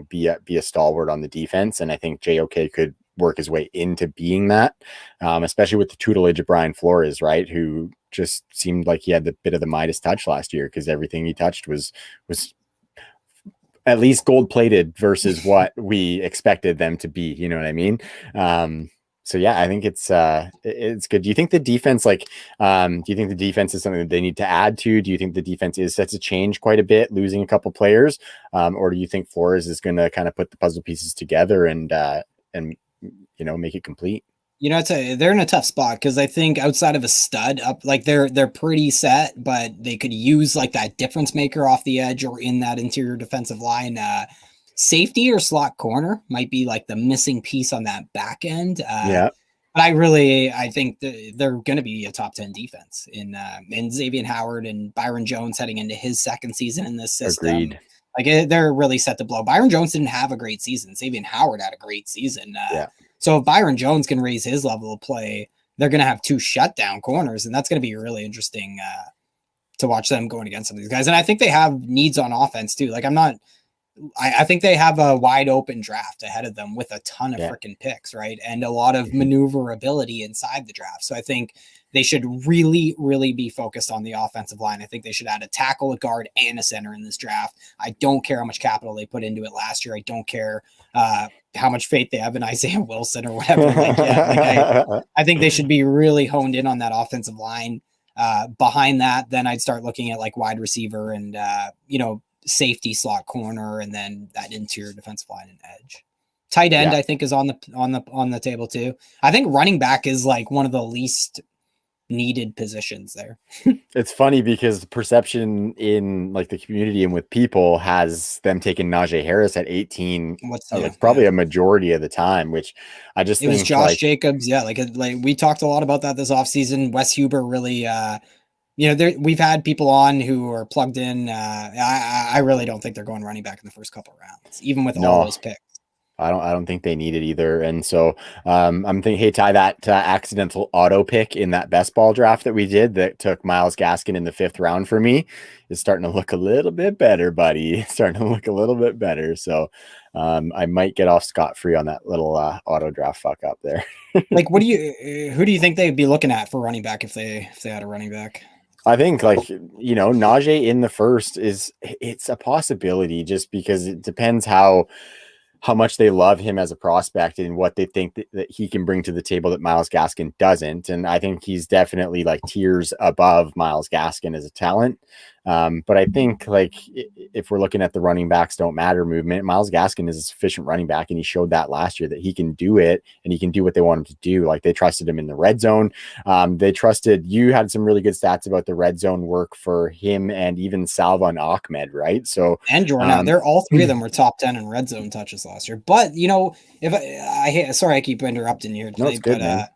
be a stalwart on the defense. And I think JOK could work his way into being that, especially with the tutelage of Brian Flores, right? Who just seemed like he had the bit of the Midas touch last year, because everything he touched was at least gold plated versus what we expected them to be. You know what I mean? So yeah, I think it's good. Do you think the defense, do you think the defense is something that they need to add to? Do you think the defense is set to change quite a bit, losing a couple players? Or do you think Flores is going to kind of put the puzzle pieces together and make it complete? They're in a tough spot because I think outside of a stud up, like they're pretty set, but they could use like that difference maker off the edge or in that interior defensive line. Safety or slot corner might be like the missing piece on that back end. Yeah. But I think they're going to be a top 10 defense in Xavier Howard and Byron Jones heading into his second season in this system. Agreed. Like they're really set to blow. Byron Jones didn't have a great season. Xavier Howard had a great season. Yeah. So if Byron Jones can raise his level of play, they're going to have two shutdown corners, and that's going to be really interesting to watch them going against some of these guys. And I think they have needs on offense too. Like I think they have a wide open draft ahead of them with a ton of freaking picks, right? And a lot of maneuverability inside the draft. So I think they should really, really be focused on the offensive line. I think they should add a tackle, a guard, and a center in this draft. I don't care how much capital they put into it last year. I don't care how much faith they have in Isaiah Wilson or whatever. I think they should be really honed in on that offensive line. Behind that, then I'd start looking at like wide receiver and, safety slot corner, and then that interior defensive line and edge. Tight end, I think, is on the table too. I think running back is like one of the least needed positions there. It's funny because perception in like the community and with people has them taking Najee Harris at 18 probably a majority of the time, which I just think was Josh Jacobs. Yeah, like we talked a lot about that this offseason. Wes Huber really we've had people on who are plugged in. I really don't think they're going running back in the first couple of rounds, even with all those picks. I don't think they need it either. And so I'm thinking, hey, Ty, that accidental auto pick in that best ball draft that we did that took Myles Gaskin in the 5th round for me is starting to look a little bit better, buddy. It's starting to look a little bit better. So I might get off scot-free on that little auto draft fuck up there. Like, who do you think they'd be looking at for running back if they had a running back? I think Najee in the first it's a possibility just because it depends how much they love him as a prospect and what they think that he can bring to the table that Myles Gaskin doesn't. And I think he's definitely like tiers above Myles Gaskin as a talent. But I think like if we're looking at the running backs don't matter movement, Myles Gaskin is a sufficient running back. And he showed that last year that he can do it and he can do what they want him to do. Like they trusted him in the red zone. You had some really good stats about the red zone work for him and even Salvon Ahmed, right? So, and Jordan, they're all three of them were top 10 in red zone touches last year. But if sorry, I keep interrupting you. No, it's good, man.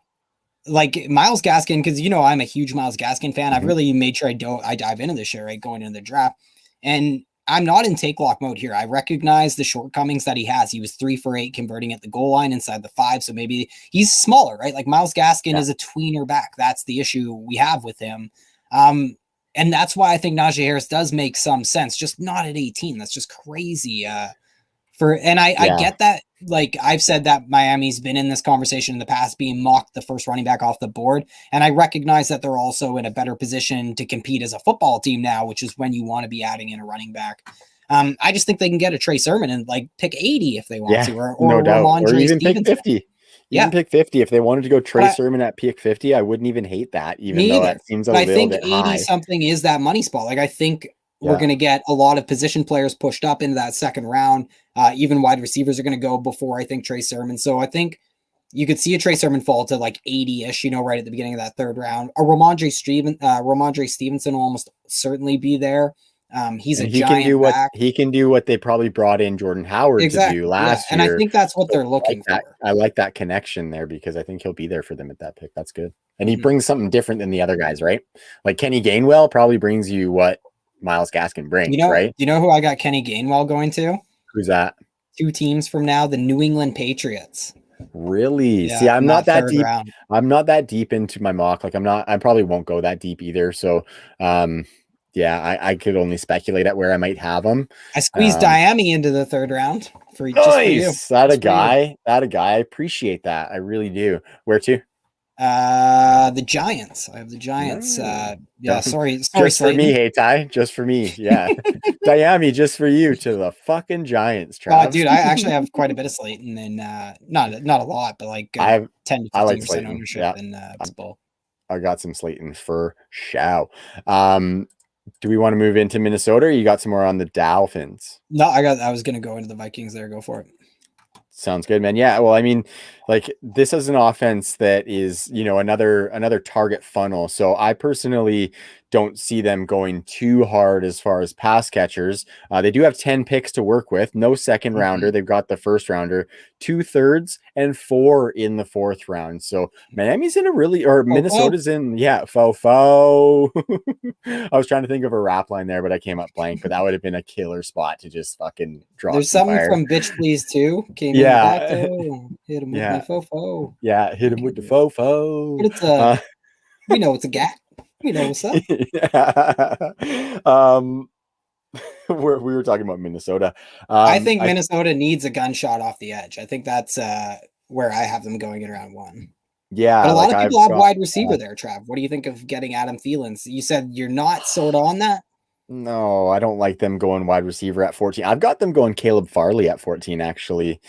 Like Myles Gaskin, because I'm a huge Myles Gaskin fan. I've really made sure I dive into this shit, right, going into the draft. And I'm not in take lock mode here. I recognize the shortcomings that he has. He was 3 for 8 converting at the goal line inside the 5. So maybe he's smaller, right? Like Myles Gaskin is a tweener back. That's the issue we have with him. And that's why I think Najee Harris does make some sense, just not at 18. That's just crazy. I get that. Like I've said that Miami's been in this conversation in the past, being mocked the first running back off the board. And I recognize that they're also in a better position to compete as a football team now, which is when you want to be adding in a running back. I just think they can get a Trey Sermon and like pick 80 if they want to, or no doubt, or even Stevenson. Pick 50. Even pick 50 if they wanted to go Trey Sermon at pick 50. I wouldn't even hate that, even though that seems a little bit high. I think 80 something is that money spot. Like I think we're going to get a lot of position players pushed up into that second round. Even wide receivers are going to go before I think Trey Sermon. So I think you could see a Trey Sermon fall to like 80-ish, right at the beginning of that third round. A Ramondre Stevenson will almost certainly be there. He's a giant back. He can do what they probably brought in Jordan Howard to do last year. And I think that's what they're looking for. I like that connection there because I think he'll be there for them at that pick. That's good. And he brings something different than the other guys, right? Like Kenny Gainwell probably brings you what Myles Gaskin brings, right? You know who I got Kenny Gainwell going to? Who's that? 2 teams from now, the New England Patriots. Really? Yeah, see, I'm not that deep. I'm not that deep into my mock. Like I probably won't go that deep either. So I could only speculate at where I might have them. I squeezed Miami into the 3rd round for nice. Just for you. That a guy. I appreciate that. I really do. Where to? The Giants. I have the Giants. Sorry just for me, hey Ty, just for me. Yeah. Miami, just for you to the fucking Giants, Trav. Dude, I actually have quite a bit of Slayton and not a lot, but like I have 10 to 15% ownership in this bowl. I got some Slayton for show. Do we want to move into Minnesota or you got some more on the Dolphins? No, I was gonna go into the Vikings there. Go for it. Sounds good, man. Yeah. Well, I mean, like this is an offense that is, another target funnel. So I personally don't see them going too hard as far as pass catchers. They do have 10 picks to work with, no second rounder. They've got the first rounder, 2/3, and 4 in the fourth round. So Miami's in a really, or Minnesota's in, fo. I was trying to think of a rap line there, but I came up blank. But that would have been a killer spot to just fucking drop. There's something fire. from Bitch Please too. Came in the back door, hit him with my fofo. Yeah, hit him with the fofo. But it's we know it's a gat. We know what's up. We were talking about Minnesota. I think Minnesota needs a gunshot off the edge. I think that's where I have them going in round 1. Yeah, but a lot of people have wide receiver there, Trav. What do you think of getting Adam Thielen? You said you're not sort of on that. No, I don't like them going wide receiver at 14. I've got them going Caleb Farley at 14, actually.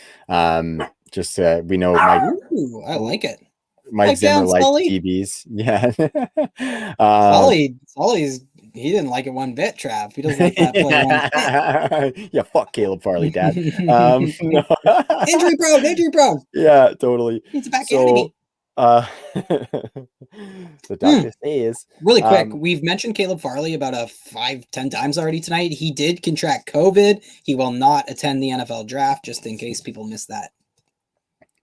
Just we know Mike. Ooh, I like it. Mike Zimmer likes DBs. Yeah. Sully's he didn't like it one bit, Trav. He doesn't like that play one bit. Yeah, fuck Caleb Farley, Dad. No. Injury prone. Yeah, totally. He's a back enemy. The doctor says really quick, we've mentioned Caleb Farley about 5-10 times already tonight. He did contract COVID. He will not attend the NFL draft, just in case people missed that.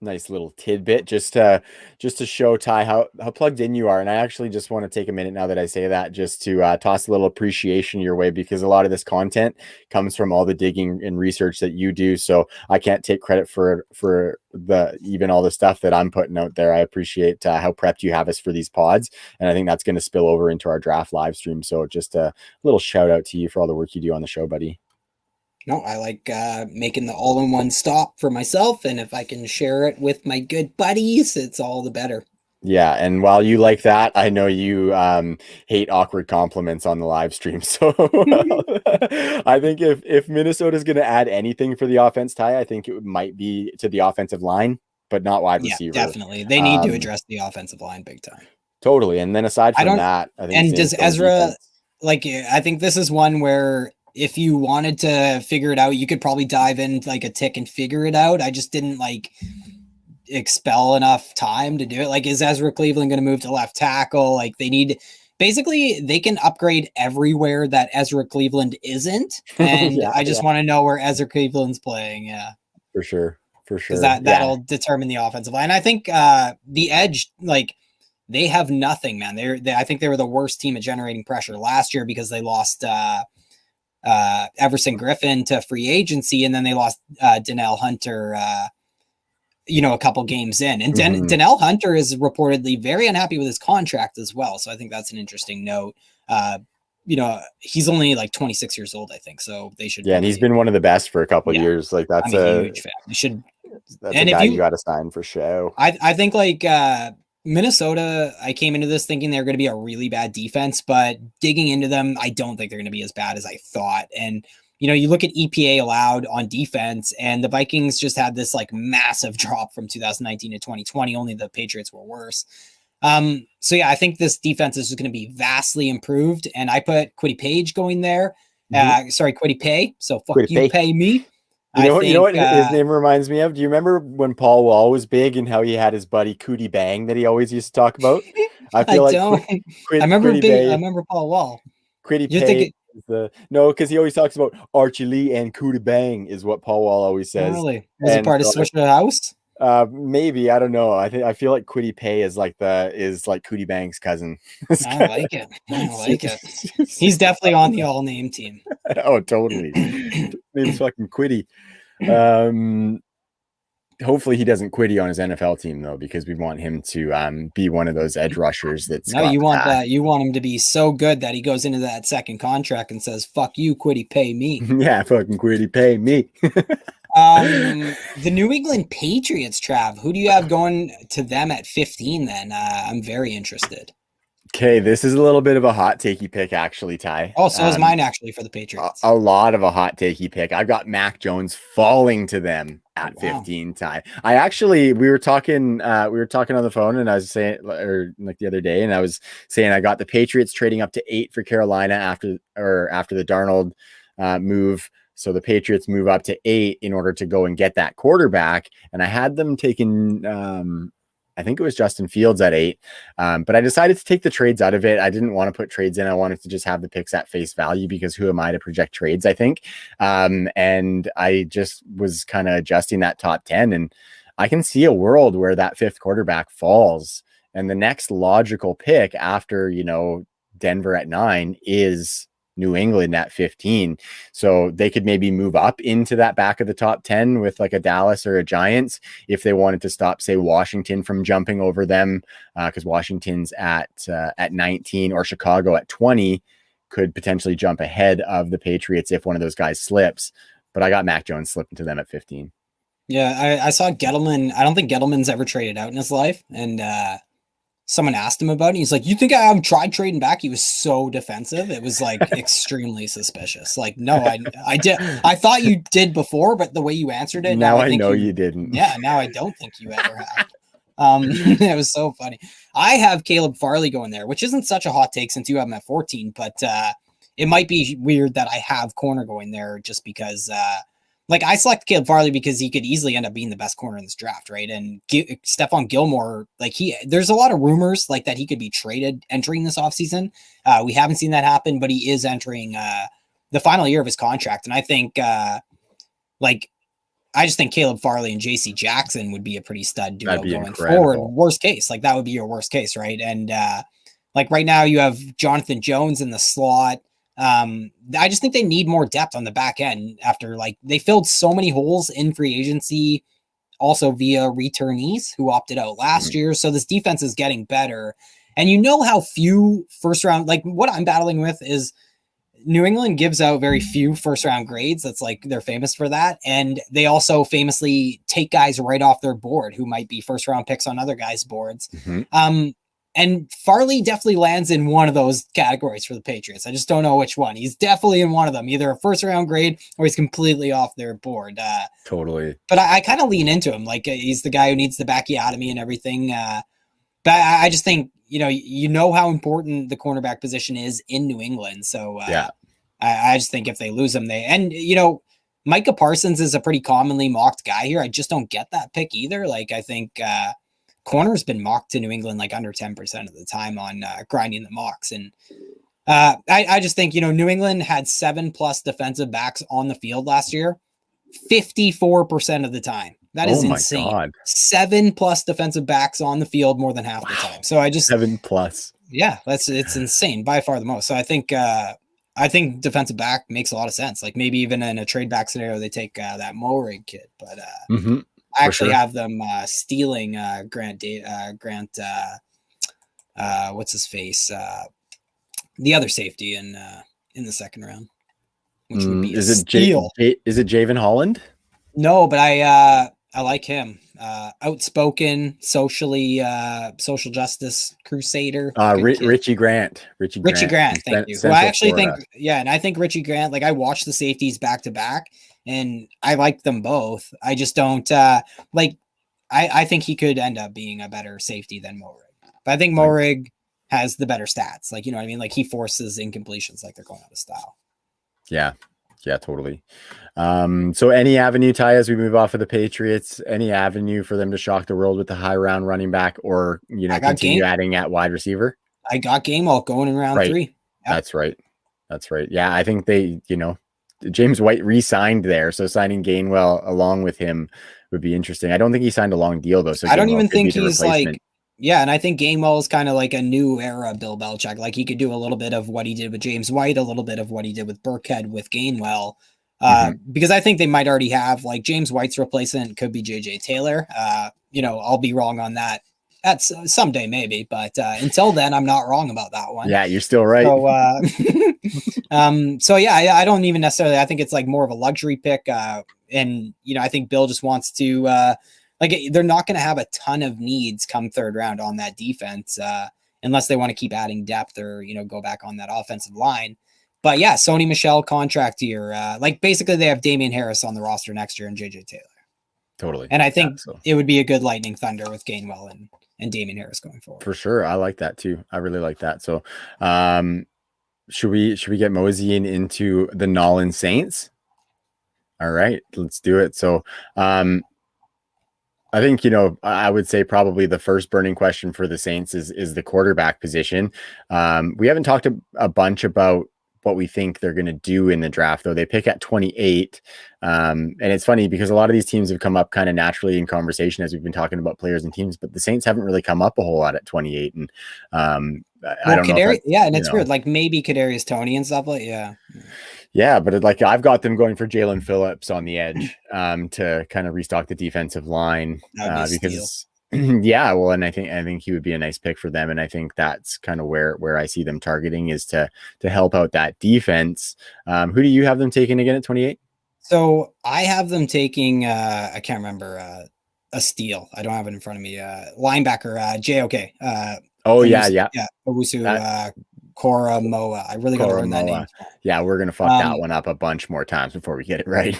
Nice little tidbit just to show Ty how plugged in you are. And I actually just want to take a minute now that I say that just to toss a little appreciation your way, because a lot of this content comes from all the digging and research that you do. So I can't take credit for the even all the stuff that I'm putting out there. I appreciate how prepped you have us for these pods, and I think that's going to spill over into our draft live stream. So just a little shout out to you for all the work you do on the show, buddy. No, I like making the all-in-one stop for myself, and if I can share it with my good buddies, it's all the better. Yeah, and while you like that, I know you hate awkward compliments on the live stream. So I think if Minnesota's going to add anything for the offense, Ty, I think it might be to the offensive line, but not wide receiver. Definitely. They need to address the offensive line big time. Totally. And then aside from that, I think. And does Ezra, I think this is one where if you wanted to figure it out, you could probably dive in like a tick and figure it out. I just didn't expel enough time to do it. Is Ezra Cleveland going to move to left tackle? They can upgrade everywhere that Ezra Cleveland isn't. And I just want to know where Ezra Cleveland's playing. Yeah, for sure. Because that'll determine the offensive line. I think the edge, they have nothing, man. I think they were the worst team at generating pressure last year because they lost Everson Griffin to free agency, and then they lost Danielle Hunter a couple games in, and Danielle Hunter is reportedly very unhappy with his contract as well, so I think that's an interesting note. He's only 26 years old, I think, so they should and he's been one of the best for a couple of years. That's a huge fan. You should, that's a guy you got to sign for show. I think Minnesota, I came into this thinking they're going to be a really bad defense, but digging into them, I don't think they're going to be as bad as I thought. And, you look at EPA allowed on defense, and the Vikings just had this massive drop from 2019 to 2020. Only the Patriots were worse. I think this defense is just going to be vastly improved. And I put Kwity Page going there. Kwity Paye. So fuck Kwity you, pay me. You know what his name reminds me of? Do you remember when Paul Wall was big and how he had his buddy Cootie Bang that he always used to talk about? I remember Paul Wall. Kwity Paye because he always talks about Archie Lee and Cootie Bang is what Paul Wall always says. Really? Was it part of Switch the House? Maybe, I don't know. I feel like Kwity Paye is like Cootie Bang's cousin. I like it. He's definitely on the all name team. Oh, totally. Name's fucking Kwity. Hopefully he doesn't Kwity on his NFL team though, because we want him to be one of those edge rushers. You want that. You want him to be so good that he goes into that second contract and says, "Fuck you, Kwity, pay me." Yeah, fucking Kwity, pay me. The New England Patriots, Trav, who do you have going to them at 15 then? I'm very interested. Okay, this is a little bit of a hot takey pick, actually, Ty. Oh, so is mine actually for the Patriots. A lot of a hot takey pick. I've got Mac Jones falling to them at 15, Ty. We were talking on the phone, and I was saying, or the other day, and I was saying I got the Patriots trading up to 8 for Carolina after the Darnold move. So the Patriots move up to 8 in order to go and get that quarterback. And I had them taking I think it was Justin Fields at 8. But I decided to take the trades out of it. I didn't want to put trades in. I wanted to just have the picks at face value because who am I to project trades, I think. And I just was kind of adjusting that top 10. And I can see a world where that 5th quarterback falls. And the next logical pick after, Denver at 9 is New England at 15. So they could maybe move up into that back of the top 10 with like a Dallas or a Giants if they wanted to stop, say, Washington from jumping over them, because Washington's at 19, or Chicago at 20 could potentially jump ahead of the Patriots if one of those guys slips. But I got Mac Jones slipping to them at 15. Yeah, I saw Gettleman. I don't think Gettleman's ever traded out in his life. And someone asked him about it. He's like, you think I haven't tried trading back? He was so defensive. It was like extremely suspicious. Like, no, I did. I thought you did before, but the way you answered it. Now I know you didn't. Yeah. Now I don't think you ever have. It was so funny. I have Caleb Farley going there, which isn't such a hot take since you have him at 14, but it might be weird that I have corner going there just because like I select Caleb Farley because he could easily end up being the best corner in this draft, right? And Stephon Gilmore, like there's a lot of rumors like that he could be traded entering this offseason. We haven't seen that happen, but he is entering the final year of his contract. And I think I just think Caleb Farley and JC Jackson would be a pretty stud duo going incredible. Forward. Worst case, like that would be your worst case, right? And like right now you have Jonathan Jones in the slot. I just think they need more depth on the back end after like they filled so many holes in free agency, also via returnees who opted out last year. So this defense is getting better. And you know how few first round, like what I'm battling with is New England gives out very few first round grades. That's like, they're famous for that. And they also famously take guys right off their board who might be first round picks on other guys' boards. And Farley definitely lands in one of those categories for the Patriots. I just don't know which one. He's definitely in one of them, either a first round grade or he's completely off their board. Totally. But I kind of lean into him. Like he's the guy who needs the backiotomy and everything. But I just think, you know how important the cornerback position is in New England. So yeah, I just think if they lose him, Micah Parsons is a pretty commonly mocked guy here. I just don't get that pick either. Like I think, corner's been mocked to New England like under 10% of the time on grinding the mocks. And I just think, New England had 7+ defensive backs on the field last year, 54% of the time. That is insane. God. 7+ defensive backs on the field more than half the time. So I just 7+. Yeah, it's insane, by far the most. So I think defensive back makes a lot of sense. Like maybe even in a trade back scenario, they take that Morig kid, but I actually have them stealing Grant. What's his face? The other safety in the second round, which would be is it Javen Holland? No, but I like him. Outspoken, social justice crusader. Richie Grant. Richie Grant. Thank you. Well, I actually think, and I think Richie Grant. Like I watched the safeties back to back. And I like them both. I just don't I think he could end up being a better safety than Morig. But I think Morig has the better stats. Like, you know what I mean? Like he forces incompletions like they're going out of style. Yeah. Yeah, totally. So any avenue, Ty, as we move off of the Patriots, any avenue for them to shock the world with the high round running back or, continue adding at wide receiver? I got Gainwell going in round 3. Yep. That's right. Yeah, I think they, James White re-signed there, so signing Gainwell along with him would be interesting. I don't think he signed a long deal though, so I don't even think he's like, and I think Gainwell is kind of like a new era Bill Belichick. Like he could do a little bit of what he did with James White, a little bit of what he did with Burkhead with Gainwell, because I think they might already have like James White's replacement could be JJ Taylor. I'll be wrong on that. That's someday maybe, but until then, I'm not wrong about that one. Yeah, you're still right. So, I don't even necessarily. I think it's like more of a luxury pick, and I think Bill just wants to they're not going to have a ton of needs come third round on that defense unless they want to keep adding depth or go back on that offensive line. But yeah, Sony Michel contract year, basically they have Damian Harris on the roster next year and JJ Taylor. Totally, and I think it would be a good lightning thunder with Gainwell and Damian Harris going forward. For sure. I like that too. I really like that. So should we get moseying into the Nolan Saints? All right, let's do it. So I think, I would say probably the first burning question for the Saints is the quarterback position. We haven't talked a bunch about what we think they're going to do in the draft, though. They pick at 28. And it's funny because a lot of these teams have come up kind of naturally in conversation as we've been talking about players and teams, but the Saints haven't really come up a whole lot at 28. And I don't know if that's, yeah, and it's weird. Like maybe Kadarius Toney and stuff like, yeah. Yeah, but like I've got them going for Jalen Phillips on the edge to kind of restock the defensive line because yeah, well, and I think he would be a nice pick for them, and I think that's kind of where I see them targeting is to help out that defense. Who do you have them taking again at 28? So I have them taking I can't remember a steal. I don't have it in front of me. Linebacker JOK. Owusu Koromoa. I really got to learn that name. Yeah, we're gonna fuck that one up a bunch more times before we get it right.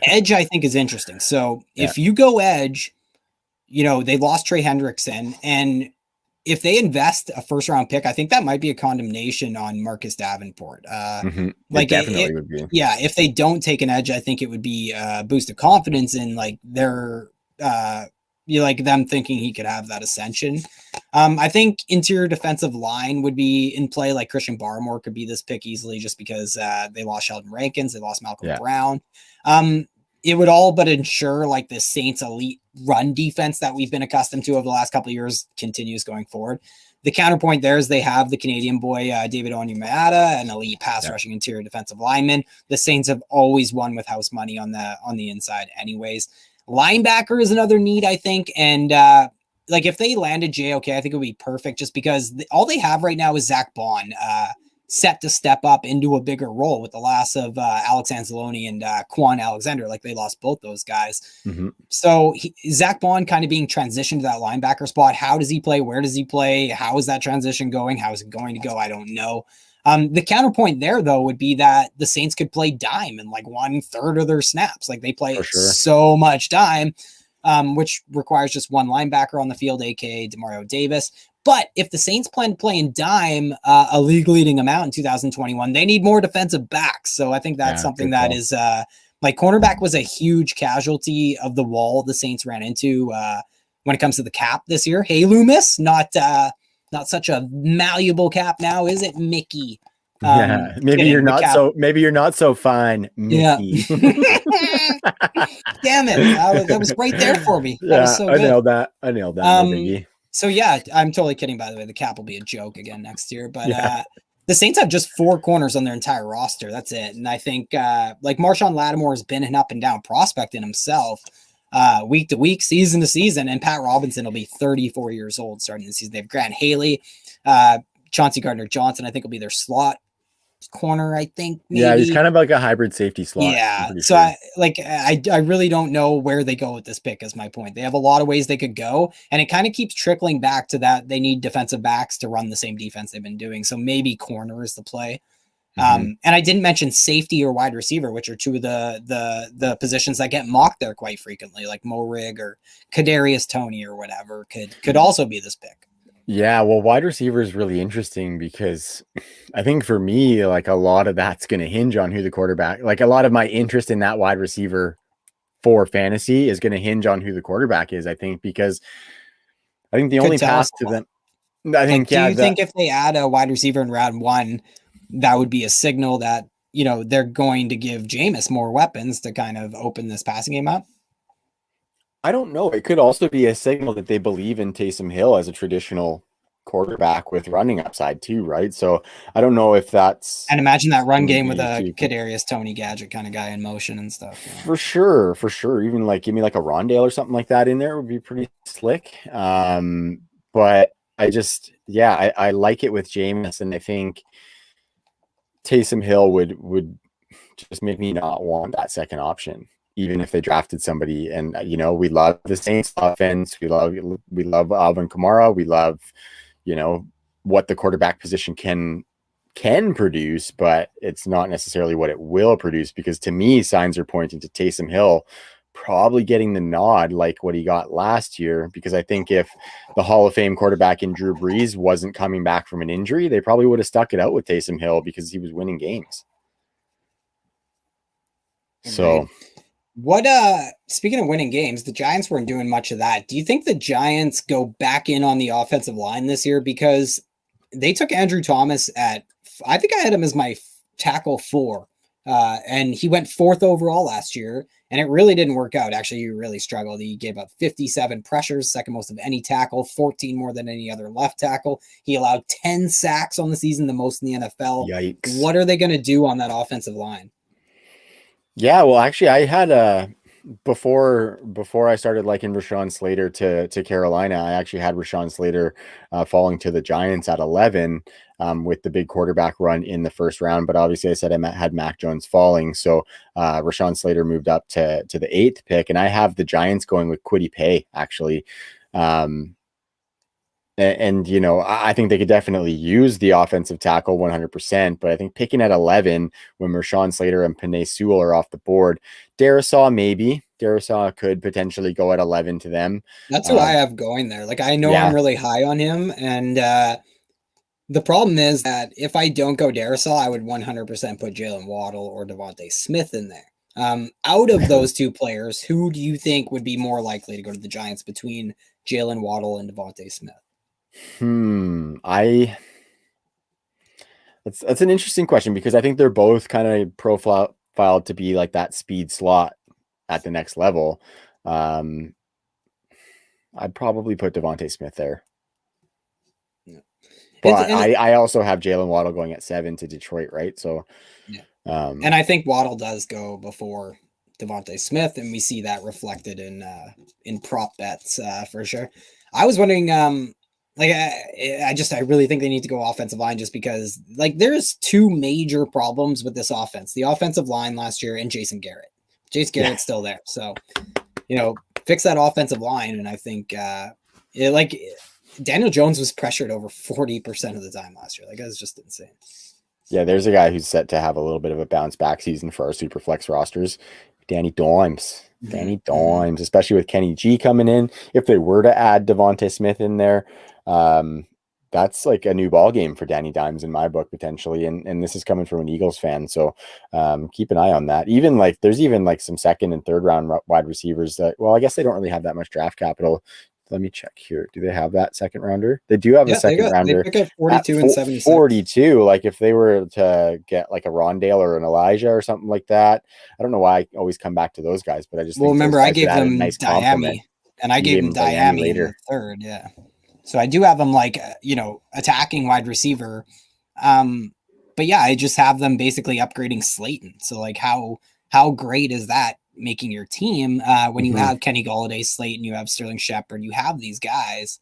Edge, I think, is interesting. So if you go edge, they lost Trey Hendrickson, and if they invest a first round pick, I think that might be a condemnation on Marcus Davenport. Like it definitely would be. Yeah, if they don't take an edge, I think it would be a boost of confidence in like their like them thinking he could have that ascension. I think interior defensive line would be in play. Like Christian Barmore could be this pick easily just because they lost Sheldon Rankins, they lost Malcolm Brown. It would all but ensure like the Saints elite run defense that we've been accustomed to over the last couple of years continues going forward. The counterpoint there is they have the Canadian boy, David Onyemata, an elite pass rushing interior defensive lineman. The Saints have always won with house money on the inside anyways. Linebacker is another need, I think. And like if they landed JOK, I think it would be perfect just because all they have right now is Zach Bond set to step up into a bigger role with the loss of Alex Anzalone and Quan Alexander. Like they lost both those guys. So Zach Bond kind of being transitioned to that linebacker spot. How does he play? Where does he play? How is that transition going? How is it going to go? I don't know. The counterpoint there, though, would be that the Saints could play dime in like 1/3 of their snaps. Like they play so much dime, which requires just one linebacker on the field, aka Demario Davis. But if the Saints plan to play in dime a league-leading amount in 2021, they need more defensive backs. So I think that's something that is like cornerback was a huge casualty of the wall the Saints ran into when it comes to the cap this year. Hey, Loomis, not such a malleable cap now, is it, Mickey? Maybe you're not so fine, Mickey. Yeah. Damn it. That was right there for me. That was so good. I nailed that. So yeah, I'm totally kidding, by the way. The cap will be a joke again next year. But the Saints have just 4 corners on their entire roster. That's it. And I think like Marshawn Lattimore has been an up and down prospect in himself week to week, season to season. And Pat Robinson will be 34 years old starting the season. They have Grant Haley, Chauncey Gardner-Johnson, I think will be their slot corner, I think. Maybe. Yeah, he's kind of like a hybrid safety slot. Yeah. So I really don't know where they go with this pick is my point. They have a lot of ways they could go, and it kind of keeps trickling back to that they need defensive backs to run the same defense they've been doing. So maybe corner is the play. And I didn't mention safety or wide receiver, which are two of the positions that get mocked there quite frequently, like Mo Rig or Kadarius Toney or whatever could also be this pick. Yeah, well, wide receiver is really interesting because I think for me, like a lot of that's going to hinge on who the quarterback, like a lot of my interest in that wide receiver for fantasy is going to hinge on who the quarterback is, I think, because I think the only path to them, I think, do you think if they add a wide receiver in round 1, that would be a signal that, they're going to give Jameis more weapons to kind of open this passing game up? I don't know. It could also be a signal that they believe in Taysom Hill as a traditional quarterback with running upside too, right? So I don't know if that's... And imagine that run game with a Kadarius Toney gadget kind of guy in motion and stuff. Yeah. For sure. Even like give me like a Rondale or something like that in there would be pretty slick. But I just, I like it with Jameis, and I think Taysom Hill would just make me not want that second option, even if they drafted somebody. And we love the Saints offense. We love Alvin Kamara. We love, what the quarterback position can produce, but it's not necessarily what it will produce, because to me, signs are pointing to Taysom Hill probably getting the nod like what he got last year, because I think if the Hall of Fame quarterback in Drew Brees wasn't coming back from an injury, they probably would have stuck it out with Taysom Hill because he was winning games. So What speaking of winning games, the Giants weren't doing much of that. Do you think the Giants go back in on the offensive line this year? Because they took Andrew Thomas at, I think I had him as my tackle 4. And he went 4th overall last year, and it really didn't work out. Actually, he really struggled. He gave up 57 pressures, second most of any tackle, 14 more than any other left tackle. He allowed 10 sacks on the season, the most in the NFL. Yikes. What are they going to do on that offensive line? Yeah, well, actually, I had before I started liking Rashawn Slater to Carolina, I actually had Rashawn Slater falling to the Giants at 11 with the big quarterback run in the first round. But obviously, I said I had Mac Jones falling, so Rashawn Slater moved up to the 8th pick, and I have the Giants going with Kwity Paye actually. And you know, I think they could definitely use the offensive tackle 100%, but I think picking at 11 when Rashawn Slater and Penei Sewell are off the board, Darisaw could potentially go at 11 to them. That's who I have going there. Like, I know I'm Yeah. really high on him, and the problem is that if I don't go Darisaw, I would 100% put Jalen Waddle or Devontae Smith in there. Out of those two players, who do you think would be more likely to go to the Giants between Jalen Waddle and Devontae Smith? I that's an interesting question because I think they're both kind of profiled to be like that speed slot at the next level. I'd probably put Devontae Smith there. Yeah. But I also have Jalen Waddle going at 7 to Detroit, right? So yeah. And I think Waddle does go before Devontae Smith, and we see that reflected in prop bets for sure. I was wondering, I really think they need to go offensive line just because, like, there's two major problems with this offense: the offensive line last year and Jason Garrett. Jason Garrett's still there, so fix that offensive line, and I think Daniel Jones was pressured over 40% of the time last year. Like, that's just insane. Yeah, there's a guy who's set to have a little bit of a bounce back season for our super flex rosters. Danny Dimes. Danny Dimes, especially with Kenny G coming in. If they were to add Devontae Smith in there, that's like a new ball game for Danny Dimes in my book potentially. And this is coming from an Eagles fan, so keep an eye on that. Even like there's even like some second and third round wide receivers that, well, I guess they don't really have that much draft capital. Let me check here. Do they have that second rounder? They do have a second rounder. They pick up 42 and 76. 42. Like if they were to get like a Rondale or an Elijah or something like that. I don't know why I always come back to those guys, but I just remember I gave them nice Diami, and I gave them Diami later in the third. Yeah. So I do have them like, attacking wide receiver. But yeah, I just have them basically upgrading Slayton. So like how great is that making your team when you have Kenny Golladay, Slayton, you have Sterling Shepard, you have these guys.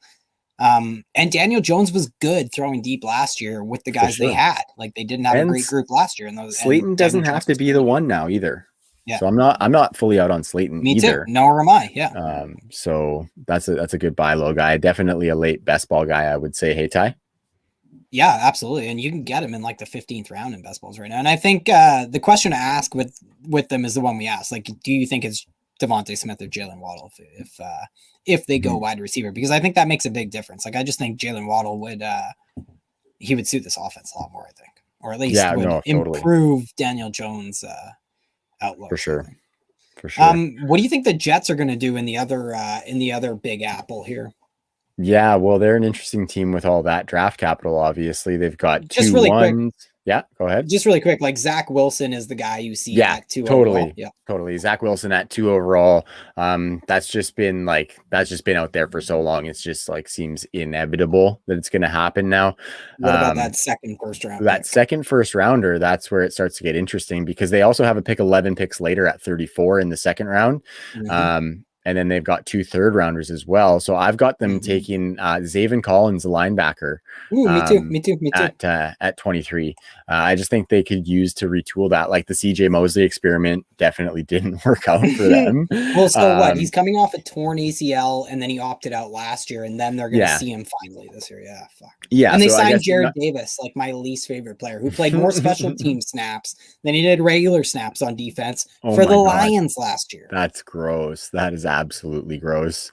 And Daniel Jones was good throwing deep last year with the guys they had. Like they didn't have a great group last year. And Slayton doesn't have to be the one now either. Yeah. So I'm not fully out on Slayton either. Too. Nor am I. Yeah. So that's a good buy low guy. Definitely a late best ball guy, I would say. Hey, Ty. Yeah, absolutely. And you can get him in like the 15th round in best balls right now. And I think the question to ask with them is the one we asked. Like, do you think it's Devontae Smith or Jalen Waddle if they go wide receiver? Because I think that makes a big difference. Like, I just think Jalen Waddle would suit this offense a lot more, I think. Or at least improve Daniel Jones' outlook. For sure. What do you think the Jets are going to do in the other Big Apple here? Yeah, well, they're an interesting team with all that draft capital. Obviously, they've got just two really ones. Quick. Yeah, go ahead. Just really quick, like Zach Wilson is the guy you see at 2 totally. overall. Yeah, totally. Zach Wilson at 2 overall. That's just been out there for so long. It's just like seems inevitable that it's going to happen now. What about that second first round? That second first rounder, that's where it starts to get interesting because they also have a pick 11 picks later at 34 in the second round. And then they've got 2 third rounders as well. So I've got them taking Zaven Collins, the linebacker. Ooh, me too. At 23. I just think they could use to retool that. Like the CJ Mosley experiment definitely didn't work out for them. Well, so what? He's coming off a torn ACL and then he opted out last year and then they're going to see him finally this year. Yeah, fuck. Yeah. And they signed Jared Davis, like my least favorite player, who played more special team snaps than he did regular snaps on defense for the Lions last year. That's gross. That is absolutely gross.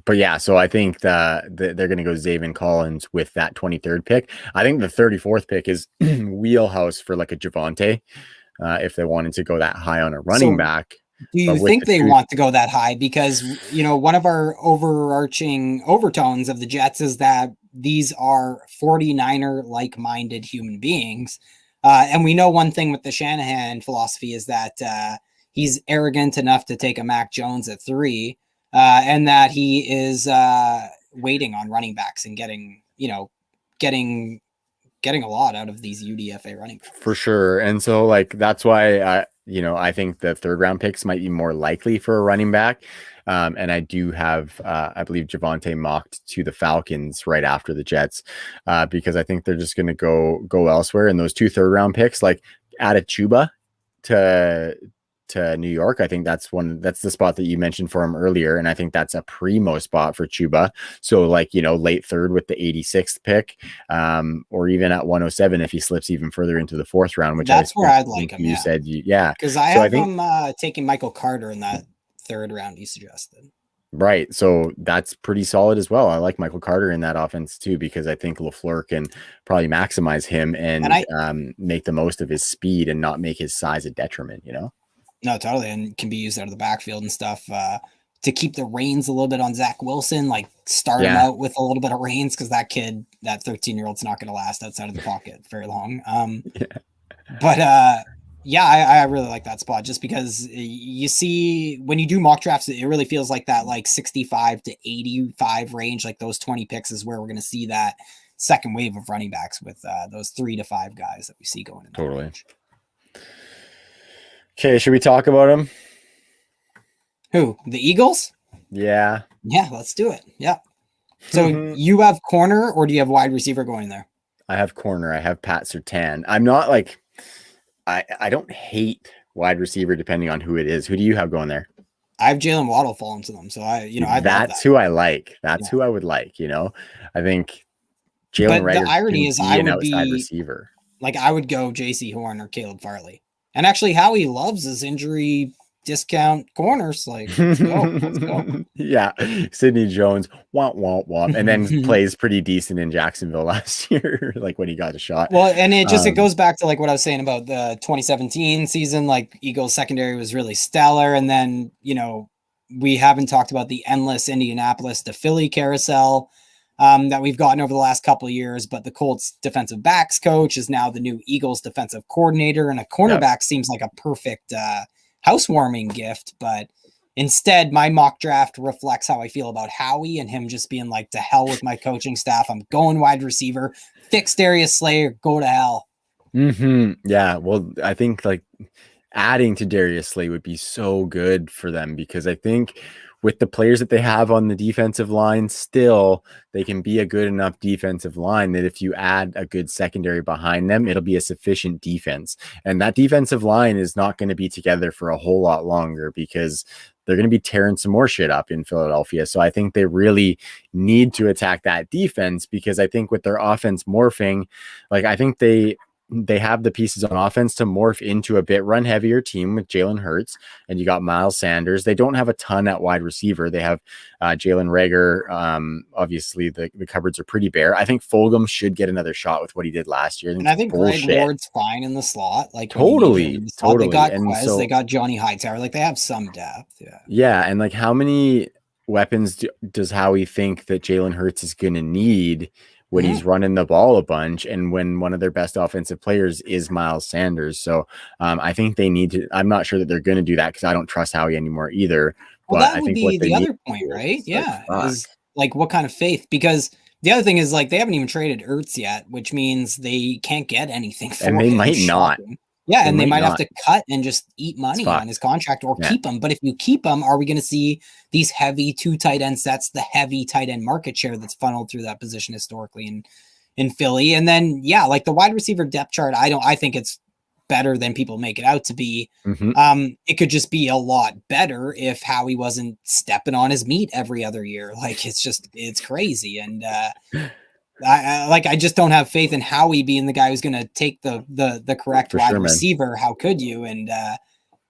But yeah, so I think they're going to go Zaven Collins with that 23rd pick. I think the 34th pick is wheelhouse for like a Javonte. if they wanted to go that high on a running So back. do But you with think the they two, want to go that high? Because, one of our overarching overtones of the Jets is that these are 49er like-minded human beings. And we know one thing with the Shanahan philosophy is that he's arrogant enough to take a Mac Jones at 3, and that he is waiting on running backs and getting a lot out of these UDFA running backs. for sure. And so like that's why I think the third round picks might be more likely for a running back. And I do have I believe Javonte mocked to the Falcons right after the Jets, because I think they're just gonna go elsewhere. And those 2 third-round picks, like add a Chuba to New York. I think that's the spot that you mentioned for him earlier. And I think that's a primo spot for Chuba. So like, late third with the 86th pick, or even at 107 if he slips even further into the 4th round, which That's where I'd like him. you Yeah. said, yeah. Because I So I have think him taking Michael Carter in that 3rd round you suggested. right. So that's pretty solid as well. I like Michael Carter in that offense too, because I think LaFleur can probably maximize him and make the most of his speed and not make his size a detriment, No, totally. And can be used out of the backfield and stuff to keep the reins a little bit on Zach Wilson, like start him out with a little bit of reins, because that 13-year-old's not going to last outside of the pocket very long. But I really like that spot, just because you see when you do mock drafts, it really feels like that like 65 to 85 range, like those 20 picks is where we're going to see that second wave of running backs with those 3 to 5 guys that we see going in that totally range. Okay, should we talk about him? Who? The Eagles? Yeah, let's do it. Yeah. So you have corner, or do you have wide receiver going there? I have corner. I have Pat Surtain. I'm not like I don't hate wide receiver depending on who it is. Who do you have going there? I have Jalen Waddle falling to them, so I love that. Who I like. That's who I would like. I think Jalen Reagor. The irony is, I would be receiver. Like I would go J.C. Horn or Caleb Farley, and actually, Howie loves his injury discount corners. Like, let's go. Yeah, Sidney Jones, womp, and then plays pretty decent in Jacksonville last year, like when he got a shot. Well, and it goes back to like what I was saying about the 2017 season. Like Eagles secondary was really stellar, and then we haven't talked about the endless Indianapolis to Philly carousel that we've gotten over the last couple of years. But the Colts defensive backs coach is now the new Eagles defensive coordinator, and a cornerback seems like a perfect housewarming gift. But instead, my mock draft reflects how I feel about Howie and him just being like, to hell with my coaching staff. I'm going wide receiver, fix Darius Slayer, go to hell. Yeah, well, I think like adding to Darius Slay would be so good for them, because I think with the players that they have on the defensive line, still they can be a good enough defensive line that if you add a good secondary behind them, it'll be a sufficient defense. And that defensive line is not going to be together for a whole lot longer, because they're going to be tearing some more shit up in Philadelphia. So I think they really need to attack that defense, because I think with their offense morphing, like I think they have the pieces on offense to morph into a bit run heavier team with Jalen Hurts, and you got Miles Sanders. They don't have a ton at wide receiver. They have Jalen Reagor. Obviously the cupboards are pretty bare. I think Fulgham should get another shot with what he did last year. And I think Greg Ward's fine in the slot. Like totally. They got Quez, they got Johnny Hightower. Like they have some depth. Yeah. And like how many weapons does Howie think that Jalen Hurts is going to need when he's running the ball a bunch, and when one of their best offensive players is Miles Sanders? So I think they need to. I'm not sure that they're going to do that, because I don't trust Howie anymore either. Well, that would be the other point, right? Yeah, is like what kind of faith? Because the other thing is like they haven't even traded Ertz yet, which means they can't get anything for him. And they might not. Yeah, and they might have to cut and just eat money on his contract, or keep him. But if you keep him, are we going to see these heavy 2 tight end sets, the heavy tight end market share that's funneled through that position historically in Philly? And then, like the wide receiver depth chart, I think it's better than people make it out to be. It could just be a lot better if Howie wasn't stepping on his meat every other year. Like it's crazy. And I just don't have faith in Howie being the guy who's going to take the correct wide receiver. How could you? And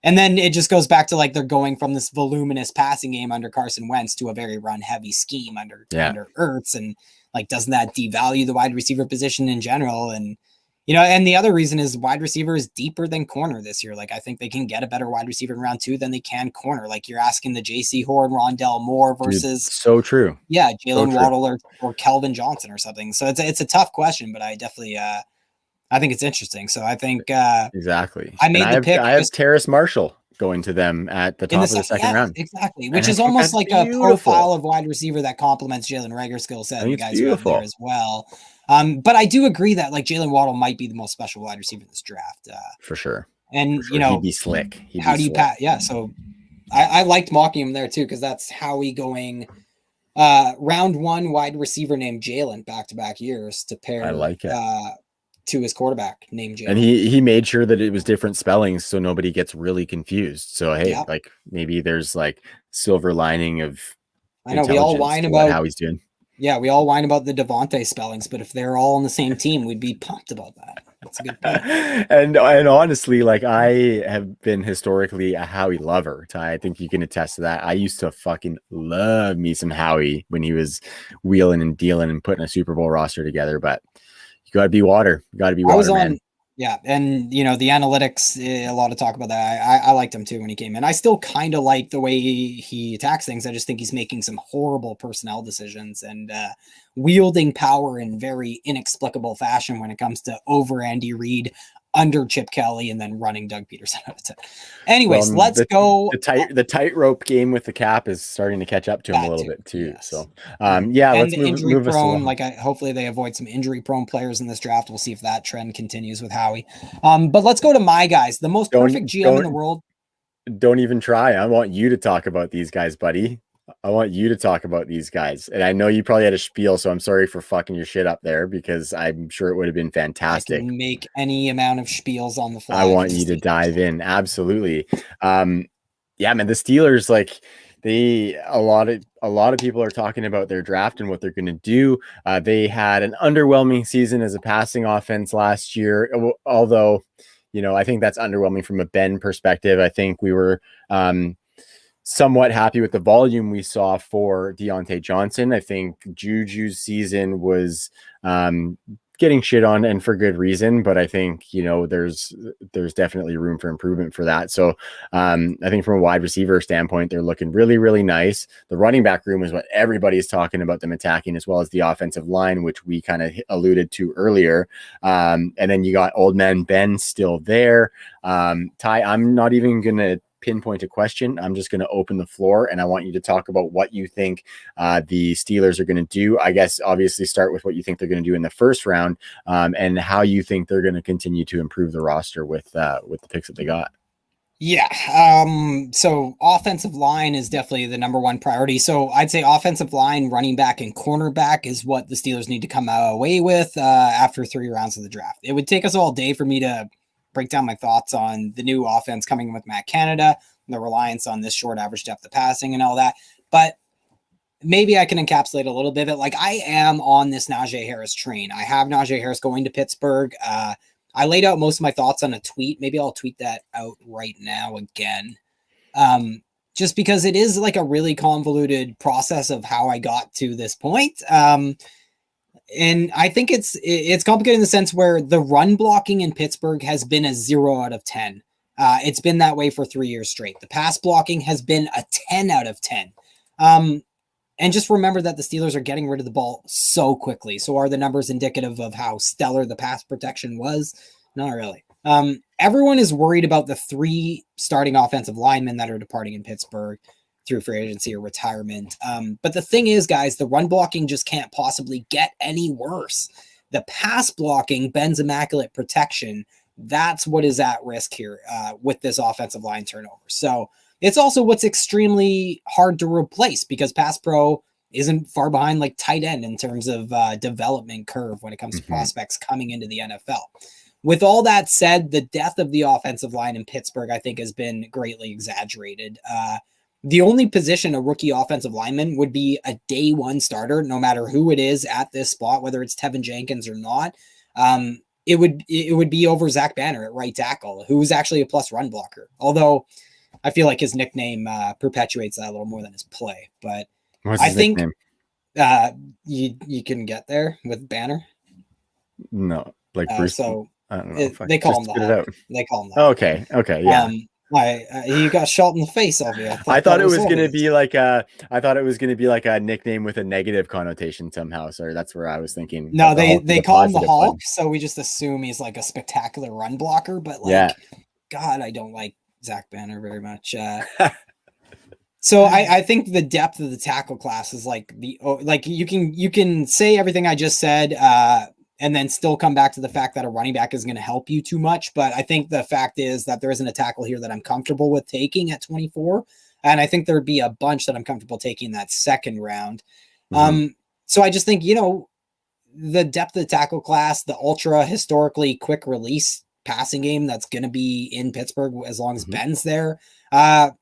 then it just goes back to like they're going from this voluminous passing game under Carson Wentz to a very run heavy scheme under Ertz, and like doesn't that devalue the wide receiver position in general? And And the other reason is wide receiver is deeper than corner this year. Like, I think they can get a better wide receiver in round 2 than they can corner. Like, you're asking the JC Horn, Rondell Moore versus, Dude, so true. yeah, So Jalen true. Waddle or Kelvin Johnson or something. So it's a tough question, but I definitely, I think it's interesting. So I think Exactly. I And made the pick I have just Terrace Marshall going to them at the in the top of the second yeah, round. exactly. And Which I is think almost that's like a beautiful. profile of wide receiver that complements Jalen Reagor's skill set I and think the it's guys you have there beautiful. as well. But I do agree that like Jalen Waddle might be the most special wide receiver in this draft. For sure. And For sure. He'd be slick. He'd how be do you slick. pat? Yeah, so I liked mocking him there too because that's Howie going round 1 wide receiver named Jalen back-to-back years to I pair like it. to his quarterback named Jalen. And he made sure that it was different spellings so nobody gets really confused. So hey, like maybe there's like silver lining of I know we all intelligence whine to what about Howie's doing. Yeah, we all whine about the Devontae spellings, but if they're all on the same team, we'd be pumped about that. That's a good point. and honestly, like I have been historically a Howie lover. Ty, I think you can attest to that. I used to fucking love me some Howie when he was wheeling and dealing and putting a Super Bowl roster together. But you got to be water. You got to be water, man. Yeah, and the analytics, a lot of talk about that. I liked him too when he came in. I still kind of like the way he attacks things. I just think he's making some horrible personnel decisions and wielding power in very inexplicable fashion when it comes to over Andy Reid, under Chip Kelly, and then running Doug Peterson out of it. Anyways, let's go. The tightrope game with the cap is starting to catch up to him a little bit too. Yes. So yeah, and let's the injury move prone. us like hopefully they avoid some injury prone players in this draft. We'll see if that trend continues with Howie. But let's go to my guys. The most perfect GM in the world. Don't even try. I want you to talk about these guys, buddy. I want you to talk about these guys. And I know you probably had a spiel, so I'm sorry for fucking your shit up there because I'm sure it would have been fantastic. I can make any amount of spiels on the fly. I want you to dive in. Absolutely. Yeah, man, the Steelers, like a lot of people are talking about their draft and what they're going to do. They had an underwhelming season as a passing offense last year, although, I think that's underwhelming from a Ben perspective. I think we were somewhat happy with the volume we saw for Deontay Johnson. I think Juju's season was getting shit on, and for good reason, but I think there's definitely room for improvement for that. So I think from a wide receiver standpoint, they're looking really, really nice. The running back room is what everybody's talking about them attacking, as well as the offensive line, which we kind of alluded to earlier. And then you got old man Ben still there. Ty, I'm not even gonna pinpoint a question. I'm just going to open the floor, and I want you to talk about what you think the Steelers are going to do. I guess obviously start with what you think they're going to do in the first round, and how you think they're going to continue to improve the roster with the picks that they got. Yeah. So offensive line is definitely the number one priority. So I'd say offensive line, running back, and cornerback is what the Steelers need to come away with after 3 rounds of the draft. It would take us all day for me to break down my thoughts on the new offense coming with Matt Canada, the reliance on this short average depth of passing and all that. But maybe I can encapsulate a little bit of it. Like, I am on this Najee Harris train. I have Najee Harris going to Pittsburgh. I laid out most of my thoughts on a tweet. Maybe I'll tweet that out right now again. Just because it is like a really convoluted process of how I got to this point. And I think it's complicated in the sense where the run blocking in Pittsburgh has been a 0 out of 10. It's been that way for 3 years straight. The pass blocking has been a 10 out of 10. And just remember that the Steelers are getting rid of the ball so quickly. So are the numbers indicative of how stellar the pass protection was? Not really. Everyone is worried about the 3 starting offensive linemen that are departing in Pittsburgh through free agency or retirement. But the thing is, guys, the run blocking just can't possibly get any worse. The pass blocking, Ben's immaculate protection, that's what is at risk here with this offensive line turnover. So it's also what's extremely hard to replace because pass pro isn't far behind like tight end in terms of development curve when it comes to prospects coming into the NFL. With all that said, the death of the offensive line in Pittsburgh, I think, has been greatly exaggerated. The only position a rookie offensive lineman would be a day one starter, no matter who it is at this spot, whether it's Tevin Jenkins or not. It would be over Zach Banner at right tackle, who's actually a plus run blocker. Although I feel like his nickname perpetuates that a little more than his play. But What's his nickname? You can get there with Banner. No, like Bruce. I don't know. Fuck, They call just him the spit it Hulk. out. They call him the Hulk. Okay. Okay. Yeah. You got shot in the face, of you. I I thought that thought it was was gonna obvious. be like I thought it was gonna be like a nickname with a negative connotation somehow. Sorry, that's where I was thinking. No, But the Hulk is they a call him the positive Hulk, one. so we just assume he's like a spectacular run blocker. But Yeah. like, God, I don't like Zach Banner very much. So I think the depth of the tackle class is like like you can say everything I just said, and then still come back to the fact that a running back is going to help you too much. But I think the fact is that there isn't a tackle here that I'm comfortable with taking at 24, and I think there'd be a bunch that I'm comfortable taking in that second round. Mm-hmm. So I just think the depth of the tackle class, the ultra historically quick release passing game that's going to be in Pittsburgh as long as Mm-hmm. Ben's there,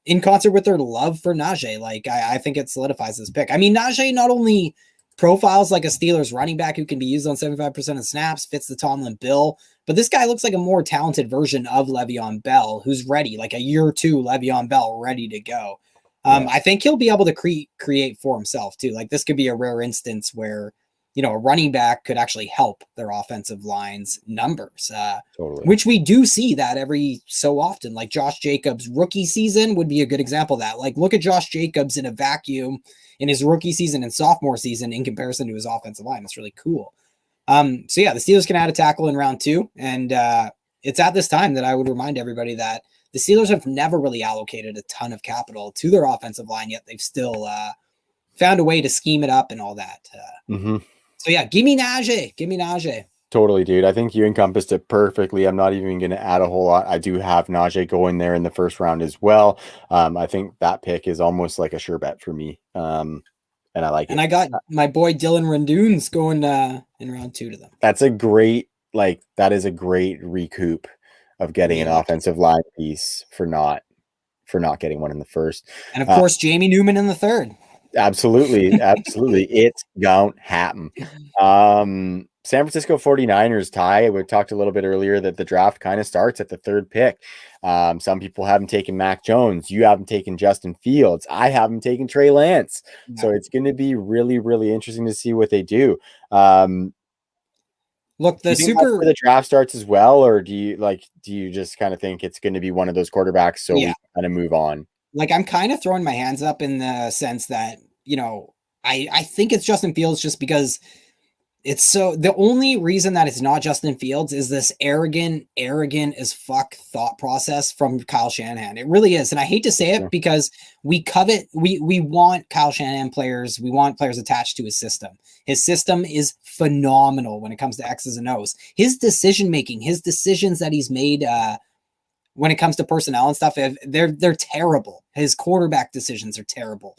in concert with their love for Najee. Like, I think it solidifies this pick. I mean, Najee not only profiles like a Steelers running back who can be used on 75% of snaps, fits the Tomlin bill, but this guy looks like a more talented version of Le'Veon Bell, who's ready, like a year two Le'Veon Bell ready to go. Yeah. I think he'll be able to create for himself too. Like, this could be a rare instance where a running back could actually help their offensive line's numbers, Totally. which we do see that every so often. Like Josh Jacobs' rookie season would be a good example of that. Like, look at Josh Jacobs in a vacuum in his rookie season and sophomore season in comparison to his offensive line. That's really cool. So yeah, the Steelers can add a tackle in round 2. And it's at this time that I would remind everybody that the Steelers have never really allocated a ton of capital to their offensive line, yet they've still found a way to scheme it up and all that. Mm-hmm. So yeah, give me Najee. Give me Najee. Totally, dude. I think you encompassed it perfectly. I'm not even going to add a whole lot. I do have Najee going there in the first round as well. I think that pick is almost like a sure bet for me. And I like And it. I got my boy Dylan Rendunes going in round 2 to them. That's a great, that is a great recoup of getting an offensive line piece for not getting one in the first. And of course, Jamie Newman in the third. Absolutely. Absolutely. It's gonna happen. San Francisco 49ers, Ty. We talked a little bit earlier that the draft kind of starts at the third pick. Some people haven't taken Mac Jones. You haven't taken Justin Fields. I haven't taken Trey Lance. No. So it's going to be really, really interesting to see what they do. Look, do you think that's where the draft starts as well, or do you just kind of think it's going to be one of those quarterbacks so we kind of move on? Like, I'm kind of throwing my hands up in the sense that, I think it's Justin Fields just because it's the only reason that it's not Justin Fields is this arrogant as fuck thought process from Kyle Shanahan. It really is. And I hate to say it because we want Kyle Shanahan players. We want players attached to his system. His system is phenomenal when it comes to X's and O's. His decision-making, his decisions that he's made, when it comes to personnel and stuff, they're terrible. His quarterback decisions are terrible.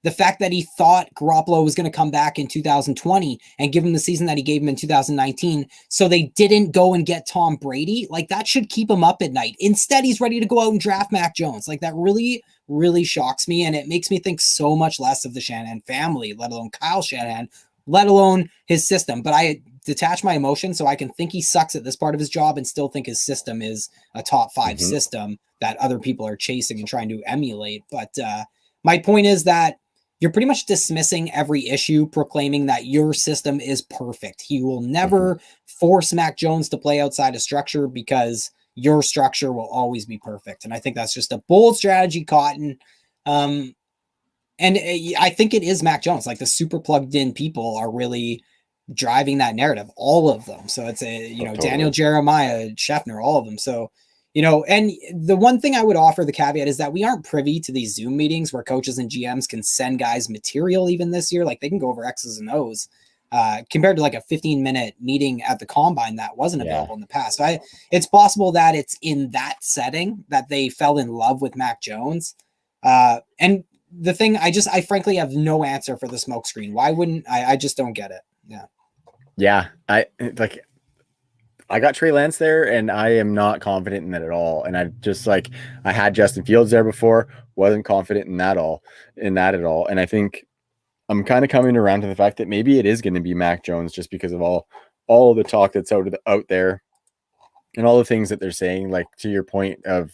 The fact that he thought Garoppolo was going to come back in 2020 and give him the season that he gave him in 2019, so they didn't go and get Tom Brady, like that should keep him up at night. Instead, he's ready to go out and draft Mac Jones. Like, that really, really shocks me, and it makes me think so much less of the Shanahan family, let alone Kyle Shanahan, let alone his system. But I detach my emotions so I can think he sucks at this part of his job and still think his system is a top 5 system that other people are chasing and trying to emulate. But my point is that you're pretty much dismissing every issue, proclaiming that your system is perfect. He will never force Mac Jones to play outside of structure because your structure will always be perfect. And I think that's just a bold strategy, Cotton. And I think it is Mac Jones. Like, the super plugged in people are really driving that narrative, all of them. So it's totally. Daniel Jeremiah, Scheffner, all of them. So, and the one thing I would offer the caveat is that we aren't privy to these Zoom meetings where coaches and GMs can send guys material even this year. Like, they can go over X's and O's compared to like a 15-minute meeting at the combine that wasn't available in the past. So it's possible that it's in that setting that they fell in love with Mac Jones. And the thing, I frankly have no answer for the smokescreen. Why wouldn't I just don't get it. Yeah. I got Trey Lance there, and I am not confident in that at all. And I had Justin Fields there before, wasn't confident in that at all. And I think I'm kind of coming around to the fact that maybe it is going to be Mac Jones just because of all the talk that's out there and all the things that they're saying. Like, to your point of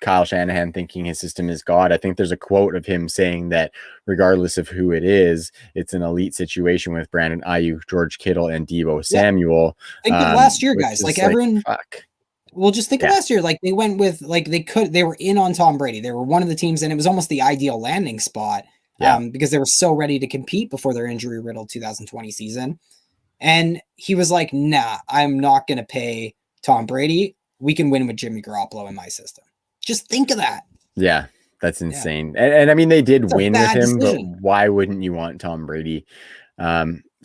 Kyle Shanahan thinking his system is God. I think there's a quote of him saying that regardless of who it is, it's an elite situation with Brandon Ayuk, George Kittle, and Deebo Samuel. Think of last year, Which guys. is Like everyone, fuck. well, just think of last year. Like they went with, like they were in on Tom Brady. They were one of the teams, and it was almost the ideal landing spot because they were so ready to compete before their injury riddled 2020 season. And he was like, nah, I'm not going to pay Tom Brady. We can win with Jimmy Garoppolo in my system. Just think of that. Yeah, that's insane. And I mean, they did win with him, decision. but why wouldn't you want Tom Brady? So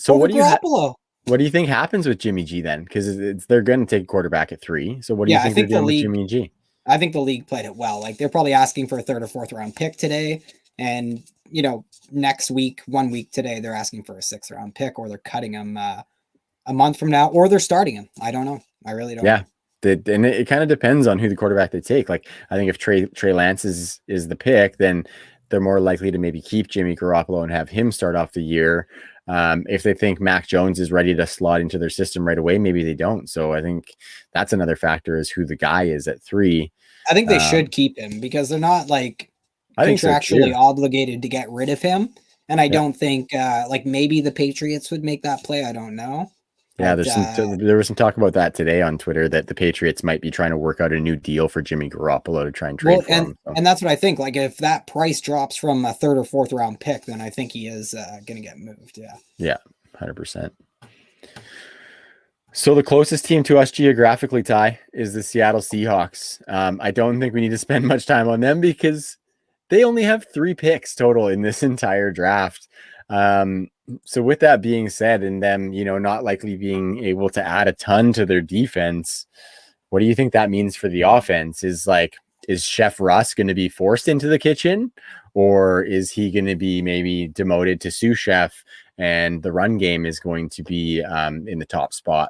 Over what do you Garoppolo. what do you think happens with Jimmy G then? Because they're going to take quarterback at 3. So what do you think they're doing with Jimmy G? I think the league played it well. Like they're probably asking for a 3rd or 4th round pick today. And, you know, next week, 1 week today, they're asking for a 6th round pick, or they're cutting him a month from now, or they're starting him. I don't know. I really don't know. And it kind of depends on who the quarterback they take. Like, I think if Trey Lance is the pick, then they're more likely to maybe keep Jimmy Garoppolo and have him start off the year. If they think Mac Jones is ready to slot into their system right away, maybe they don't. So I think that's another factor, is who the guy is at 3. I think they should keep him because they're not like contractually obligated to get rid of him. And I don't think like maybe the Patriots would make that play. I don't know. Yeah, there was some talk about that today on Twitter, that the Patriots might be trying to work out a new deal for Jimmy Garoppolo to try and trade for him. So. And that's what I think. Like if that price drops from a 3rd or 4th round pick, then I think he is going to get moved. Yeah, 100%. So the closest team to us geographically, Ty, is the Seattle Seahawks. I don't think we need to spend much time on them because they only have 3 picks total in this entire draft. So with that being said, and them, not likely being able to add a ton to their defense, what do you think that means for the offense? Is Chef Russ going to be forced into the kitchen, or is he going to be maybe demoted to sous chef and the run game is going to be in the top spot?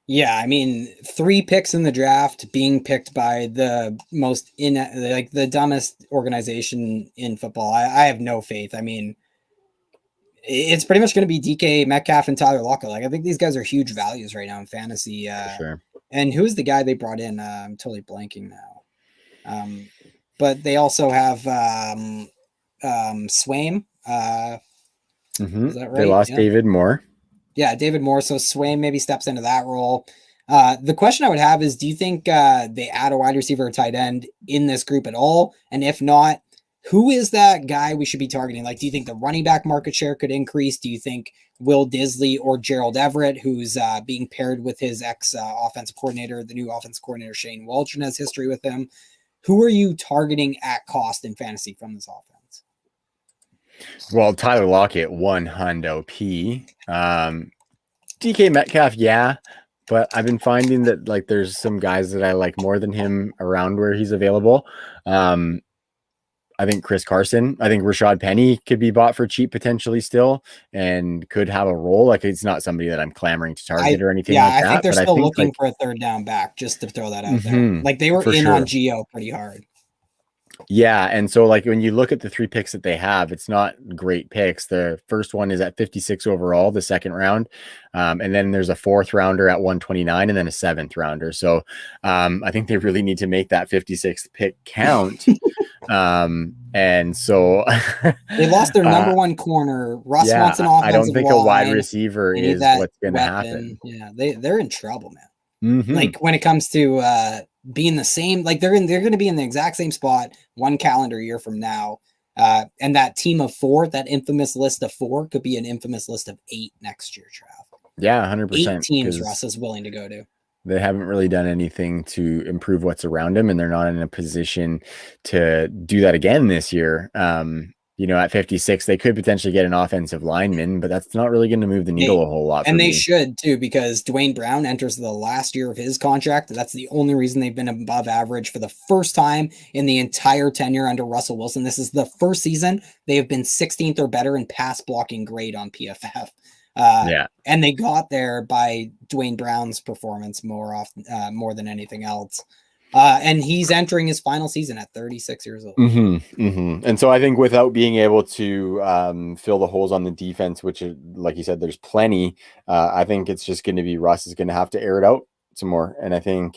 Yeah, I mean, 3 picks in the draft, being picked by the most the dumbest organization in football. I have no faith. I mean, it's pretty much going to be DK Metcalf and Tyler Lockett. Like I think these guys are huge values right now in fantasy. For sure. And who's the guy they brought in? I'm totally blanking now. But they also have Swaim. Is that right? They lost David Moore. Yeah, David Moore. So Swaim maybe steps into that role. The question I would have is, do you think they add a wide receiver or tight end in this group at all? And if not, who is that guy we should be targeting? Like, do you think the running back market share could increase? Do you think Will Disley or Gerald Everett, who's being paired with his ex-offensive coordinator, the new offensive coordinator, Shane Waldron, has history with him? Who are you targeting at cost in fantasy from this offense? Well, Tyler Lockett, $100P. DK Metcalf, yeah. But I've been finding that like there's some guys that I like more than him around where he's available. I think Chris Carson, I think Rashad Penny could be bought for cheap potentially still and could have a role. Like it's not somebody that I'm clamoring to target or anything like that. Yeah, I think they're still looking for a 3rd down back, just to throw that out there. Like they were in on Geo pretty hard. Yeah, and so like when you look at the 3 picks that they have, it's not great picks. The first one is at 56 overall, the 2nd round, and then there's a 4th rounder at 129, and then a 7th rounder. So I think they really need to make that 56th pick count. And so they lost their number 1 corner. Russ wants an offensive I don't think line. A wide receiver is what's going to happen. Yeah, they're in trouble, man. Like when it comes to being the same, like they're going to be in the exact same spot 1 calendar year from now. And that team of 4, that infamous list of 4, could be an infamous list of 8 next year, Trav. Yeah, 100%. 8 teams Russ is willing to go to. They haven't really done anything to improve what's around him, and they're not in a position to do that again this year. At 56, they could potentially get an offensive lineman, but that's not really going to move the needle a whole lot. And they should too, because Dwayne Brown enters the last year of his contract. That's the only reason they've been above average for the first time in the entire tenure under Russell Wilson. This is the first season they have been 16th or better in pass blocking grade on PFF. And they got there by Dwayne Brown's performance more than anything else. And he's entering his final season at 36 years old. And so I think without being able to fill the holes on the defense, which, like you said, there's plenty, I think it's just going to be Russ is going to have to air it out some more. And I think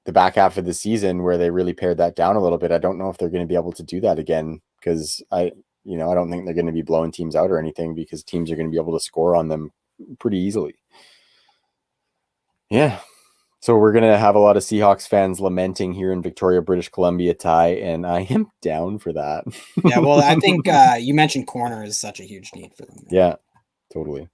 the back half of the season where they really pared that down a little bit. I don't know if they're going to be able to do that again because I don't think they're going to be blowing teams out or anything because teams are going to be able to score on them pretty easily. Yeah. So we're going to have a lot of Seahawks fans lamenting here in Victoria, British Columbia, Ty, and I am down for that. Yeah, well, I think you mentioned corner is such a huge need for them. Yeah, totally.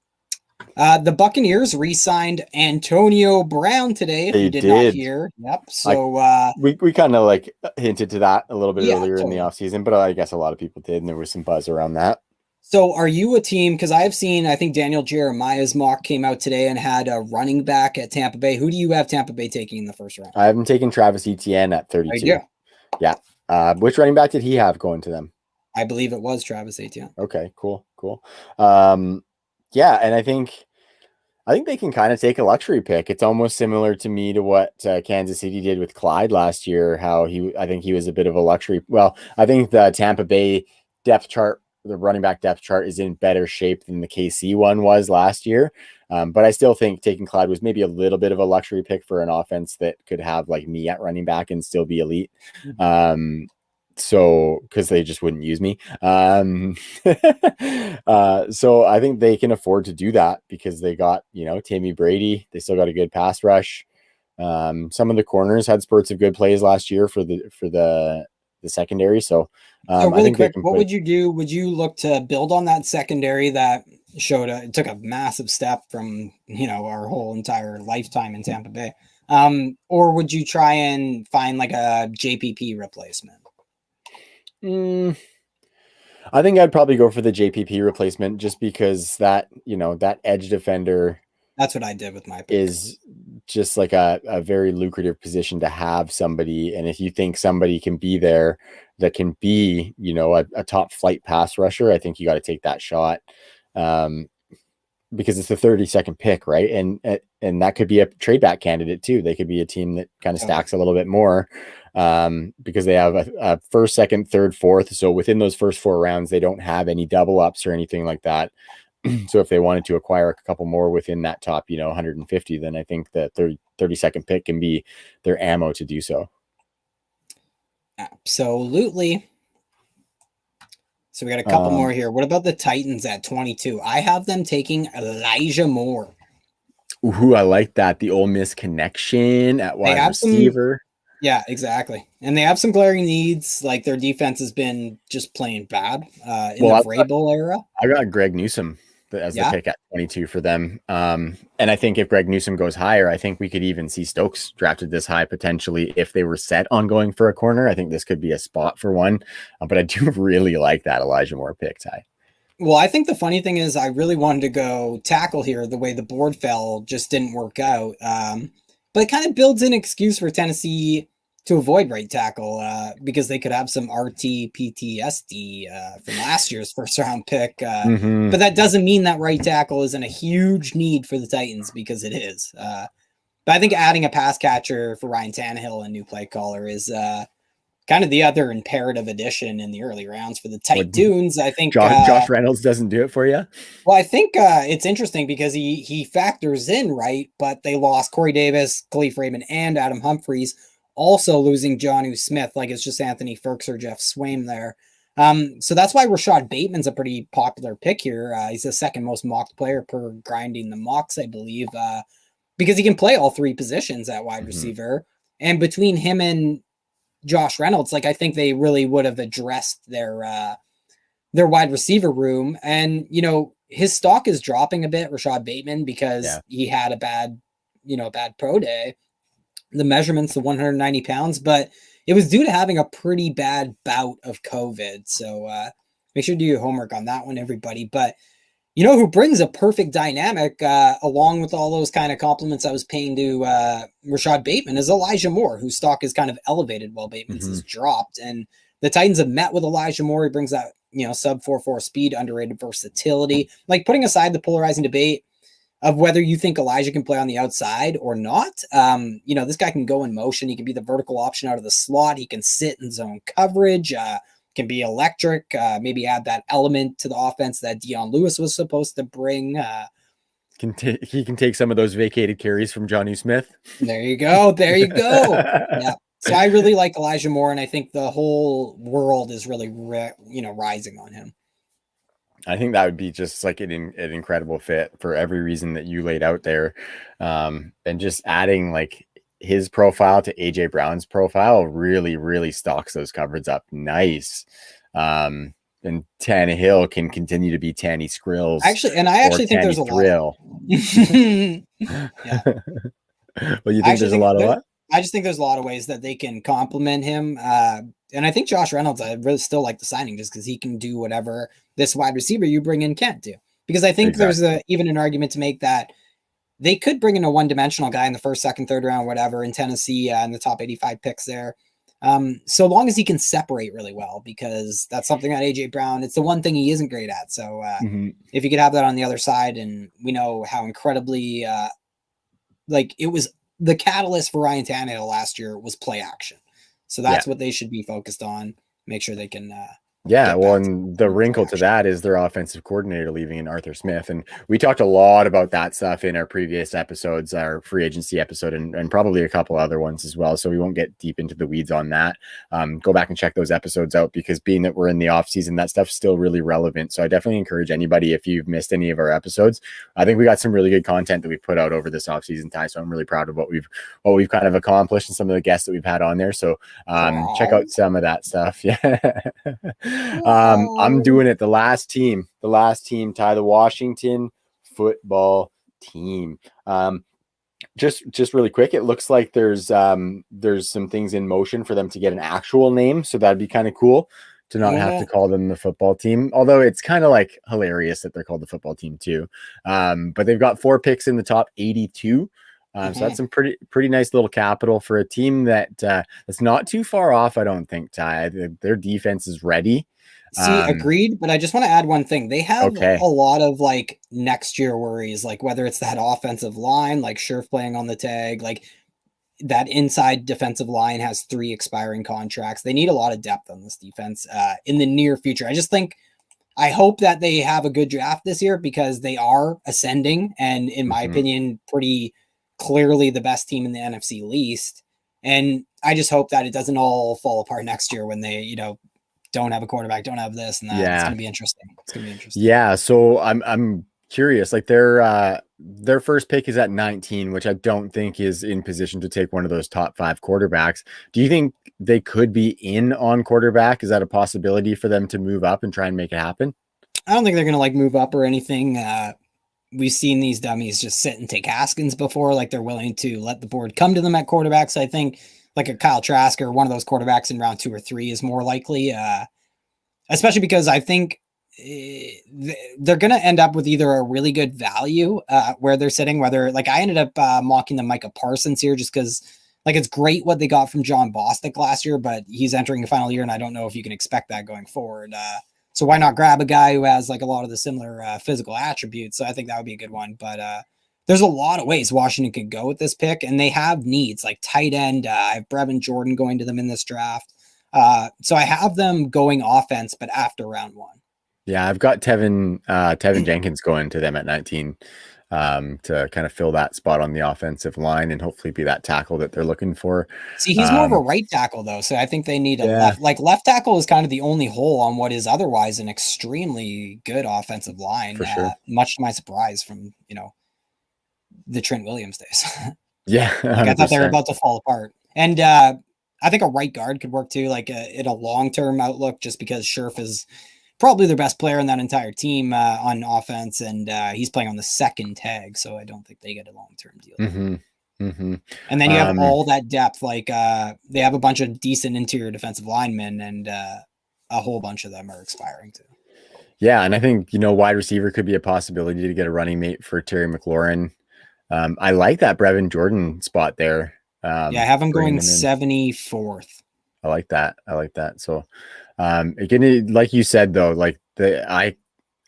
The Buccaneers re-signed Antonio Brown today, if They you did not did. hear. Yep. So we kind of like hinted to that a little bit yeah, earlier in the totally. offseason, but I guess a lot of people did, and there was some buzz around that. So are you a team? Because I think Daniel Jeremiah's mock came out today and had a running back at Tampa Bay. Who do you have Tampa Bay taking in the first round? I haven't taken Travis Etienne at 32. Yeah. Which running back did he have going to them? I believe it was Travis Etienne. Okay, cool. Yeah, and I think they can kind of take a luxury pick. It's almost similar to me to what Kansas City did with Clyde last year. I think he was a bit of a luxury. Well, I think the Tampa Bay depth chart, the running back depth chart, is in better shape than the KC one was last year. But I still think taking Clyde was maybe a little bit of a luxury pick for an offense that could have like me at running back and still be elite. So because they just wouldn't use me. So I think they can afford to do that because they got, Tammy Brady. They still got a good pass rush. Some of the corners had spurts of good plays last year for the secondary. So really quick, what would you do? Would you look to build on that secondary that it took a massive step from, our whole entire lifetime in Tampa Bay? Or would you try and find like a JPP replacement? I think I'd probably go for the JPP replacement just because that edge defender. That's what I did with my pick. Is just like a very lucrative position to have somebody. And if you think somebody can be there that can be, a top flight pass rusher, I think you got to take that shot. Because it's the 32nd pick, right? And that could be a trade back candidate too. They could be a team that kind of stacks a little bit more because they have a first, second, third, fourth. So within those first 4 rounds, they don't have any double ups or anything like that. So if they wanted to acquire a couple more within that top, 150, then I think the 32nd pick can be their ammo to do so. Absolutely. So we got a couple more here. What about the Titans at 22? I have them taking Elijah Moore. Ooh, I like that. The Ole Miss connection at wide receiver. Yeah, exactly. And they have some glaring needs. Like their defense has been just playing bad in the Vrabel era. I got Greg Newsome as the pick at 22 for them. And I think if Greg Newsome goes higher, I think we could even see Stokes drafted this high potentially if they were set on going for a corner. I think this could be a spot for one. But I do really like that Elijah Moore pick, Ty. Well, I think the funny thing is I really wanted to go tackle here. The way the board fell just didn't work out. But it kind of builds an excuse for Tennessee to avoid right tackle because they could have some RT PTSD from last year's first round pick. But that doesn't mean that right tackle isn't a huge need for the Titans because it is. But I think adding a pass catcher for Ryan Tannehill and new play caller is kind of the other imperative addition in the early rounds for the Titans. I think Josh Reynolds doesn't do it for you. Well, I think it's interesting because he factors in, right? But they lost Corey Davis, Khalif Raymond, and Adam Humphries. Also losing Jonnu Smith, like it's just Anthony Ferks or Jeff Swaim there. So that's why Rashad Bateman's a pretty popular pick here. He's the second most mocked player per grinding the mocks, I believe, because he can play all 3 positions at wide receiver. And between him and Josh Reynolds, like I think they really would have addressed their wide receiver room. And, his stock is dropping a bit, Rashad Bateman, because he had a bad pro day. The measurements, the 190 pounds, but it was due to having a pretty bad bout of COVID. So make sure to do your homework on that one, everybody. But who brings a perfect dynamic along with all those kind of compliments I was paying to Rashad Bateman is Elijah Moore, whose stock is kind of elevated while Bateman's has dropped. And the Titans have met with Elijah Moore. He brings that, sub 4.4 speed, underrated versatility. Like putting aside the polarizing debate of whether you think Elijah can play on the outside or not. This guy can go in motion. He can be the vertical option out of the slot. He can sit in zone coverage, can be electric, maybe add that element to the offense that Dion Lewis was supposed to bring. he can take some of those vacated carries from Johnny Smith. There you go. There you go. Yeah. So I really like Elijah Moore, and I think the whole world is really, rising on him. I think that would be just like an incredible fit for every reason that you laid out there. And just adding like his profile to AJ Brown's profile really, really stocks those cupboards up nice. And Tannehill can continue to be Tanny Skrills. I actually think there's a Thrill. Yeah. Well, you think there's a lot of what? I just think there's a lot of ways that they can complement him. And I think Josh Reynolds, I really still like the signing just because he can do whatever this wide receiver you bring in can't do. Because I think there's even an argument to make that they could bring in a one-dimensional guy in the first, second, third round, whatever, in Tennessee in the top 85 picks there. So long as he can separate really well, because that's something that AJ Brown, it's the one thing he isn't great at. So if you could have that on the other side, and we know how incredibly it was the catalyst for Ryan Tannehill last year was play action. So that's what they should be focused on. Make sure they can and the wrinkle to that is their offensive coordinator leaving in Arthur Smith. And we talked a lot about that stuff in our previous episodes, our free agency episode, and probably a couple other ones as well. So we won't get deep into the weeds on that. Go back and check those episodes out, because being that we're in the off season, that stuff's still really relevant. So I definitely encourage anybody, if you've missed any of our episodes, I think we got some really good content that we put out over this off season, Ty. So I'm really proud of what we've kind of accomplished and some of the guests that we've had on there. So check out some of that stuff. Yeah. I'm doing it. The last team, Ty, the Washington football team. Just really quick, it looks like there's some things in motion for them to get an actual name, so that'd be kind of cool to not have to call them the football team. Although it's kind of like hilarious that they're called the football team too. But they've got 4 picks in the top 82. So that's some pretty nice little capital for a team that's not too far off, I don't think, Ty. Their defense is ready. See, agreed. But I just want to add one thing. They have a lot of like next year worries, like whether it's that offensive line, like Scherf playing on the tag, like that inside defensive line has 3 expiring contracts. They need a lot of depth on this defense in the near future. I hope that they have a good draft this year, because they are ascending, and in my opinion, pretty clearly the best team in the NFC least. And I just hope that it doesn't all fall apart next year when they, don't have a quarterback, don't have this and that. Yeah. It's going to be interesting. Yeah. So I'm curious, like their first pick is at 19, which I don't think is in position to take one of those top 5 quarterbacks. Do you think they could be in on quarterback? Is that a possibility for them to move up and try and make it happen? I don't think they're going to move up or anything. We've seen these dummies just sit and take Haskins before, like they're willing to let the board come to them at quarterback. So I think like a Kyle Trask or one of those quarterbacks in round 2 or 3 is more likely, especially because I think they're going to end up with either a really good value where they're sitting, whether like I ended up mocking the Micah Parsons here just because like it's great what they got from John Bostic last year, but he's entering the final year and I don't know if you can expect that going forward. So why not grab a guy who has like a lot of the similar physical attributes? So I think that would be a good one. But there's a lot of ways Washington could go with this pick, and they have needs like tight end. I have Brevin Jordan going to them in this draft. So I have them going offense, but after round 1. Yeah, I've got Tevin Jenkins going to them at 19 to kind of fill that spot on the offensive line and hopefully be that tackle that they're looking for. See, he's more of a right tackle though, so I think they need a left. Like left tackle is kind of the only hole on what is otherwise an extremely good offensive line. For sure. Much to my surprise from the Trent Williams days. Yeah, like I thought they were about to fall apart. And I think a right guard could work too, like in a long-term outlook, just because Scherf is probably their best player in that entire team on offense, and he's playing on the second tag, so I don't think they get a long-term deal. And then you have all that depth, like they have a bunch of decent interior defensive linemen, and a whole bunch of them are expiring too. Yeah, and I think wide receiver could be a possibility to get a running mate for Terry McLaurin. I like that Brevin Jordan spot there. I have him going 74th. I like that. So again, like you said though, like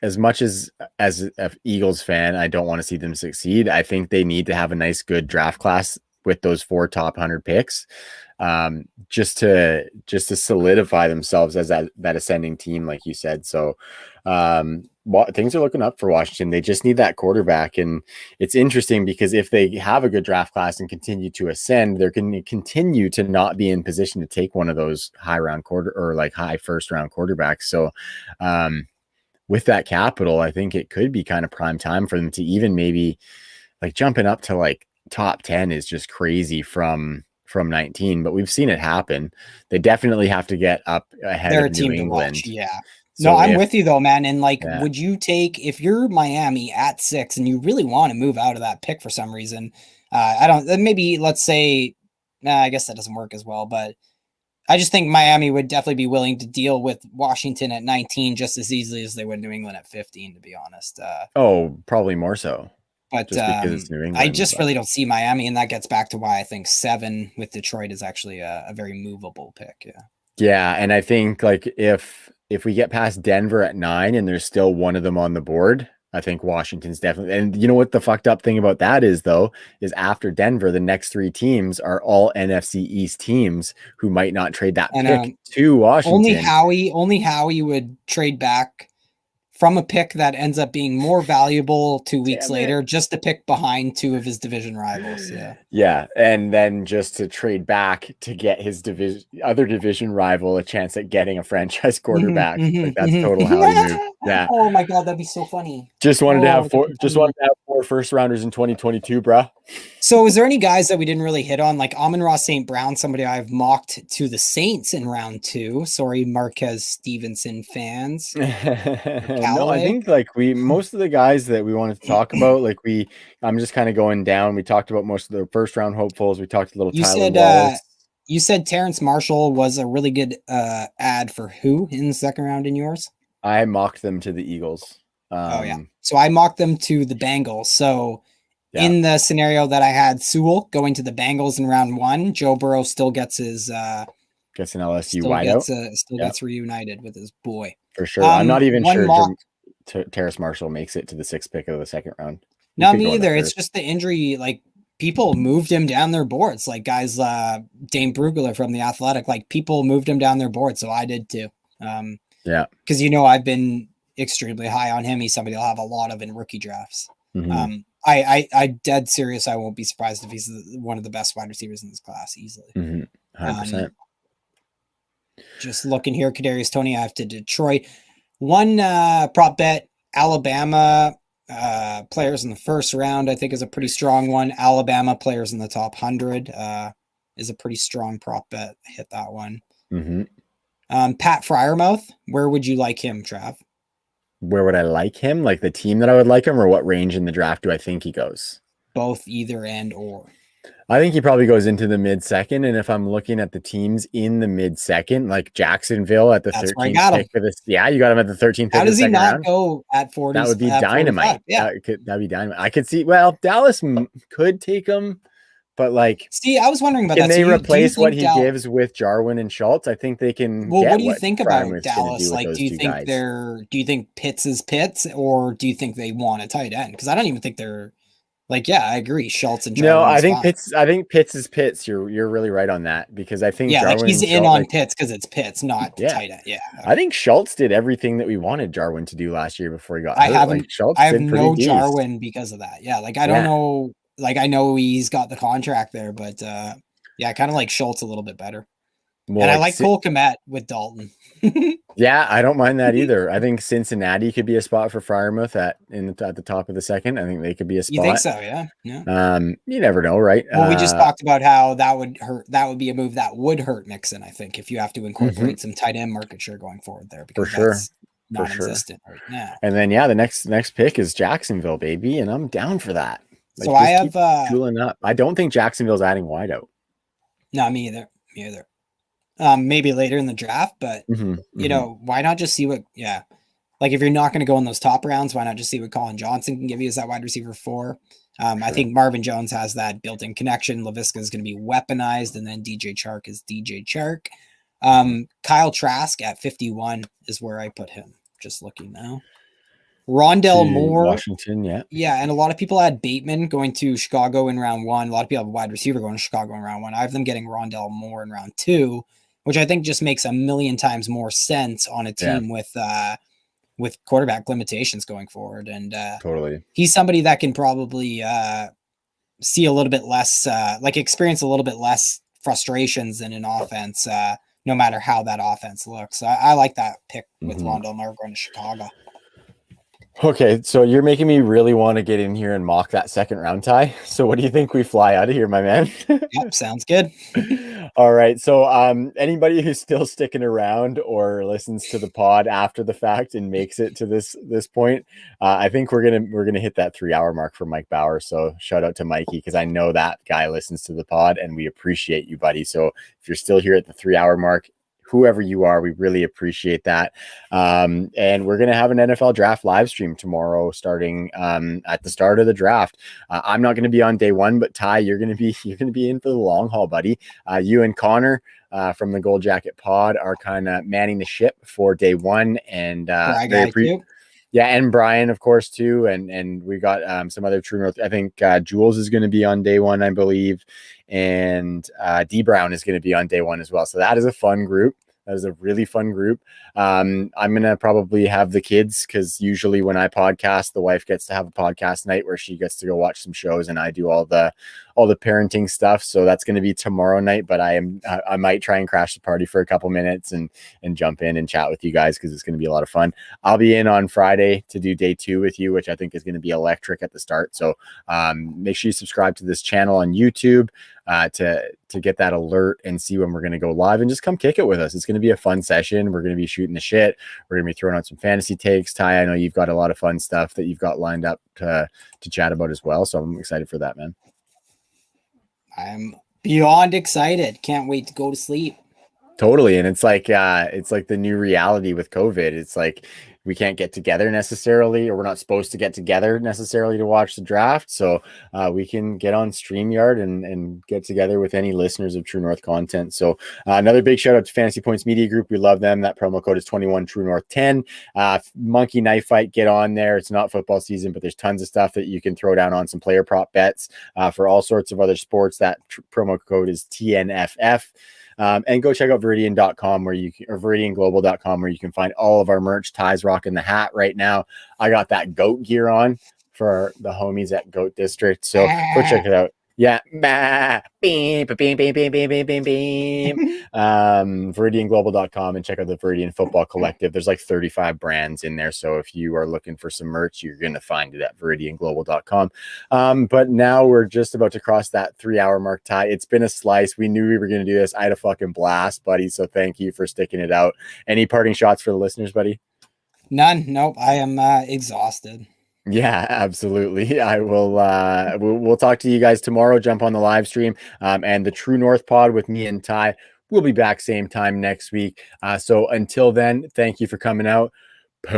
as much as an Eagles fan, I don't want to see them succeed. I think they need to have a nice, good draft class with those 4 top 100 picks, just to solidify themselves as that ascending team, like you said. So things are looking up for Washington. They just need that quarterback, and it's interesting because if they have a good draft class and continue to ascend, they're going to continue to not be in position to take one of those high first round quarterbacks. So with that capital, I think it could be kind of prime time for them to even maybe like jumping up to like top 10 is just crazy from 19, but we've seen it happen. They definitely have to get up ahead They're of a New team to England. watch. Yeah. No, So I'm with you though, man. And like, Yeah. would you take, if you're Miami at 6 and you really want to move out of that pick for some reason? Maybe let's say, I guess that doesn't work as well, but I just think Miami would definitely be willing to deal with Washington at 19 just as easily as they would New England at 15, to be honest. Probably more so. But Just because it's New England. I just really don't see Miami, and that gets back to why I think 7 with Detroit is actually a very movable pick. Yeah. Yeah, and I think like if we get past Denver at 9 and there's still one of them on the board, I think Washington's definitely. And you know what the fucked up thing about that is though, is after Denver, the next 3 teams are all NFC East teams who might not trade that pick to Washington. Only Howie would trade back from a pick that ends up being more valuable 2 weeks later, just to pick behind 2 of his division rivals. Yeah. Yeah. And then just to trade back to get his other division rival a chance at getting a franchise quarterback. Like that's total Howie move. Yeah. Oh my God, that'd be so funny. Just wanted to have 4 first rounders in 2022, bro. So is there any guys that we didn't really hit on? Like Amon-Ra St. Brown, somebody I've mocked to the Saints in round 2. Sorry, Marquez Stevenson fans. No, I think like most of the guys that we wanted to talk about, like I'm just kind of going down. We talked about most of the first round hopefuls. We talked a little Tyler Wallace. You said Terrence Marshall was a really good ad for who in the second round in yours? I mocked them to the Eagles. So I mocked them to the Bengals. So in the scenario that I had Sewell going to the Bengals in round 1, Joe Burrow still gets his gets an LSU wideout. Gets reunited with his boy. For sure. I'm not even sure Terrace Marshall makes it to the 6th pick of the second round. No, me either. It's just the injury. Like people moved him down their boards. Like guys, Dane Brugler from the Athletic, like people moved him down their board. So I did too. Because I've been extremely high on him. He's somebody I'll have a lot of in rookie drafts. Mm-hmm. I dead serious. I won't be surprised if he's one of the best wide receivers in this class easily. 100%. Just looking here, Kadarius Toney. I have to Detroit. One prop bet, Alabama players in the first round, I think is a pretty strong one. Alabama players in the top 100 is a pretty strong prop bet. Hit that one. Pat Freiermuth, where would you like him, Trav? Where would I like him? Like the team that I would like him, or what range in the draft do I think he goes? Both, either and or. I think he probably goes into the mid-second, and if I'm looking at the teams in the mid-second, like Jacksonville at the 13th pick for this, you got him at the 13th pick. How does he not go at 40? That would be dynamite. That'd be dynamite. I could see. Well, Dallas could take him, but like, see, I was wondering about that. Can they replace what he gives with Jarwin and Schultz? I think they can. Well, what do you think about Dallas? Like, do you think Pitts is Pitts, or do you think they want a tight end? Because I don't even think they're. Like, yeah, I agree. Schultz and Jarwin. No, I think Pitts. I think Pitts is Pitts. You're really right on that, because I think Jarwin like he's in on Pitts because it's Pitts, not tight end. Yeah, I think Schultz did everything that we wanted Jarwin to do last year before he got hurt. I have no Jarwin because of that. Yeah, like I don't know. Like I know he's got the contract there, but I kind of like Schultz a little bit better. More and I like Cole Kmet with Dalton. Yeah, I don't mind that either. I think Cincinnati could be a spot for Freiermuth at the top of the second. I think they could be a spot. You think so? Yeah. You never know, right? Well, we just talked about how that would hurt. That would be a move that would hurt Mixon. I think if you have to incorporate some tight end market share going forward there, because that's non-existent right now. And then the next pick is Jacksonville, baby, and I'm down for that. Like, so I have tooling up. I don't think Jacksonville's adding wideout. No, me either. Maybe later in the draft, but why not just see what? Yeah, like if you're not going to go in those top rounds, why not just see what Colin Johnson can give you as that wide receiver 4? I think Marvin Jones has that built-in connection. Laviska is going to be weaponized, and then DJ Chark is DJ Chark. Kyle Trask at 51 is where I put him. Just looking now. Rondell to Moore. Washington. Yeah. Yeah, and a lot of people had Bateman going to Chicago in round 1. A lot of people have a wide receiver going to Chicago in round 1. I have them getting Rondell Moore in round 2, which I think just makes a million times more sense on a Yeah, team with quarterback limitations going forward. And totally. he's somebody that can probably see a little bit less, like experience a little bit less frustrations in an offense, no matter how that offense looks. I like that pick with Rondell Moore going to Chicago. Okay, so you're making me really want to get in here and mock that second round tie. So what do you think we fly out of here, my man? Yep, sounds good. All right. So anybody who's still sticking around or listens to the pod after the fact and makes it to this point, I think we're gonna hit that 3 hour mark for Mike Bauer. So shout out to Mikey, because I know that guy listens to the pod and we appreciate you, buddy. So if you're still here at the 3 hour mark, whoever you are, we really appreciate that. And we're going to have an NFL draft live stream tomorrow, starting at the start of the draft. I'm not going to be on day one, but Ty, you're going to be in for the long haul, buddy. You and Connor from the Gold Jacket Pod are kind of manning the ship for day one, and yeah, and Brian, of course, too, and we got some other True North. I think Jules is going to be on day one, I believe, and D Brown is going to be on day one as well. So that is a fun group. That is a really fun group. I'm going to probably have the kids, because usually when I podcast, the wife gets to have a podcast night where she gets to go watch some shows and I do all the parenting stuff. So that's going to be tomorrow night, but I might try and crash the party for a couple minutes and jump in and chat with you guys, because it's going to be a lot of fun. I'll be in on Friday to do day 2 with you, which I think is going to be electric at the start. So make sure you subscribe to this channel on YouTube to get that alert and see when we're going to go live, and just come kick it with us. It's going to be a fun session. We're going to be shooting the shit. We're going to be throwing out some fantasy takes. Ty, I know you've got a lot of fun stuff that you've got lined up to chat about as well. So I'm excited for that, man. I'm beyond excited. Can't wait to go to sleep. Totally. And it's like the new reality with COVID. It's like we can't get together necessarily, or we're not supposed to get together necessarily to watch the draft. So we can get on StreamYard and get together with any listeners of True North content. So another big shout out to Fantasy Points Media Group. We love them. That promo code is 21 True North 10. Monkey Knife Fight, get on there. It's not football season, but there's tons of stuff that you can throw down on some player prop bets for all sorts of other sports. That promo code is TNFF. And go check out Veridian.com or VeridianGlobal.com, where you can find all of our merch. Ty's rocking the hat right now. I got that goat gear on for the homies at Goat District. So go check it out. Yeah. Beam, beam, beam, beam, beam, beam, beam, beam. VeridianGlobal.com, and check out the Veridian Football Collective. There's like 35 brands in there. So if you are looking for some merch, you're going to find it at VeridianGlobal.com. But now we're just about to cross that 3 hour mark, Ty. It's been a slice. We knew we were going to do this. I had a fucking blast, buddy. So thank you for sticking it out. Any parting shots for the listeners, buddy? None. Nope. I am exhausted. Yeah, absolutely. I will we'll talk to you guys tomorrow. Jump on the live stream, and the True North pod with me and Ty. We'll be back same time next week. So until then, thank you for coming out. Peace.